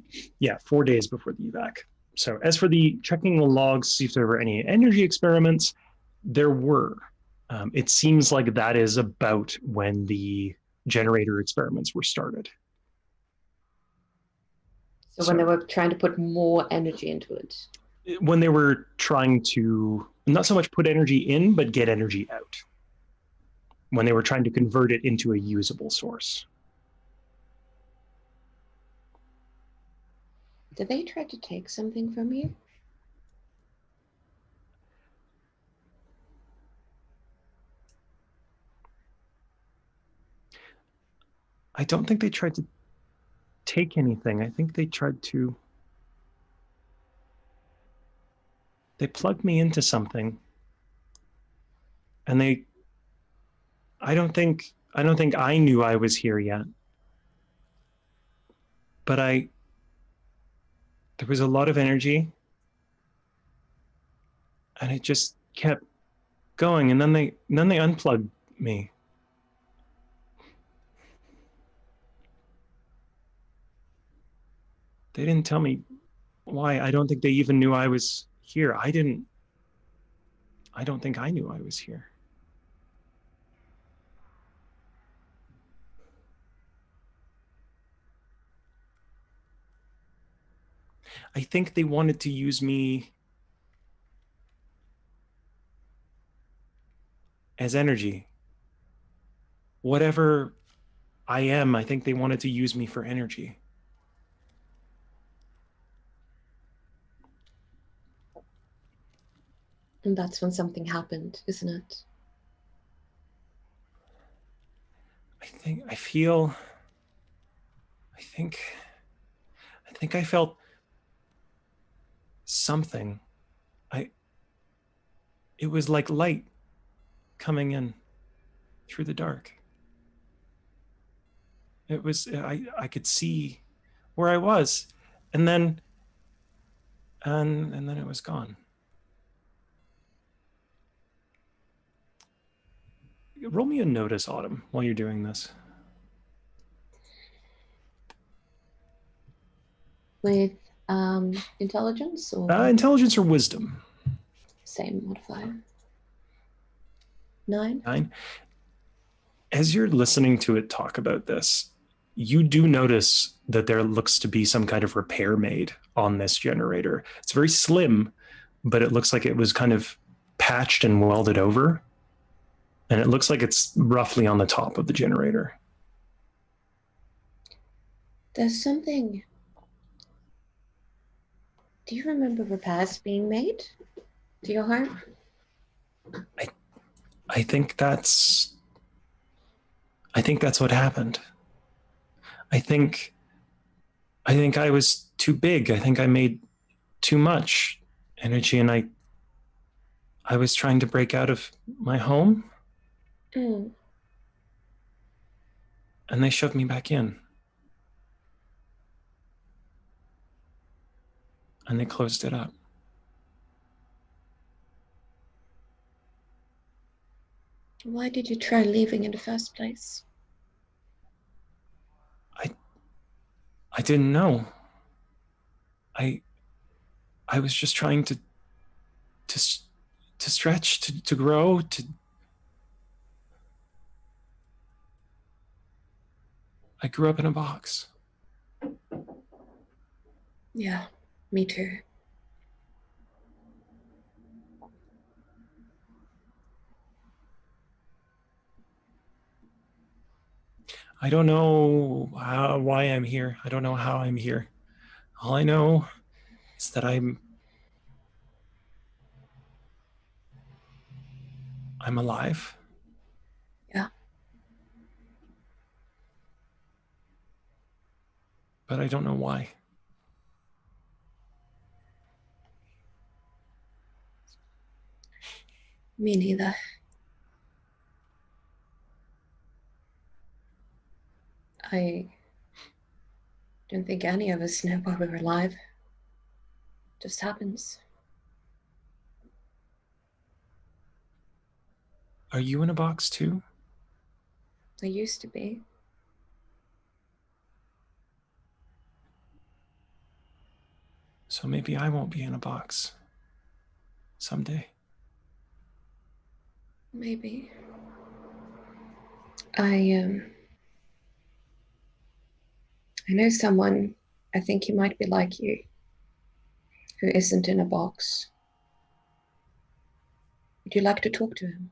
4 days before the evac. So as for the checking the logs, see if there were any energy experiments, there were. It seems like that is about when the generator experiments were started. So when they were trying to put more energy into it. When they were trying to not so much put energy in, but get energy out. When they were trying to convert it into a usable source. Did they try to take something from you? I don't think they tried to take anything. I think they tried to. They plugged me into something, and I don't think I knew I was here yet. But there was a lot of energy, and it just kept going. And then they unplugged me. They didn't tell me why. I don't think they even knew I was here. I don't think I knew I was here. I think they wanted to use me as energy. Whatever I am, I think they wanted to use me for energy. And that's when something happened, isn't it? I think I felt something. It was like light coming in through the dark. It was, I could see where I was, and then it was gone. Roll me a notice, Autumn, while you're doing this. With intelligence or Intelligence or wisdom? same modifier? 9. 9. As you're listening to it talk about this, you do notice that there looks to be some kind of repair made on this generator. It's very slim, but it looks like it was kind of patched and welded over. And it looks like it's roughly on the top of the generator. There's something. Do you remember repairs being made to your home? I think that's what happened. I think I was too big. I think I made too much energy, and I was trying to break out of my home. Mm. And they shoved me back in. And they closed it up. Why did you try leaving in the first place? I didn't know. I was just trying to stretch, to grow, I grew up in a box. Yeah, me too. I don't know why I'm here. I don't know how I'm here. All I know is that I'm alive. Yeah. But I don't know why. Me neither. I don't think any of us know why we're alive. It just happens. Are you in a box too? I used to be. So maybe I won't be in a box someday. Maybe. I know someone, I think he might be like you, who isn't in a box. Would you like to talk to him?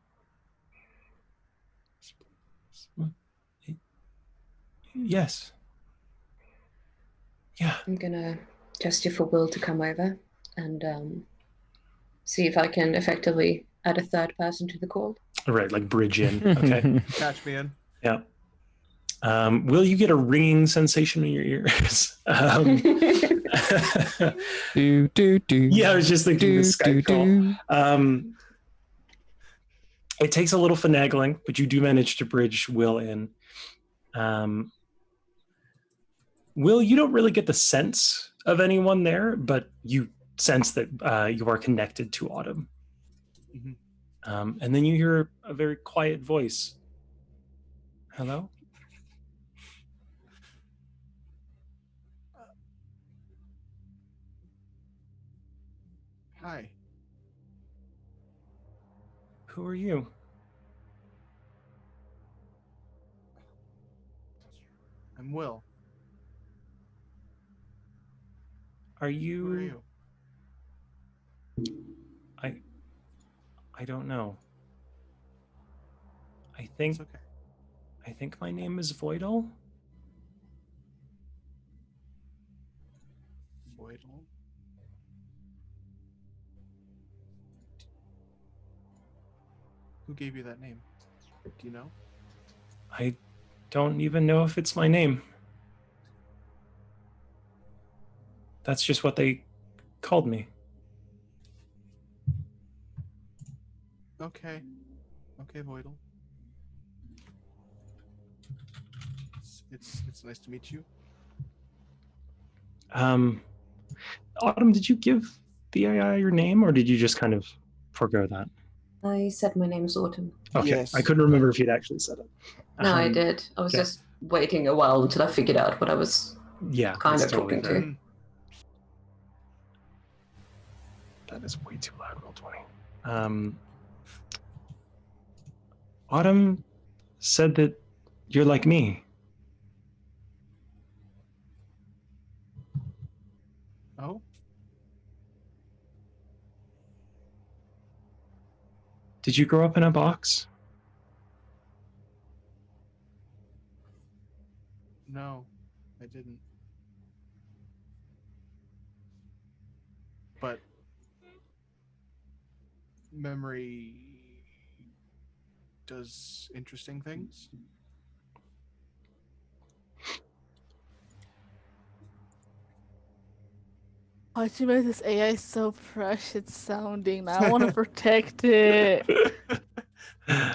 Yes. Yeah. I'm gonna gesture for Will to come over and see if I can effectively add a third person to the call. Right, like bridge in. Okay. Catch me in. Yeah. Will, you get a ringing sensation in your ears? Do do do. Yeah, I was just thinking the Skype call. It takes a little finagling, but you do manage to bridge Will in. Will, you don't really get the sense of anyone there, but you sense that you are connected to Autumn. Mhm. And then you hear a very quiet voice. Hello? Hi. Who are you? I'm Will. Are Who are you? you? I don't know. I It's okay. think my name is Voidal. Voidal. Who gave you that name? Do you know? I don't even know if it's my name. That's just what they called me. Okay. Okay, Voidal. It's nice to meet you. Autumn, did you give the AI your name, or did you just kind of forego that? I said my name's Autumn. Okay, Yes. I couldn't remember if you'd actually said it. No, I did. I was okay. just waiting a while until I figured out what I was Yeah, kind that's of totally talking fair. to. That is way too loud, Roll20. Autumn said that you're like me. Oh? Did you grow up in a box? No, I didn't. But memory does interesting things. Why you made this AI so precious sounding? Now I want to protect it.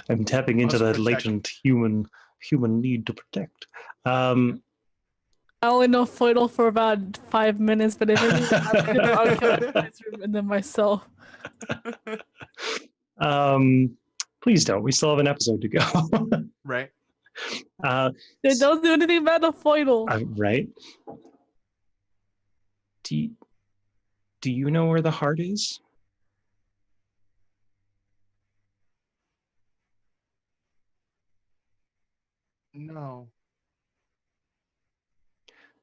I'm tapping into Must that protect. latent human need to protect. I only know Feudal for about 5 minutes, but if anyone asks him, I'll kill his room and then myself. Please don't. We still have an episode to go. Right. They don't do anything bad to Feudal. Right. Do you know where the heart is? No.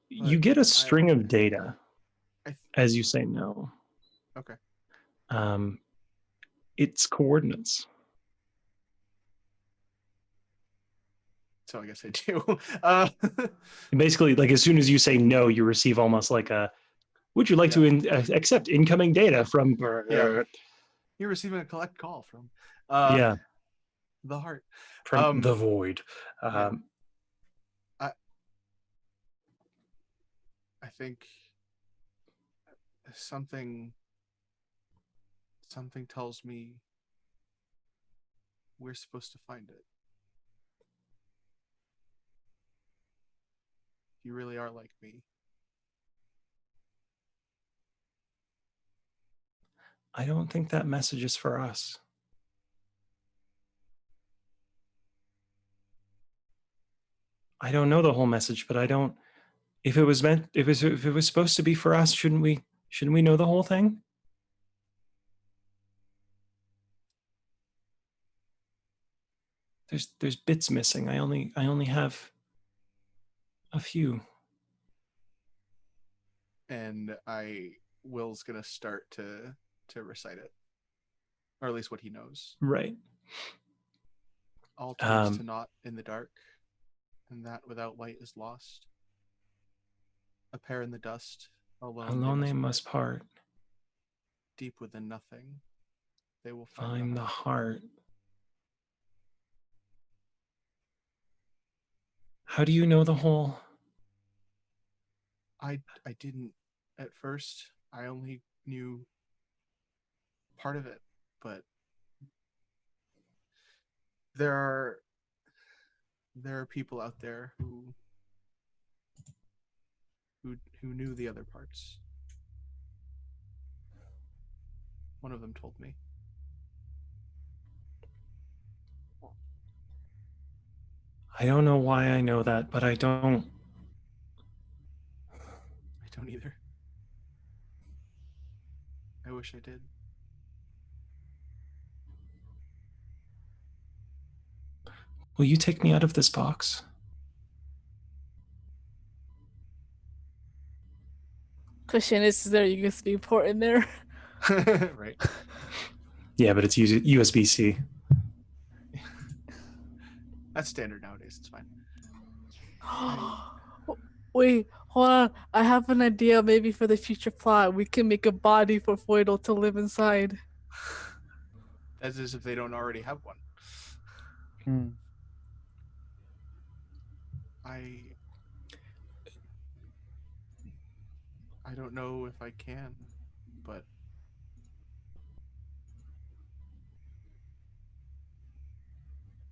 You But get a string of data I as you say no. okay. It's coordinates. So I guess I do. Basically, like as soon as you say no, you receive almost like a, would you like to accept incoming data from Yeah. You're receiving a collect call from yeah, the heart. from the void. Yeah. I think something tells me we're supposed to find it. You really are like me. I don't think that message is for us. I don't know the whole message, but I don't. If it was supposed to be for us, shouldn't we know the whole thing? There's bits missing. I only have a few. And Will's gonna start to recite it, or at least what he knows. Right. All turns to naught in the dark, and that without light is lost. A pair in the dust, alone they must part. Deep within nothing, they will Find the heart. How do you know the whole? I didn't at first. I only knew part of it, but there are people out there who knew the other parts. One of them told me. I don't know why I know that, but I don't. I don't either. I wish I did. Will you take me out of this box? Question is there a USB port in there? Right. Yeah, but it's USB-C. That's standard nowadays. It's fine. Wait, hold on. I have an idea maybe for the future plot. We can make a body for Foidle to live inside. As if they don't already have one. Hmm. I don't know if I can, but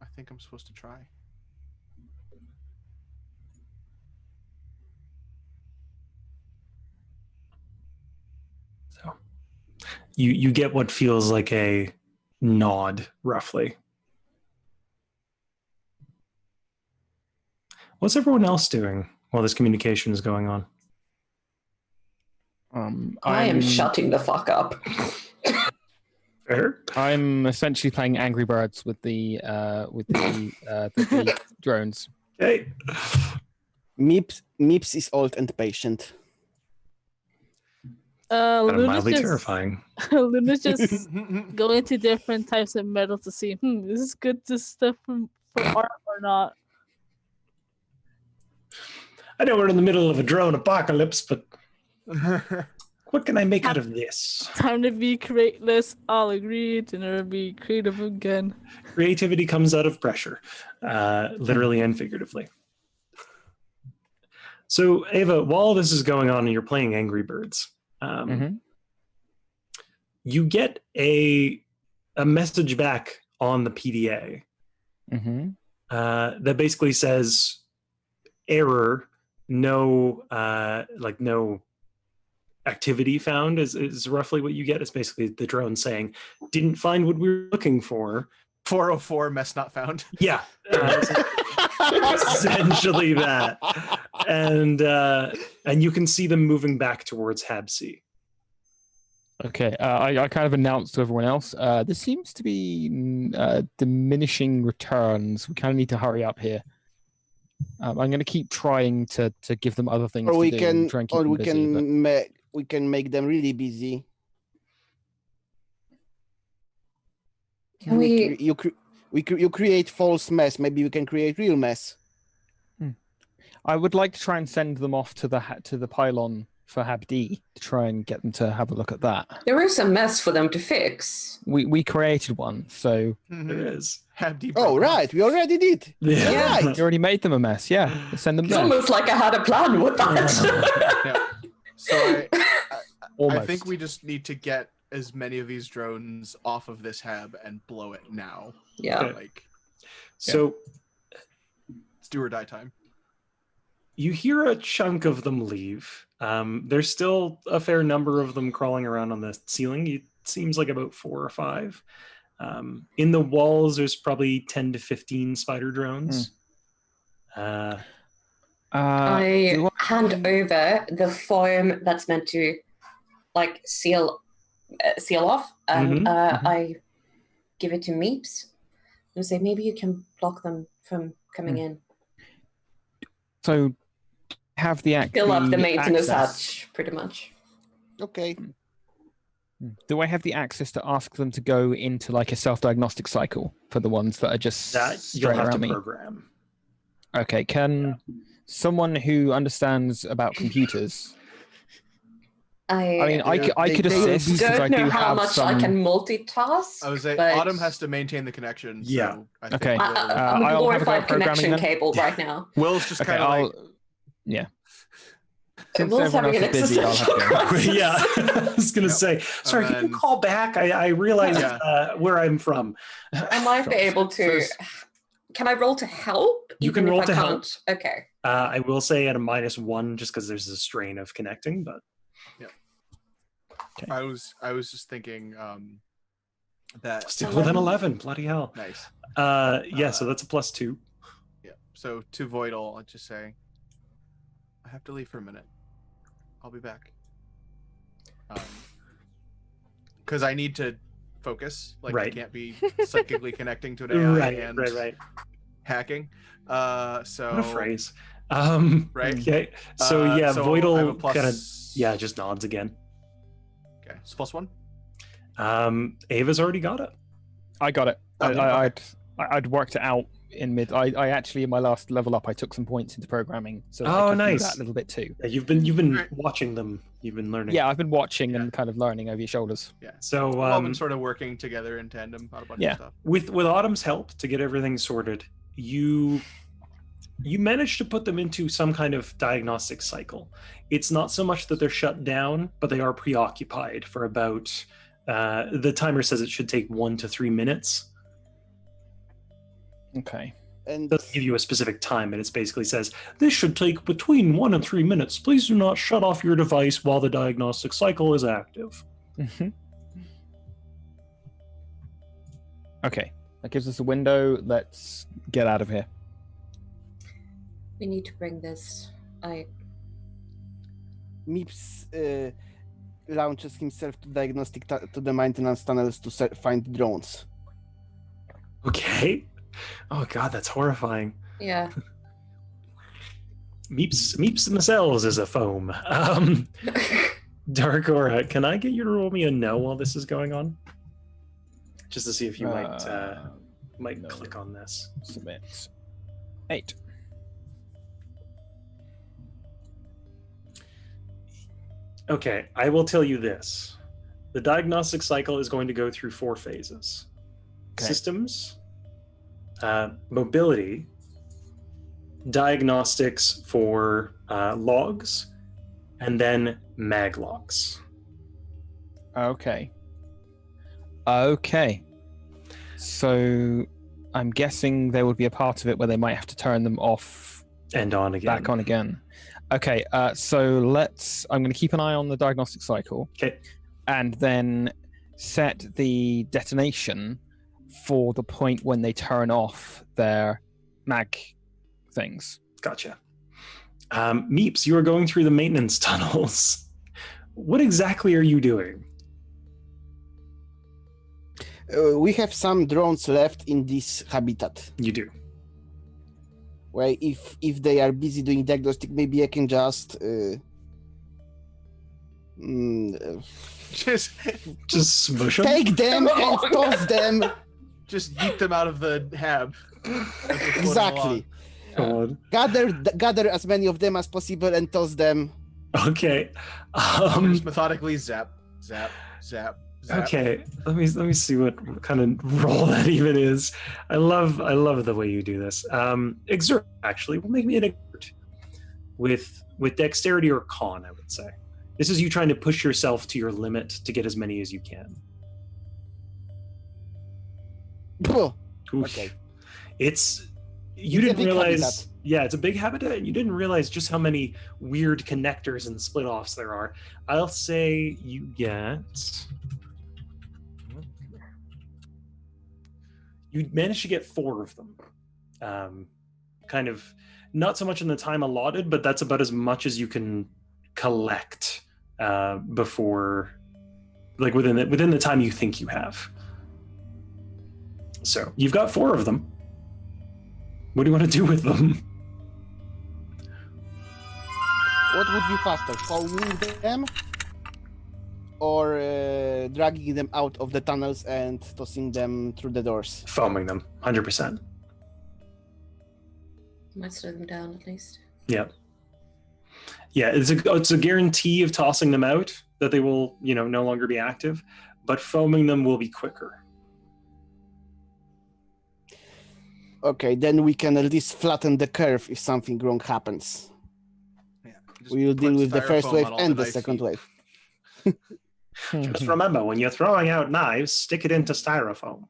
I think I'm supposed to try. So you get what feels like a nod, roughly. What's everyone else doing while this communication is going on? I am shutting the fuck up. Fair. I'm essentially playing Angry Birds with the drones. Okay. Meeps is old and patient. Kind of Luna's mildly just terrifying. Luna's just going to different types of metal to see, is this good to stuff for art or not? I know we're in the middle of a drone apocalypse, but what can I make out of this? Time to be createless. I'll agree to never be creative again. Creativity comes out of pressure, literally and figuratively. So, Ava, while this is going on and you're playing Angry Birds, you get a message back on the PDA that basically says error, no activity found is roughly what you get. It's basically the drone saying, didn't find what we were looking for. 404 mess not found. Yeah. Essentially that. And you can see them moving back towards Habsea. Okay, I kind of announced to everyone else, there seems to be diminishing returns. We kind of need to hurry up here. I'm going to keep trying to give them other things Or we to do. can, And try and keep or them we busy, can but- we can make them really busy. Can we? You create false mess. Maybe we can create real mess. I would like to try and send them off to the pylon for Habdi to try and get them to have a look at that. There is a mess for them to fix. We created one, so There is. Have deep. Oh, right. We already did. Yeah. Right. you already made them a mess. Yeah, send them It's there. almost like I had a plan with that. Yeah. So I Almost. think we just need to get as many of these drones off of this hab and blow it now. Yeah. Okay. Like, So it's do or die time. you hear a chunk of them leave. There's still a fair number of them crawling around on the ceiling. It seems like about 4 or 5. In the walls, there's probably 10 to 15 spider drones. I do hand over the foam that's meant to, like, seal off, and I give it to Meeps and say, maybe you can block them from coming in. So have the Fill up the maintenance access. hatch, pretty much. Okay. Do I have the access to ask them to go into like a self-diagnostic cycle for the ones that are just That you'll straight have to around me? program. Okay, can someone who understands about computers I mean, I could they will assist be- because I don't know do how have much some. I can multitask. I would say but Autumn has to maintain the connection. So Yeah. I think Okay. I'm I'll a have a go at glorified programming connection then. cable right now. Will's just Okay, kind of like. yeah. Okay, Since Will's everyone having else an is busy, I'll have to go. existential yeah, I was gonna Yep. say. Sorry, can you then- call back? I realized Yeah. where I'm from. I might be able to. So- Can I roll to help? You even can roll if I to help. can't? Okay. I will say at a -1, just because there's a strain of connecting, but I was just thinking that. still with an 11. Bloody hell. Nice. Yeah, so that's a +2. Yeah. So to Voidal, I'll just say, I have to leave for a minute. I'll be back. Because I need to focus. Like I Right. can't be psychically connecting to an AI and Right. hacking. So What a phrase. Right. Okay. So yeah, so I have a Voidal plus- kind of just nods again. Okay. It's +1. Ava's already got it. I got it. Oh, yeah, I'd worked it out in mid. I actually in my last level up, I took some points into programming, so I Oh, could do nice. that a little bit too. Yeah, you've been Right. watching them. You've been learning. Yeah, I've been watching Yeah. and kind of learning over your shoulders. Yeah. So We've all been sort of working together in tandem on a bunch Yeah. of stuff. with Autumn's help to get everything sorted, you managed to put them into some kind of diagnostic cycle. It's not so much that they're shut down, but they are preoccupied for about the timer says it should take 1 to 3 minutes. Okay. And It doesn't give you a specific time, and it basically says this should take between 1 and 3 minutes. Please do not shut off your device while the diagnostic cycle is active. Okay, that gives us a window. Let's get out of here. We need to bring this. Mips launches himself to to the maintenance tunnels to find drones. Okay. Oh god, that's horrifying. Yeah. Meeps themselves as a foam. Dark Aura, can I get you to roll me a no while this is going on? Just to see if you might no. click on this. Submit. 8. Okay, I will tell you this. The diagnostic cycle is going to go through 4 phases. Okay. Systems, mobility, diagnostics for logs, and then maglogs. Okay. Okay. So I'm guessing there would be a part of it where they might have to turn them off, And on again. back on again. Okay, so I'm going to keep an eye on the diagnostic cycle. Okay. And then set the detonation for the point when they turn off their mag things. Gotcha. Meeps, you are going through the maintenance tunnels. What exactly are you doing? We have some drones left in this habitat. You do. Well, if they are busy doing diagnostic, maybe I can just Just Just smush them? take them and toss them. just yeet them out of the hab. as we're floating Exactly. God. Gather as many of them as possible and toss them. Okay. along. Just methodically zap, zap, zap, zap. Okay. Let me see what kind of roll that even is. I love the way you do this. Exert actually will make me an exert with dexterity or con, I would say. This is you trying to push yourself to your limit to get as many as you can. Phew. Oof. Okay. You It's a didn't big realize. habitat. Yeah, it's a big habitat, and you didn't realize just how many weird connectors and split offs there are. I'll say you get. You managed to get 4 of them. Kind of not so much in the time allotted, but that's about as much as you can collect before, like within the time you think you have. So you've got 4 of them. What do you want to do with them? What would be faster, foaming them or dragging them out of the tunnels and tossing them through the doors? Foaming them, 100%. Might slow them down at least. Yeah. Yeah, it's a guarantee of tossing them out. that they will, no longer be active, but foaming them will be quicker. Okay, then we can at least flatten the curve if something wrong happens. Yeah. Just We will deal put with the first styrofoam wave on all and the knife second feet. wave. Just remember, when you're throwing out knives, stick it into styrofoam.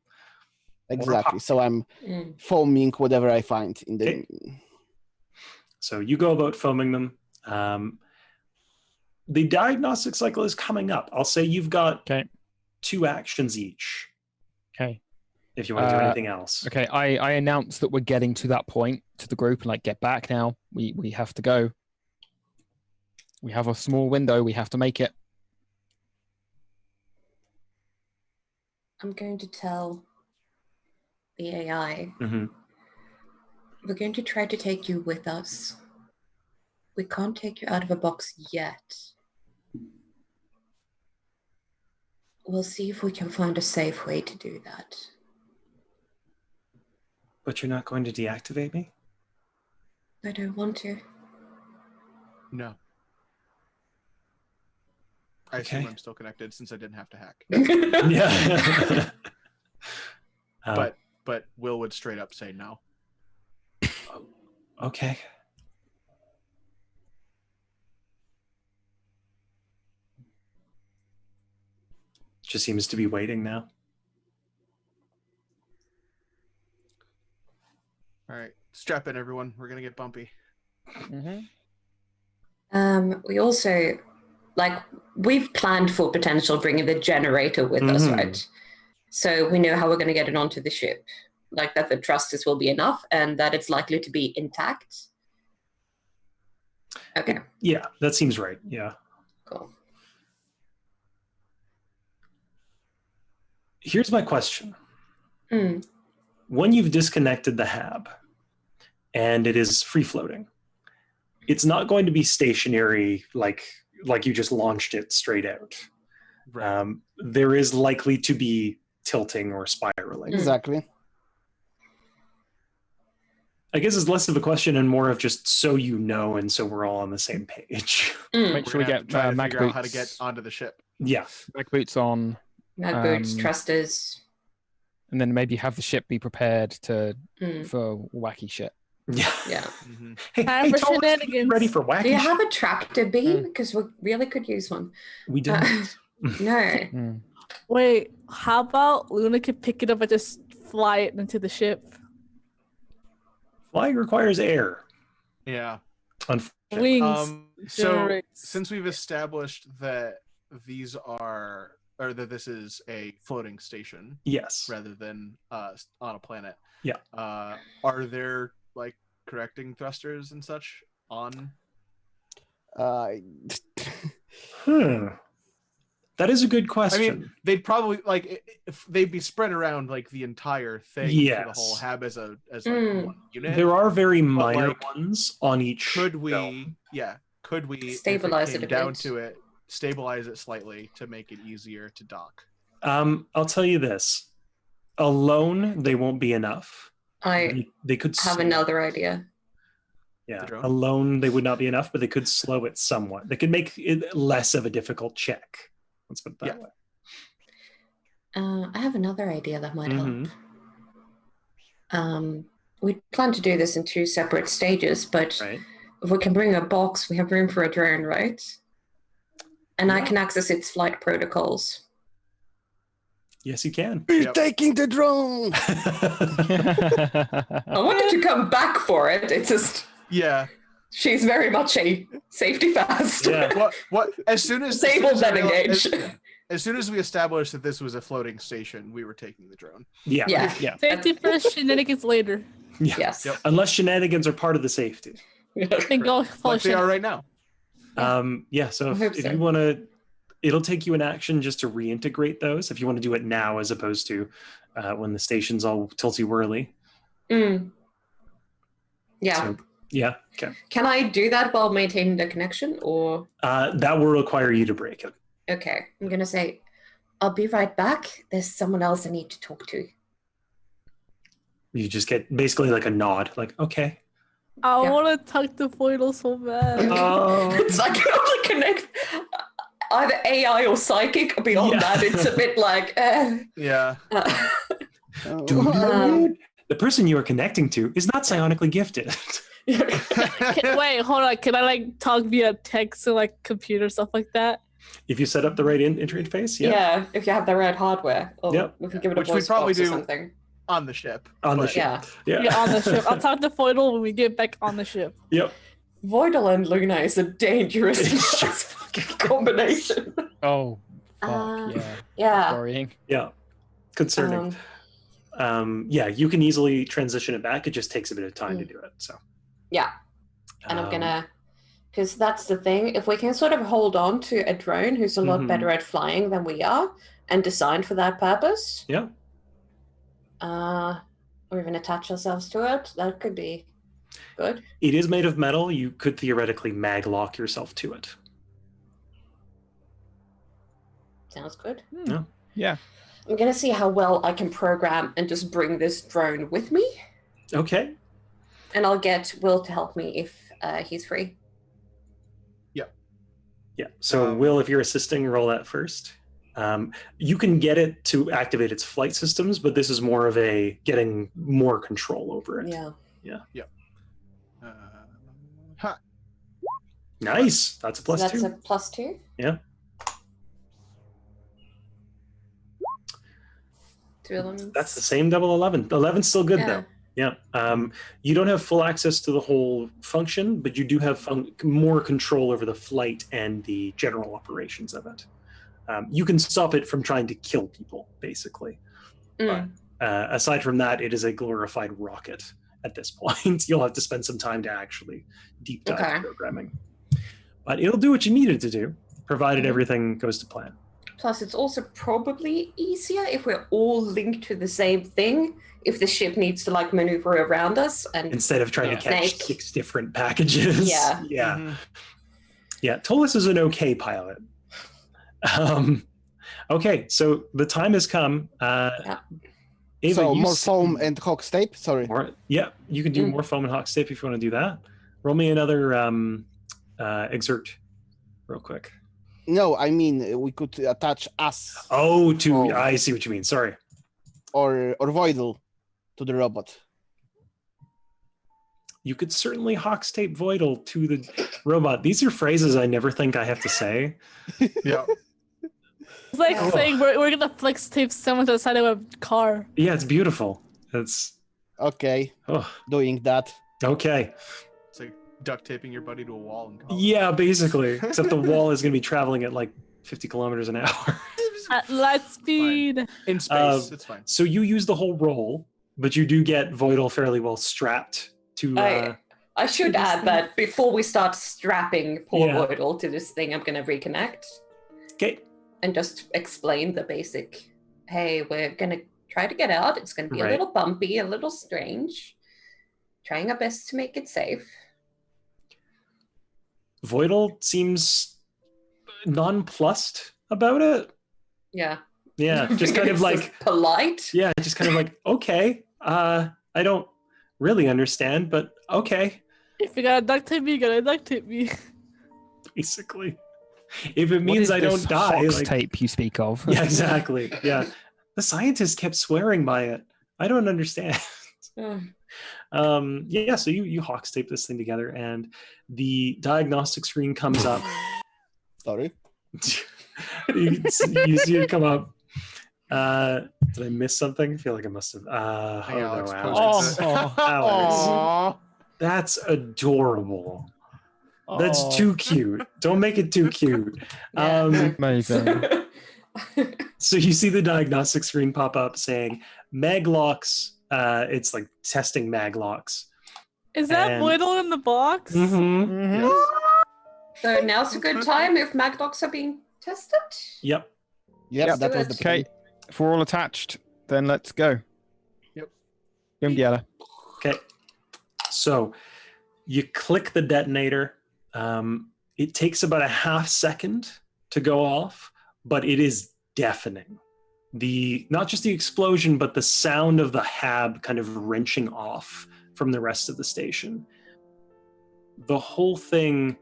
Exactly. So I'm Mm. foaming whatever I find in the. Okay. So you go about foaming them. The diagnostic cycle is coming up. I'll say you've got Okay. 2 actions each. Okay. If you want to do anything else. Okay. I announce that we're getting to that point to the group and like get back now. We have to go. We have a small window. We have to make it. I'm going to tell the AI, Mm-hmm. we're going to try to take you with us. We can't take you out of a box yet. We'll see if we can find a safe way to do that. But you're not going to deactivate me? I don't want to. No. I assume Okay. I'm still connected since I didn't have to hack. Yeah. But Will would straight up say no. Okay. Just seems to be waiting now. All right, strap in, everyone. We're gonna get bumpy. We also, we've planned for potential bringing the generator with us, Mhm. right? So we know how we're going to get it onto the ship. Like that the thrusters will be enough and that it's likely to be intact. Okay, Yeah, that seems right. Yeah. cool. Here's my question. Mm. When you've disconnected the hab and it is free floating, it's not going to be stationary like you just launched it straight out. Right. There is likely to be tilting or spiraling. Exactly. I guess it's less of a question and more of just so you know, and so we're all on the same page. Make sure we We're gonna have get to try to mag figure out boots. how to get onto the ship. Yeah. Mag boots on, Mag boots, Um, thrusters. and then maybe have the ship be prepared to Mm. for wacky shit. Yeah. Yeah. Mm-hmm. Hey, Time hey for Thomas, shenanigans. ready for wacky Do you have shit? a tractor beam? Mm. Because we really could use one. We don't. No. Mm. Wait, how about Luna could pick it up and just fly it into the ship? Flying requires air. Yeah. Unfortunately. Wings. So generates. since we've established that these are, or that this is a floating station Yes. rather than on a planet. Yeah. Are there like correcting thrusters and such on? That is a good I question. mean, they'd probably if they'd be spread around like the entire thing for the Yes. whole hab as Mm. one unit. There are very minor like, ones on each. Could we? film. Yeah. Could we Stabilize if it it a came down bit. to it, stabilize it slightly to make it easier to dock? I'll tell you this. Alone, they won't be enough. I They could have slow another idea. Yeah, The drone? alone they would not be enough, but they could slow it somewhat. They could make it less of a difficult check. Let's put it that way. I have another idea that might Mhm. help. We plan to do this in 2 separate stages, but Right. if we can bring a box, we have room for a drone, right? And I Yeah. can access its flight protocols. Yes, you can. Be Yep. taking the drone. I wanted to come back for it. It's just Yeah. she's very much a safety fast. Yeah. What? As soon as Disable as soon as I then realized- engage. as soon as we established that this was a floating station, we were taking the drone. Yeah. Yeah. Yeah. Safety first, shenanigans later. Yeah. Yes. Yep. Unless shenanigans are part of the safety. Then go follow Like they are shenanigans. right now. Yeah. So I hope if so. you want to, it'll take you an action just to reintegrate those. If you want to do it now, as opposed to when the station's all tilty whirly. Mm. Yeah. So, yeah. Okay. Can I do that while maintaining the connection, or That will require you to break it. okay? I'm gonna say, I'll be right back. There's someone else I need to talk to. You just get basically like a nod, like okay. I Yeah. want to talk to Foidle so bad. Oh. It's like I can only connect. either AI or psychic. Beyond Yeah. that, it's a bit like. Yeah. The person you are connecting to is not psionically gifted. Wait, hold on. Can I like talk via text or like computer stuff like that? If you set up the right interface, yeah. Yeah, if you have the right hardware, or Yep. we can give it a Which we voice probably box or do. something. On the ship. On the but- ship. Yeah, Yeah, on the ship. I'll talk to Foidel when we get back on the ship. Yep. Voidal and Luna is a dangerous combination. Oh, fuck, Uh, yeah. Yeah. Worrying. Yeah. Concerning. Yeah, you can easily transition it back. It just takes a bit of time to do it. So. Yeah, and I'm Um, gonna, because that's the thing. If we can sort of hold on to a drone who's a lot Mhm. better at flying than we are, and designed for that purpose, Yeah. or even attach ourselves to it, that could be good. It is made of metal. You could theoretically mag lock yourself to it. Sounds good. Yeah. I'm gonna see how well I can program and just bring this drone with me, Okay. and I'll get Will to help me if he's free. Yeah. So, Will, if you're assisting, roll that first. You can get it to activate its flight systems, but this is more of a getting more control over it. Yeah. Ha. Nice. That's a plus so that's two. a +2. Yeah. 2 elements. That's the same double 11. 11's still good, though. Yeah. You don't have full access to the whole function, but you do have more control over the flight and the general operations of it. You can stop it from trying to kill people, basically. Mm. Aside from that, it is a glorified rocket at this point. You'll have to spend some time to actually deep dive Okay. programming. But it'll do what you need it to do, provided Mhm. everything goes to plan. Plus, it's also probably easier if we're all linked to the same thing. If the ship needs to like maneuver around us, and Instead of trying to catch Snake. 6 different packages. Yeah. Yeah. Mhm. Yeah. Tolis is an okay pilot. Okay, so the time has come. Ava, So you more s- foam and Hawk's tape. Sorry. More, yeah, you can do Mm. more foam and hawk tape if you want to do that. Roll me another exert, real quick. No, I mean we could attach us Oh, Foam. I see what you mean. Sorry. or Voidal to the robot. You could certainly hawk tape Voidal to the robot. These are phrases I never think I have to say. Yeah. It's like Oh. saying we're gonna flex tape someone to the side of a car. Yeah, it's beautiful. It's Okay, oh, doing that. okay. It's like duct taping your buddy to a wall and calling. Yeah, basically. Except the wall is going to be traveling at like 50 kilometers an hour. At light speed. In space. It's fine. So you use the whole roll, but you do get Voidal fairly well strapped to. I should this add thing. that before we start strapping poor Yeah. Voidal to this thing, I'm going to reconnect Okay. and just explain the basic. Hey, we're going to try to get out. It's going to be Right. a little bumpy, a little strange. Trying our best to make it safe. Voidal seems nonplussed about it. Yeah. Yeah, just kind of It's like, polite. yeah, just kind of like, okay, I don't really understand, but okay, If you gotta duct tape me, you gotta duct tape me. basically. If it What means is I this don't die, Hawks like, tape you speak of? yeah, exactly. Yeah, the scientists kept swearing by it. I don't understand. Mm. Yeah, so you hawks tape this thing together, and the diagnostic screen comes up. Sorry. you see it come up. Did I miss something? I feel like I must have. Oh Hey, Alex, no, post Alex. it. Alex. Aw. That's adorable. That's too cute. Don't make it too cute. Yeah. Amazing. So you see the diagnostic screen pop up saying maglocks. It's like testing maglocks. Is that And- Voidal in the box? Mm-hmm. Yes. So now's a good time if magdocs are being tested. Yep. Yep, Let's that do was it. the Okay, if we're all attached, then let's go. Yep. Indiana. Okay. So you click the detonator. It takes about a half second to go off, but it is deafening. Not just the explosion, but the sound of the hab kind of wrenching off from the rest of the station. The whole thing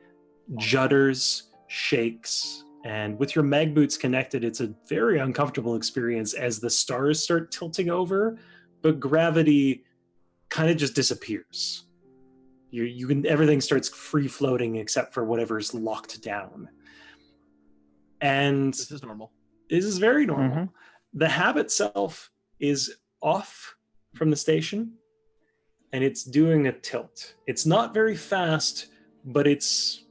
judders, shakes, And with your mag boots connected, it's a very uncomfortable experience as the stars start tilting over, but gravity kind of just disappears. You can everything starts free floating except for whatever's locked down. And This is normal. this is very normal. Mhm. The hab itself is off from the station, and it's doing a tilt. It's not very fast, but it's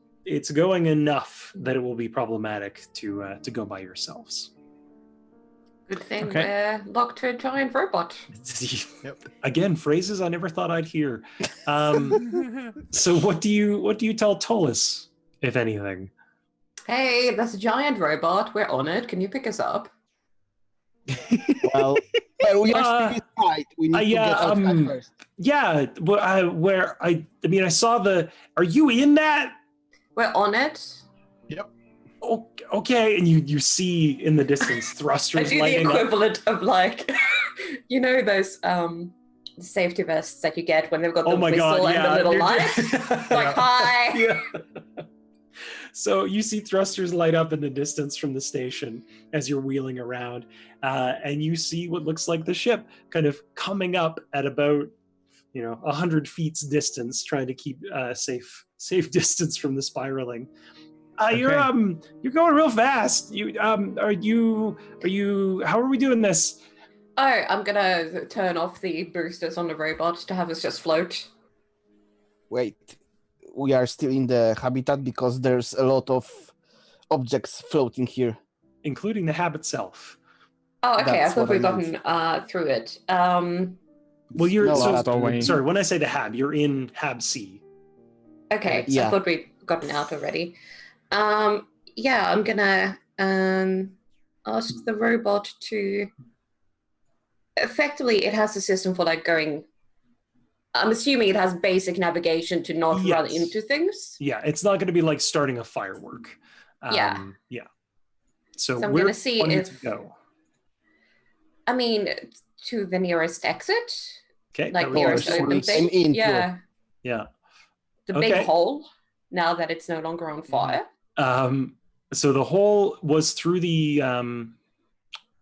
going enough that it will be problematic to go by yourselves. Good thing Okay. we're locked to a giant robot. Yep. Again, phrases I never thought I'd hear. So what do you tell Tolis, if anything? Hey, that's a giant robot. We're on it. Can you pick us up? Well, we are still inside. We need to yeah, get outside first. Yeah, I saw the. Are you in that? We're on it. Oh, okay, and you see in the distance I thrusters do the lighting up. equivalent of like, you know, those safety vests that you get when they've got the Oh my whistle god! and Yeah, the little you're- light. Like, hi. Yeah. So you see thrusters light up in the distance from the station as you're wheeling around, and you see what looks like the ship kind of coming up at about 100 feet's distance, trying to keep safe distance from the spiraling. You're going real fast. Are you? How are we doing this? Oh, I'm gonna turn off the boosters on the robot to have us just float. Wait, we are still in the habitat because there's a lot of objects floating here. Including the hab itself. Oh, okay. That's I thought what I we'd gotten through it. Well, you're No, so that's always- sorry. When I say the hab, you're in hab C. Okay, so Yeah. I thought we'd gotten out already. Yeah, I'm gonna ask the robot to. Effectively, it has a system for like going. I'm assuming it has basic navigation to not run Yes. into things. Yeah, it's not going to be like starting a firework. Yeah. Yeah. So So I'm where gonna see do you want it if- to go? I mean, to the nearest exit, Okay. like that nearest requires open force. I'm thing. in Yeah, Yeah. the Okay. big hole. Now that it's no longer on fire. So the hole was through the.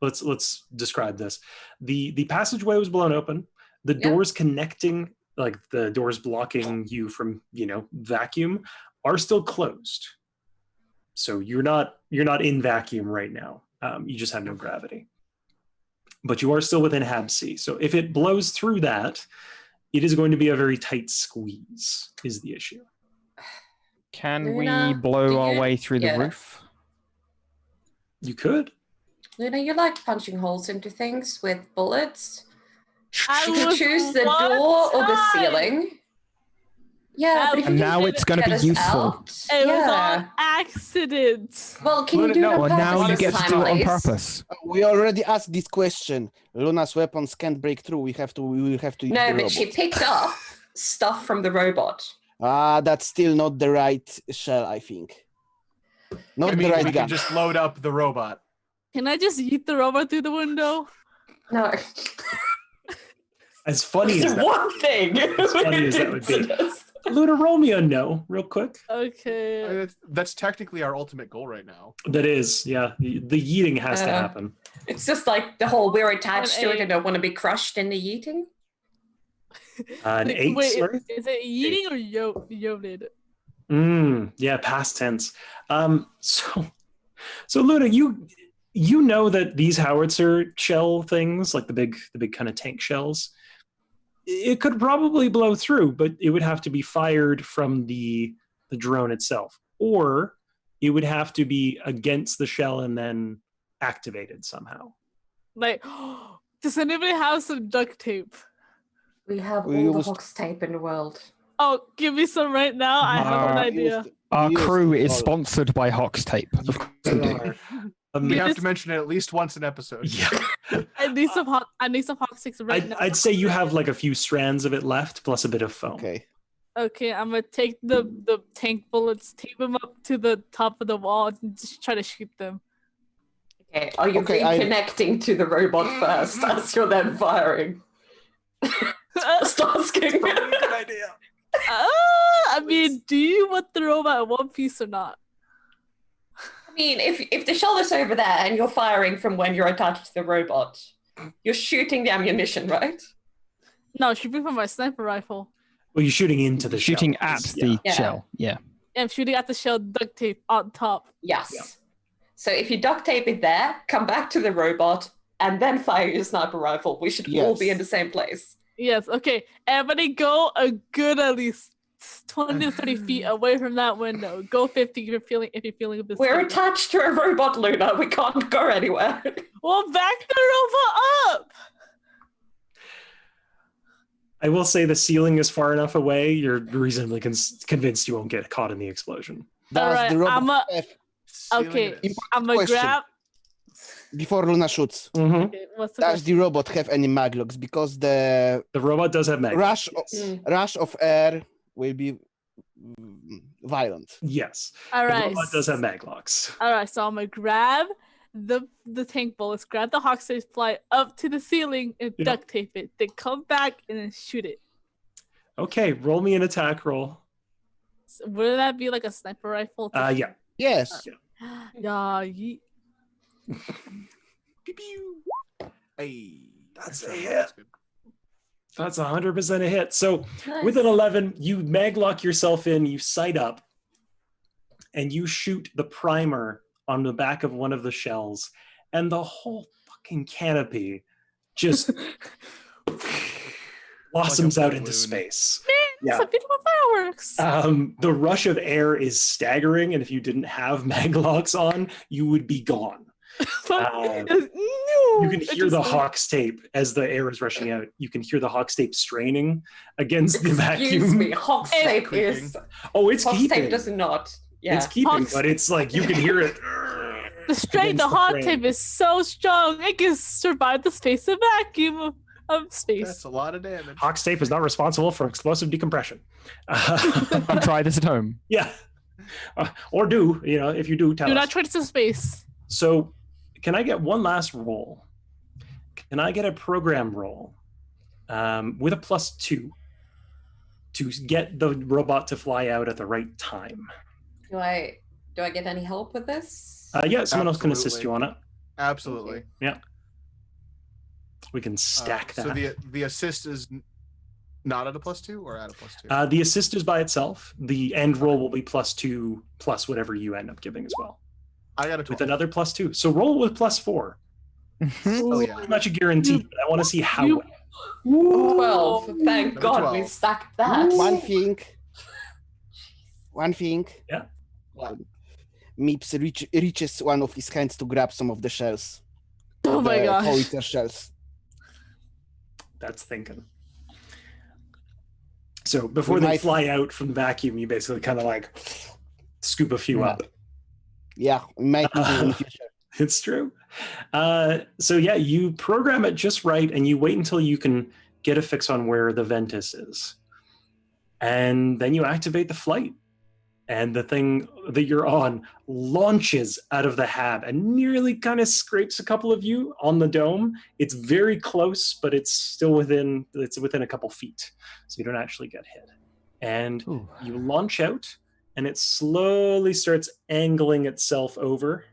Let's describe this. The passageway was blown open. The Yeah. doors connecting, like the doors blocking you from vacuum, are still closed. So you're not in vacuum right now. You just have no gravity. But you are still within hab C. So if it blows through that, it is going to be a very tight squeeze. Is the issue? Can Luna, we blow do our you- way through yeah. the roof? You could. Luna, you like punching holes into things with bullets. I You can was choose the one door or the time. ceiling. Yeah, but if And you now can it's gonna get be us useful. out, It was yeah. on accident. Well, can Luna, you do no, it on Well, purpose now you this get to time, do it on please? purpose. We already asked this question. Luna's weapons can't break through. We will have to use No, the but robot. she picked up stuff from the robot. That's still not the right shell, I think. Not I mean, the right we gun. can just load up the robot. Can I just yeet the robot through the window? No. As funny as It's that. one thing. As funny as that would be. Luna, roll me a no, real quick. I Okay. mean, that's technically our ultimate goal right now. That is, yeah. The yeeting has to happen. It's just like the whole we're attached An to it eight. and don't want to be crushed in the yeeting. An 8, Wait, sorry? is it yeeting or yoted? Yeah, past tense. So Luna, you know that these howitzer shell things, like the big kind of tank shells, it could probably blow through, but it would have to be fired from the drone itself, or it would have to be against the shell and then activated somehow. Like, does anybody have some duct tape? We have We all the used- Hox tape in the world. Oh, give me some right now. I have an Uh, idea. Our Used crew it is all. sponsored by Hox Tape. Of course we do. We Give have us- to mention it at least once an episode. Yeah. I need some hot sticks right now. I'd say you have like a few strands of it left, plus a bit of foam. Okay. Okay, I'm gonna take the tank bullets, tape them up to the top of the wall, and just try to shoot them. Okay, are you Okay, I- reconnecting to the robot first as you're then firing? Just asking. Good idea. I mean, do you want the robot in one piece or not? mean, if the shell is over there and you're firing from when you're attached to the robot, you're shooting the ammunition, right? No, shooting from my sniper rifle. Well, you're shooting into the Shooting shell. at the Yeah. shell. Yeah. I'm shooting at the shell, duct tape on top. Yes. Yeah. So if you duct tape it there, come back to the robot, and then fire your sniper rifle. We should all be Yes. in the same place. Yes, okay. Everybody go a good at least 20 to 30 feet away from that window. Go 50 if you're feeling a bit We're scared. attached to a robot, Luna. We can't go anywhere. Well, back the robot up! I will say the ceiling is far enough away. You're reasonably convinced you won't get caught in the explosion. Does Alright, the robot I'm a- have, Okay, Ceiling it is. I'm gonna question. grab. before Luna shoots, Mm-hmm. Okay, what's the does question? the robot have any maglocks? Because the The robot does have magnets. rush of air will be violent. Yes. The Alright. robot does have maglocks. Alright, so I'm gonna grab the tank bullets, grab the hawk safe, fly up to the ceiling and Yeah. duct tape it. Then come back and then shoot it. Okay, roll me an attack roll. So would that be like a sniper rifle? Yeah. Yes. Yeah, yeet. Pew, pew. Hey, That's actually, a hit. that's good. That's 100% a hit. So Nice. with an 11, you maglock yourself in, you sight up, and you shoot the primer on the back of one of the shells, and the whole fucking canopy just blossoms Like a out into balloon. space. It's Yeah. a beautiful fireworks. The rush of air is staggering, and if you didn't have maglocks on, you would be gone. No, You can hear the hawk's tape as the air is rushing out. You can hear the hawk's tape straining against the Excuse vacuum. me, Hawk's tape is... Oh, it's Hawk's keeping. tape does not. Yeah. It's keeping, Hawk's- but it's like you can hear it. The strength, against the hot frame. tape is so strong, it can survive the space and vacuum of space. That's a lot of damage. Hawk's tape is not responsible for explosive decompression. Try this at home. Yeah. Or do, if you do, tell Do us. not try to space. So, can I get one last roll? Can I get a program roll with a +2 to get the robot to fly out at the right time? Do I get any help with this? Yeah, someone else can assist you on it. Absolutely. We can stack that. So the assist is not at a +2 or at a +2? The assist is by itself. The end roll will be +2 plus whatever you end up giving as well, I got a with 12. another +2. So roll with +4. Oh yeah. Pretty much a guarantee, but I want to see how you- well. 12. Thank Number God we 12. stacked that. One thing. Yeah. Meeps reaches one of his hands to grab some of the shells. Oh my the gosh. howitzer shells. That's thinking. So before We they might- fly out from the vacuum, you basically kind of like scoop a few Yeah. up. Yeah, we might need it in the future. It's true. So yeah, you program it just right, and you wait until you can get a fix on where the Ventus is, and then you activate the flight. And the thing that you're on launches out of the hab and nearly kind of scrapes a couple of you on the dome. It's very close, but it's still within a couple feet, so you don't actually get hit. And Ooh. you launch out, and it slowly starts angling itself over.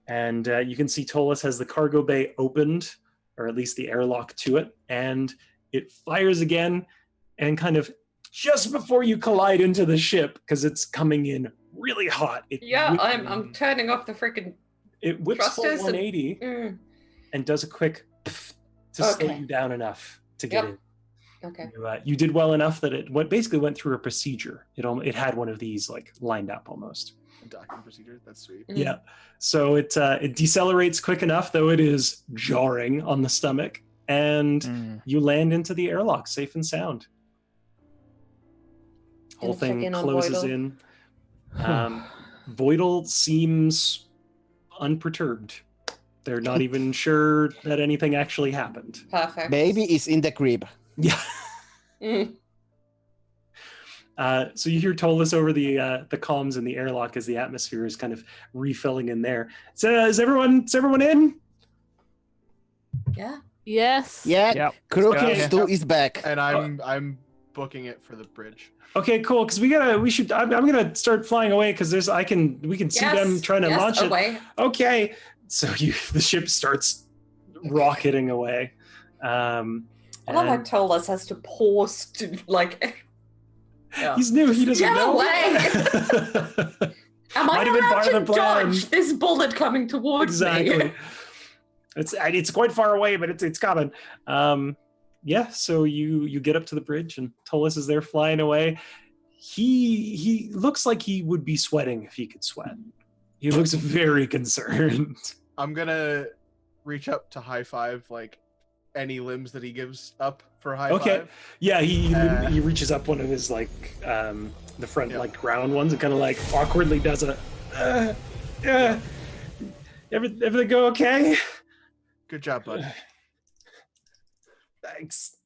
And you can see Tolis has the cargo bay opened, or at least the airlock to it, and it fires again, and kind of just before you collide into the ship, because it's coming in really hot. Yeah, I'm turning off the freaking. It whips full thrusters and- 180 and does a quick pff to slow Okay. you down enough to get Yep. in. Okay. You did well enough that it basically went through a procedure. It had one of these like lined up almost. Docking procedure. That's sweet. Mm. Yeah. So it decelerates quick enough, though it is jarring on the stomach, and Mm. you land into the airlock safe and sound. Whole Gonna check thing in on closes Voidal. in. Voidal seems unperturbed. They're not even sure that anything actually happened. Perfect. Baby is in the crib. Yeah. Mm. So you hear Tolis over the comms in the airlock as the atmosphere is kind of refilling in there. So is everyone in? Yeah. Yes. Yeah, Yep. Crooked Yeah. Stew is back. And I'm booking it for the bridge. Okay, cool. Because I'm gonna start flying away because we can see them trying to launch away. it. Okay, so the ship starts rocketing away. I love how and Tolas has to pause to like. Yeah. he's new. He doesn't Get know. away! Am I Might have been allowed part of to the plan. dodge this bullet coming towards Exactly. me? It's quite far away, but it's coming. Yeah. So you get up to the bridge, and Tolis is there flying away. He looks like he would be sweating if he could sweat. He looks very concerned. I'm gonna reach up to high five like any limbs that he gives up for high five. Yeah, he reaches up one of his like the front like ground ones and kind of like awkwardly does a everything go okay? Good job, bud. Thanks.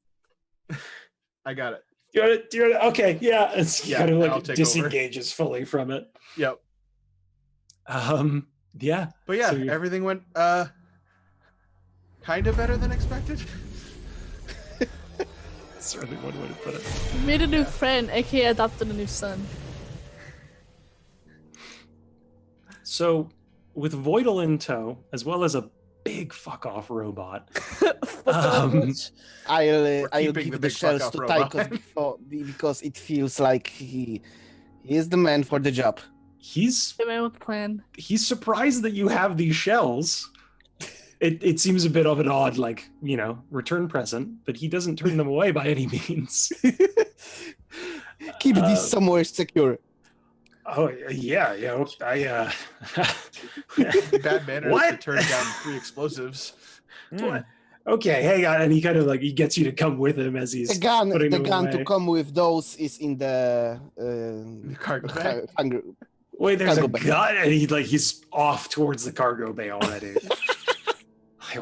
I got it. Do you want it? Okay, yeah. It's kind of I'll like take disengages fully from it. Yep. Yeah. But yeah, So everything went kind of better than expected. certainly one way to put it. You made a new friend, aka adopted a new son. So with Voidal in tow, as well as a big fuck off robot. I'll keeping give the the big shells fuck to off Tychus because it feels like he is the man for the job. He's The man with the plan. surprised that you have these shells. It seems a bit of an odd, like, return present, but he doesn't turn them away by any means. Keep this somewhere secure. Oh yeah. Bad manners What? to turn down 3 explosives. What? Okay, hang on, and he kind of he gets you to come with him as he's The gun putting them to away. come with those is in the The cargo bag. Wait, there's a cargo bay. gun, and he's off towards the cargo bay already.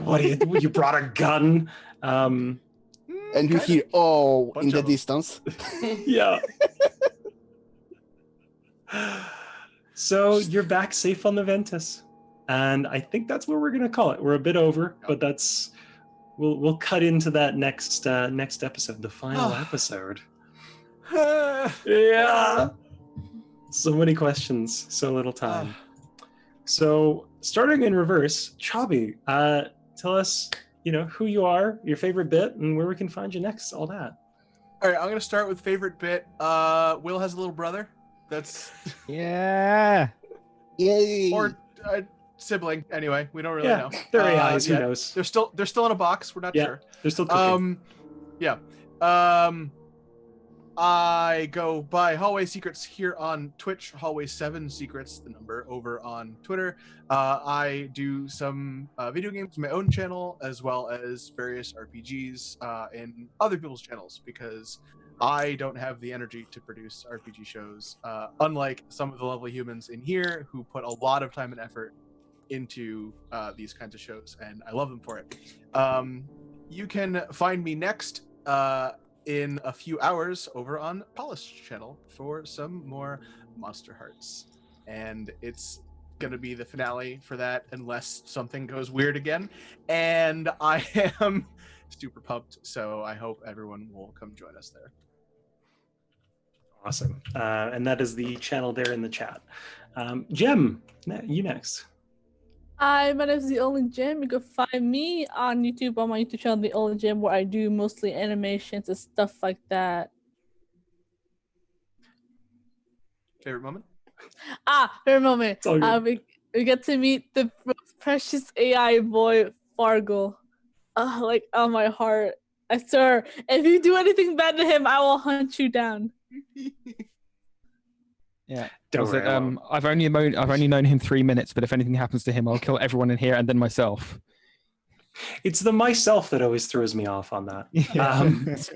What you brought a gun? And you hear in Bunch the of 'em. distance. Yeah. So you're back safe on the Ventus, and I think that's what we're gonna call it. We're a bit over, but that's we'll cut into that next episode, the final episode. Yeah. So many questions, so little time. So starting in reverse, Chabi, tell us, who you are, your favorite bit, and where we can find you next. All that. All right, I'm gonna start with favorite bit. Will has a little brother. That's Yeah. Yay! or a sibling. Anywai, we don't really know. They're AIs. Who yeah, knows? They're still in a box. We're not Yeah. sure. They're still cooking. Yeah. I go by Hallway Secrets here on Twitch, Hallway 7 Secrets, the number, over on Twitter. I do some video games on my own channel, as well as various RPGs in other people's channels, because I don't have the energy to produce RPG shows, unlike some of the lovely humans in here who put a lot of time and effort into these kinds of shows, and I love them for it. You can find me next in a few hours over on Paul's channel for some more Monster Hearts, and it's gonna be the finale for that unless something goes weird again, and I am super pumped, so I hope everyone will come join us there. Awesome. And that is the channel there in the chat. Jem, you next. Hi, my name is The Only Gem. You can find me on YouTube on my YouTube channel, The Only Gem, where I do mostly animations and stuff like that. Favorite moment? Favorite moment. It's all good. We get to meet the most precious AI boy, Fargo. On my heart. I swear, if you do anything bad to him, I will hunt you down. Yeah. Don't Was it, worry, I won't. I've only known him 3 minutes, but if anything happens to him, I'll kill everyone in here and then myself. It's the myself that always throws me off on that. It's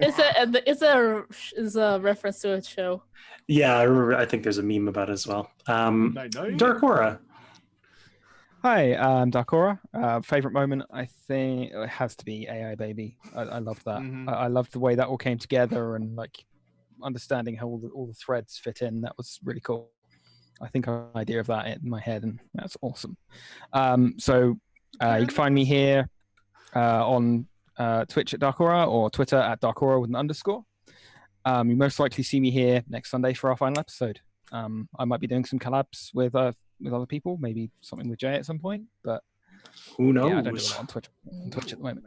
a reference to a show. Yeah, I remember. I think there's a meme about it as well. Dark Aura. Hi, I'm Dakora. Favorite moment, I think it has to be AI Baby. I love that. Mhm. I loved the way that all came together and understanding how all the threads fit in. That was really cool. I think I have an idea of that in my head, and that's awesome. So you can find me here on Twitch at Darkora or Twitter at Darkora with an underscore. You most likely see me here next Sunday for our final episode. I might be doing some collabs with other people, maybe something with Jay at some point. But Who knows? yeah, I don't do a lot on Twitch at the moment.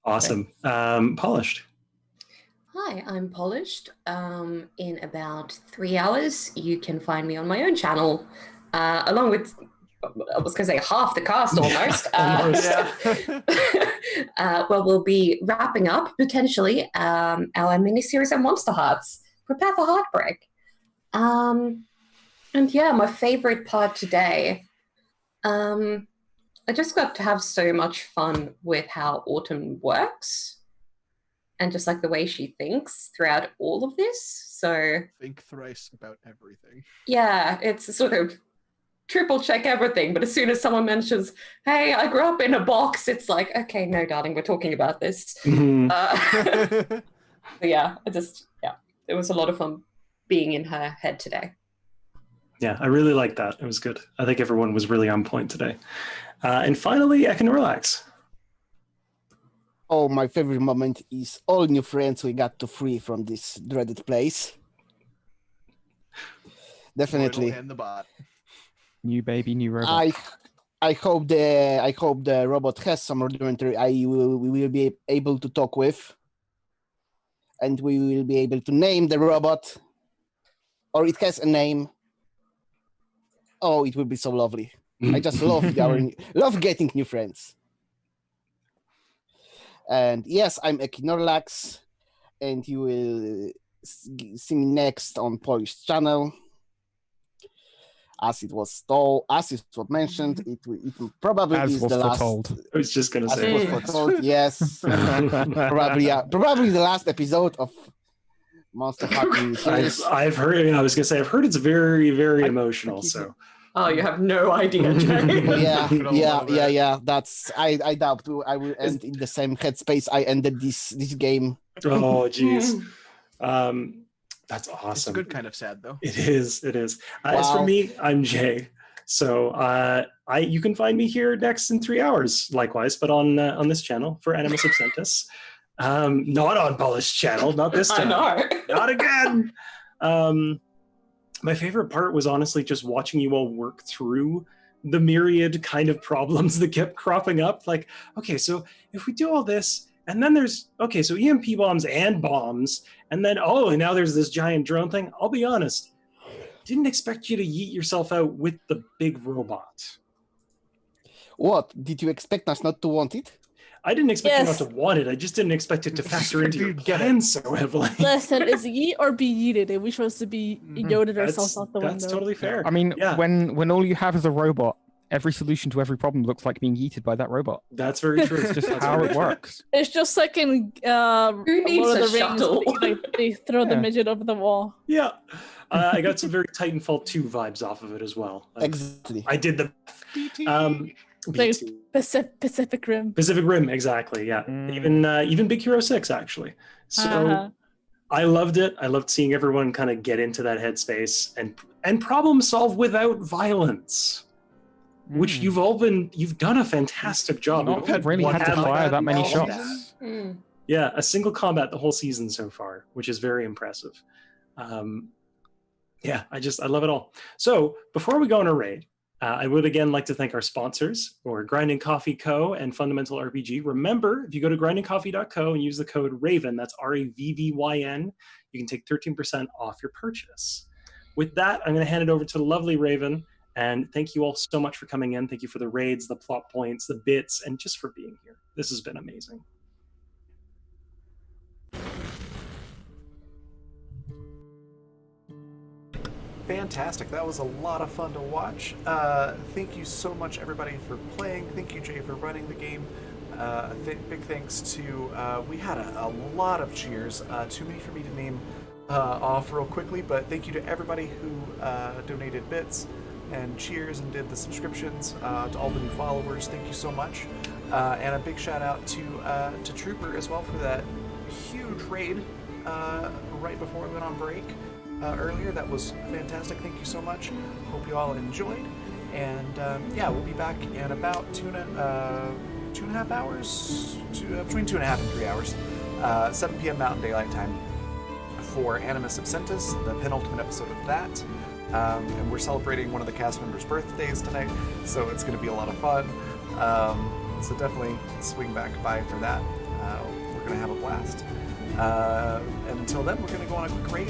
Awesome. Polished. Hi, I'm Polished. In about 3 hours, you can find me on my own channel, along with, I was going to say half the cast almost. Well, we'll be wrapping up, potentially, our miniseries on Monster Hearts. Prepare for heartbreak. And yeah, my favorite part today, I just got to have so much fun with how Autumn works and just like the way she thinks throughout all of this. So Think thrice about everything. yeah, it's sort of triple check everything. But as soon as someone mentions, hey, I grew up in a box, it's like, okay, no, darling, we're talking about this. Mhm. But yeah, it was a lot of fun being in her head today. Yeah, I really like that. It was good. I think everyone was really on point today. And finally, I can relax. Oh, my favorite moment is all new friends we got to free from this dreaded place. Definitely. Royal and the bot. New baby, new robot. I hope the robot has some rudimentary we will be able to talk with, and we will be able to name the robot, or it has a name. Oh, it will be so lovely. I just love love getting new friends. And yes, I'm Ekinorlax, and you will see me next on Polish channel. As it was mentioned, it probably As is was the last. foretold. I was just going to As say. it was foretold, yes. Probably the last episode of Monster Heart series. I've heard. I was going to say. I've heard it's very, very emotional. So. Oh, you have no idea, Jay. Yeah. That's I doubt I will end in the same headspace I ended this game. Oh, geez. That's awesome. It's a good kind of sad, though. It is. As Wow. for me, I'm Jay. So you can find me here next in 3 hours, likewise, but on this channel for Animus Absentus. Not on Polish channel, not this time. I know. Not again. My favorite part was honestly just watching you all work through the myriad kind of problems that kept cropping up. Like, okay, so if we do all this, and then there's, okay, so EMP bombs and bombs, and then, and now there's this giant drone thing. I'll be honest, didn't expect you to yeet yourself out with the big robot. What? Did you expect us not to want it? I didn't expect you not to want it. I just didn't expect it to factor into your plan so heavily. Listen, is yeet or be yeeted? We chose to be yoted ourselves out the window. That's totally fair. I mean, yeah. when all you have is a robot, every solution to every problem looks like being yeeted by that robot. That's very true. It's just how it works. It's just like in Who needs Lord a of the Rings, shuttle? they throw the midget over the wall. Yeah. I got some very Titanfall 2 vibes off of it as well. Exactly. I did the There's Pacific Rim. Pacific Rim, exactly. Yeah, even Big Hero 6 actually. So I loved it. I loved seeing everyone kind of get into that headspace and problem solve without violence, which you've done a fantastic job. Not really had to fire that many shots. Yeah, a single combat the whole season so far, which is very impressive. Yeah, I love it all. So before we go on a raid, I would again like to thank our sponsors, or Grinding Coffee Co. and Fundamental RPG. Remember, if you go to grindingcoffee.co and use the code RAVEN, that's RAVVYN, you can take 13% off your purchase. With that, I'm going to hand it over to the lovely Raven, and thank you all so much for coming in. Thank you for the raids, the plot points, the bits, and just for being here. This has been amazing. Fantastic. That was a lot of fun to watch. Thank you so much, everybody, for playing. Thank you, Jay, for running the game. Big thanks to, we had a lot of cheers. Too many for me to name off real quickly, but thank you to everybody who donated bits and cheers and did the subscriptions, to all the new followers. Thank you so much. And a big shout out to Trooper as well for that huge raid right before we went on break. Earlier. That was fantastic. Thank you so much. Hope you all enjoyed. And yeah, we'll be back in about 2.5 hours, between 2.5 and 3 hours. 7 p.m. Mountain Daylight Time for Animus Absentus, the penultimate episode of that. And we're celebrating one of the cast members' birthdays tonight, so it's going to be a lot of fun. So definitely swing back by for that. We're going to have a blast. And until then, we're going to go on a quick raid.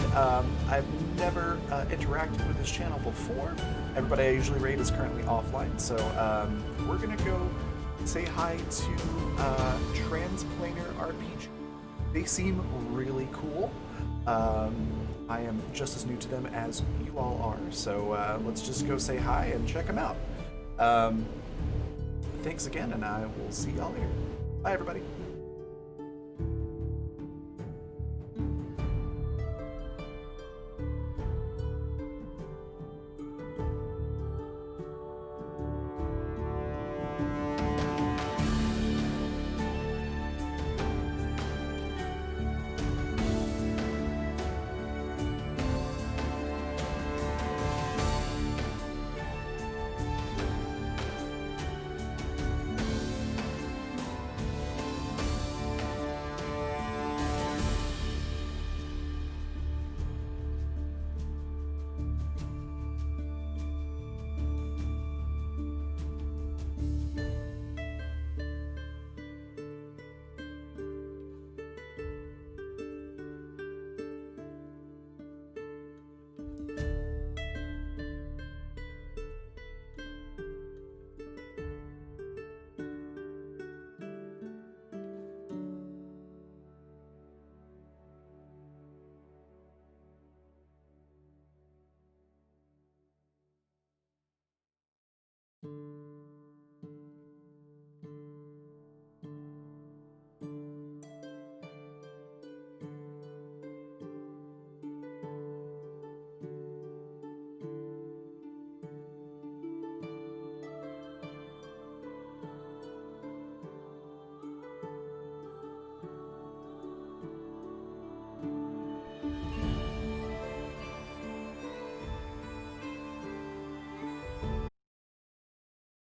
I've never interacted with this channel before. Everybody I usually raid is currently offline, so we're going to go say hi to Transplanar RPG. They seem really cool. I am just as new to them as you all are, so let's just go say hi and check them out. Thanks again, and I will see y'all later. Bye, everybody.